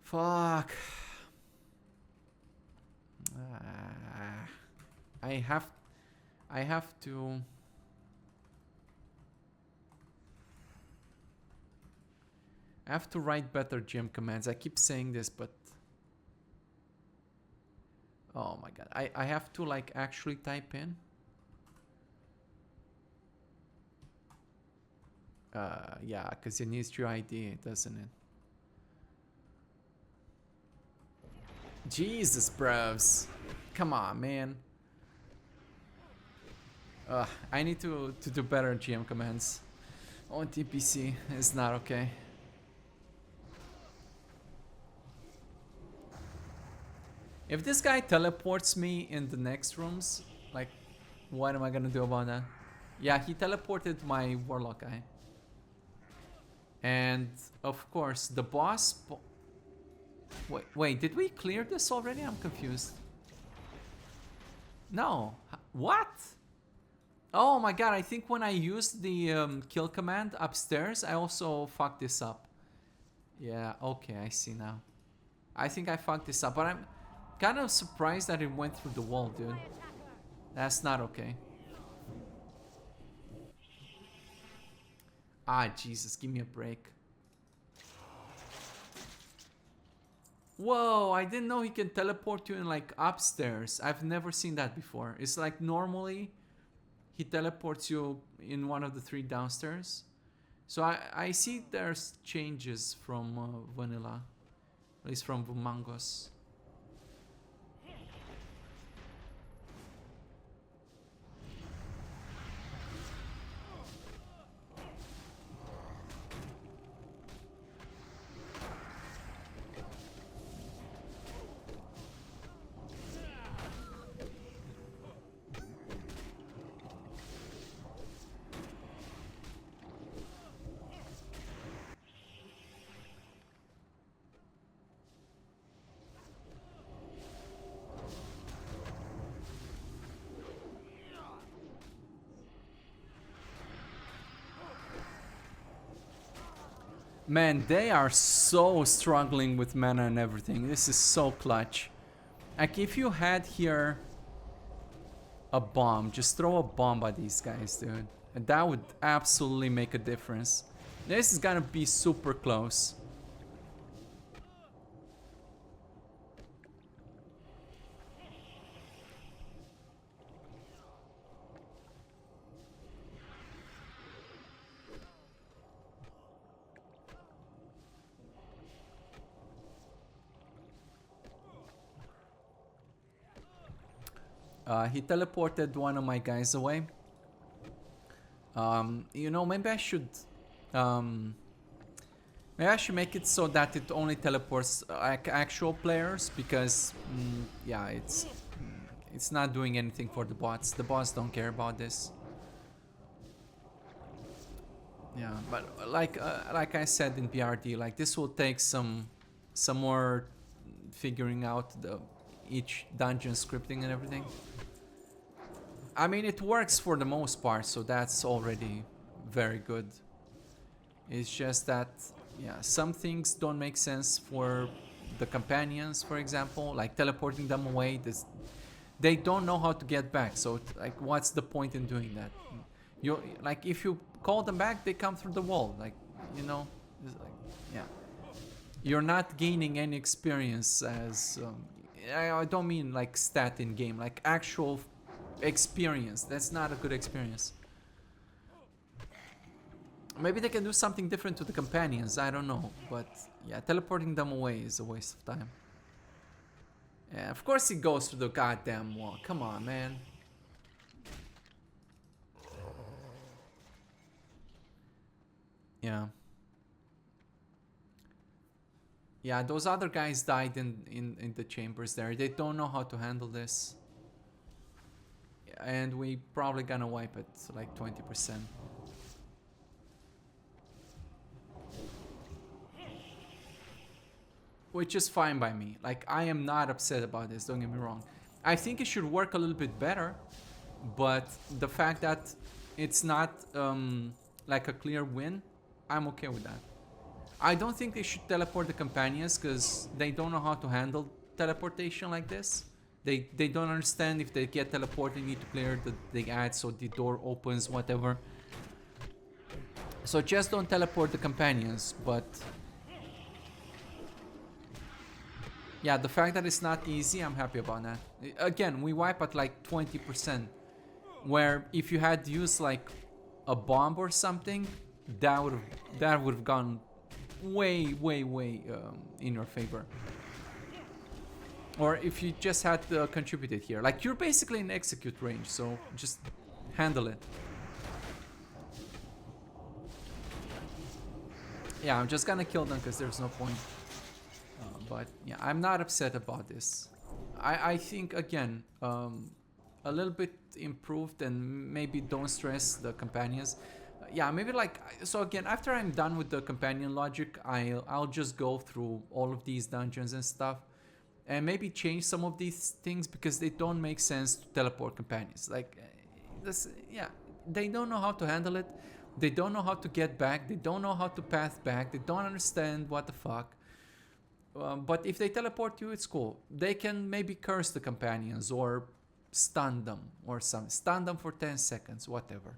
Fuck. I have to. I have to write better GM commands. I keep saying this, but oh my god, I have to like actually type in. Yeah, because it needs your ID, doesn't it? Jesus, bros. Come on, man. I need to do better GM commands. On TPC, it's not okay. If this guy teleports me in the next rooms, like, what am I gonna do about that? Yeah, he teleported my warlock guy. And, of course, the boss... Wait, did we clear this already? I'm confused. No. What? Oh my god, I think when I used the kill command upstairs, I also fucked this up. Yeah, okay, I see now. I think I fucked this up, but I'm kind of surprised that it went through the wall, dude. That's not okay. Ah, Jesus, give me a break. Whoa, I didn't know he can teleport you in like upstairs. I've never seen that before. It's like normally he teleports you in one of the 3 downstairs. So I see there's changes from vanilla, at least from Vumangos. Man, they are so struggling with mana and everything. This is so clutch. Like, if you had here a bomb, just throw a bomb at these guys, dude. And that would absolutely make a difference. This is gonna be super close. He teleported one of my guys away. You know, maybe I should make it so that it only teleports actual players, because yeah, it's not doing anything for the bots. The bots don't care about this. Yeah, but like I said in BRD, like this will take some more figuring out each dungeon scripting and everything. I mean, it works for the most part, so that's already very good. It's just that, yeah, some things don't make sense for the companions, for example, like teleporting them away. They don't know how to get back, so like, what's the point in doing that? You like, if you call them back, they come through the wall, like, you know, like, yeah. You're not gaining any experience as I don't mean like stat in game, like actual experience. That's not a good experience. Maybe they can do something different to the companions, I don't know, but yeah, teleporting them away is a waste of time. Yeah, of course he goes through the goddamn wall. Come on, man. Yeah. Yeah, those other guys died in the chambers there. They don't know how to handle this. And we probably gonna wipe it like 20%. Which is fine by me. Like, I am not upset about this, don't get me wrong. I think it should work a little bit better, but the fact that it's not like a clear win, I'm okay with that. I don't think they should teleport the companions, because they don't know how to handle teleportation like this. They don't understand if they get teleported, they need to clear the ad so the door opens, whatever. So just don't teleport the companions, but yeah, the fact that it's not easy, I'm happy about that. Again, we wipe at like 20%, where if you had used like a bomb or something, that would have gone way in your favor. Or if you just had contributed here, like, you're basically in execute range, so just handle it. Yeah, I'm just gonna kill them because there's no point. But yeah, I'm not upset about this. I think, again, a little bit improved, and maybe don't stress the companions. Yeah, maybe like, so again, after I'm done with the companion logic, I'll just go through all of these dungeons and stuff, and maybe change some of these things, because they don't make sense to teleport companions. Like, this, yeah, they don't know how to handle it. They don't know how to get back. They don't know how to path back. They don't understand what the fuck. But if they teleport you, it's cool. They can maybe curse the companions or stun them or something. Stun them for 10 seconds, whatever.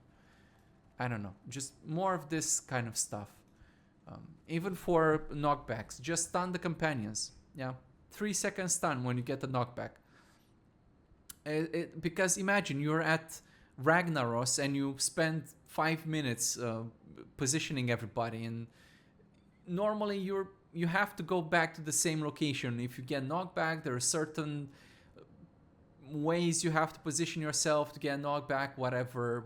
I don't know, just more of this kind of stuff. Even for knockbacks, just stun the companions. Yeah, 3 second stun when you get the knockback. Because imagine you're at Ragnaros and you spend 5 minutes positioning everybody, and normally you have to go back to the same location. If you get knocked back, there are certain ways you have to position yourself to get knocked back, whatever.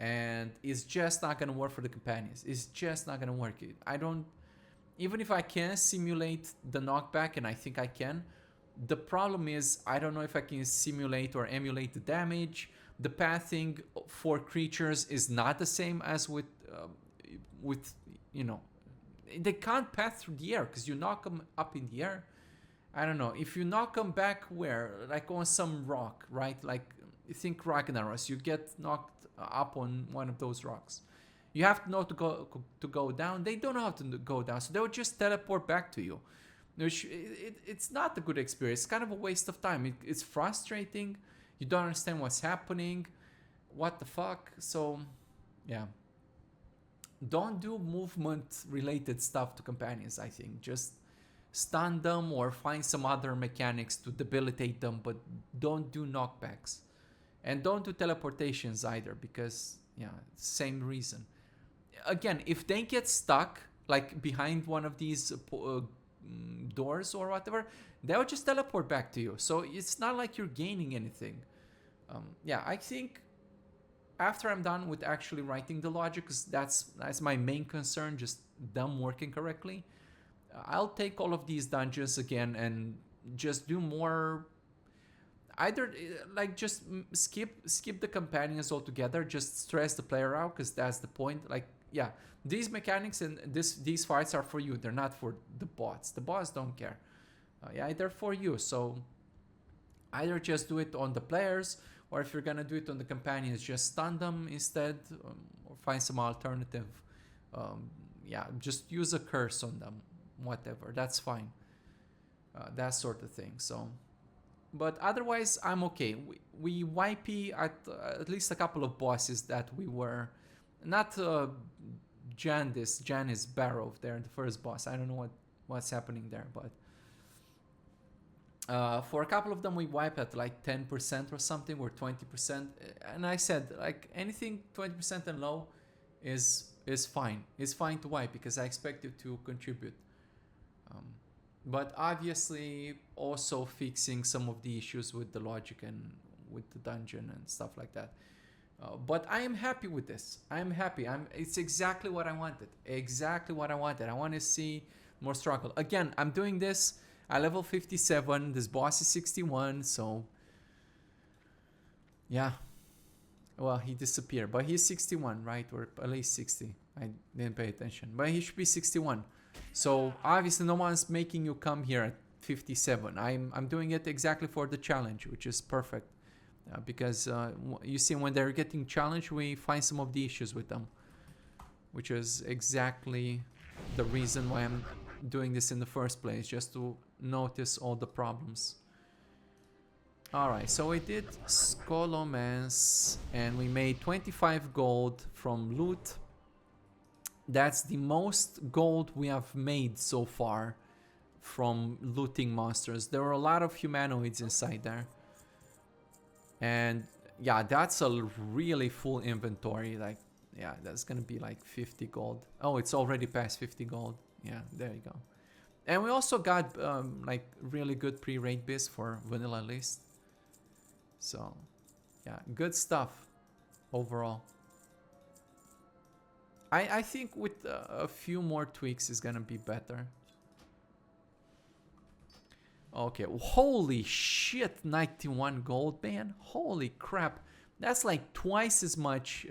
And it's just not gonna work for the companions. It's just not gonna work. I don't, even if I can simulate the knockback, and I think I can, the problem is I don't know if I can simulate or emulate the damage. The pathing for creatures is not the same as with you know, they can't path through the air because you knock them up in the air. I don't know, if you knock them back where, like on some rock, right? Like think Ragnaros, you get knocked up on one of those rocks. You have to know to go down. They don't know how to go down, so they'll just teleport back to you. It's not a good experience. It's kind of a waste of time. It's frustrating. You don't understand what's happening. What the fuck? So, yeah. Don't do movement related stuff to companions, I think. Just stun them or find some other mechanics to debilitate them, but don't do knockbacks. And don't do teleportations either, because, yeah, same reason. Again, if they get stuck, like behind one of these doors or whatever, they'll just teleport back to you. So it's not like you're gaining anything. Yeah, I think after I'm done with actually writing the logic, because that's my main concern, just them working correctly, I'll take all of these dungeons again and just do more. Either like just skip the companions altogether, just stress the player out, because that's the point. Like, yeah, these mechanics and these fights are for you. They're not for the bots. The bots don't care. Yeah, they're for you. So either just do it on the players, or if you're gonna do it on the companions, just stun them instead, or find some alternative. Yeah, just use a curse on them, whatever. That's fine. That sort of thing. So, but otherwise, I'm okay. We YP at least a couple of bosses that we were not. Janice Barrow there, the first boss. I don't know what's happening there, but for a couple of them we wipe at like 10% or something, or 20%. And I said, like, anything 20% and low is fine. It's fine to wipe because I expect you to contribute. But obviously also fixing some of the issues with the logic and with the dungeon and stuff like that. But I am happy with this. I'm happy. It's exactly what I wanted. Exactly what I wanted. I want to see more struggle. Again, I'm doing this at level 57. This boss is 61. So, yeah. Well, he disappeared. But he's 61, right? Or at least 60. I didn't pay attention. But he should be 61. So, obviously, no one's making you come here at 57. I'm doing it exactly for the challenge, which is perfect. Because you see, when they're getting challenged, we find some of the issues with them, which is exactly the reason why I'm doing this in the first place, just to notice all the problems. Alright, so we did Scholomance and we made 25 gold from loot. That's the most gold we have made so far from looting monsters. There were a lot of humanoids inside there. And yeah, that's a really full inventory. Like, yeah, that's gonna be like 50 gold. Oh, it's already past 50 gold. Yeah, there you go. And we also got like really good pre-raid biz for vanilla list. So yeah, good stuff overall. I think with a few more tweaks is gonna be better. Okay, holy shit, 91 gold, man. Holy crap. That's like twice as much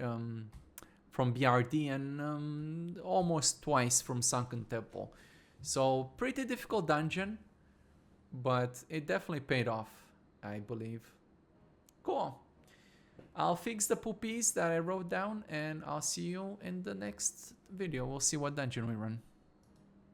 from BRD and almost twice from Sunken Temple. So, pretty difficult dungeon, but it definitely paid off, I believe. Cool. I'll fix the poopies that I wrote down, and I'll see you in the next video. We'll see what dungeon we run.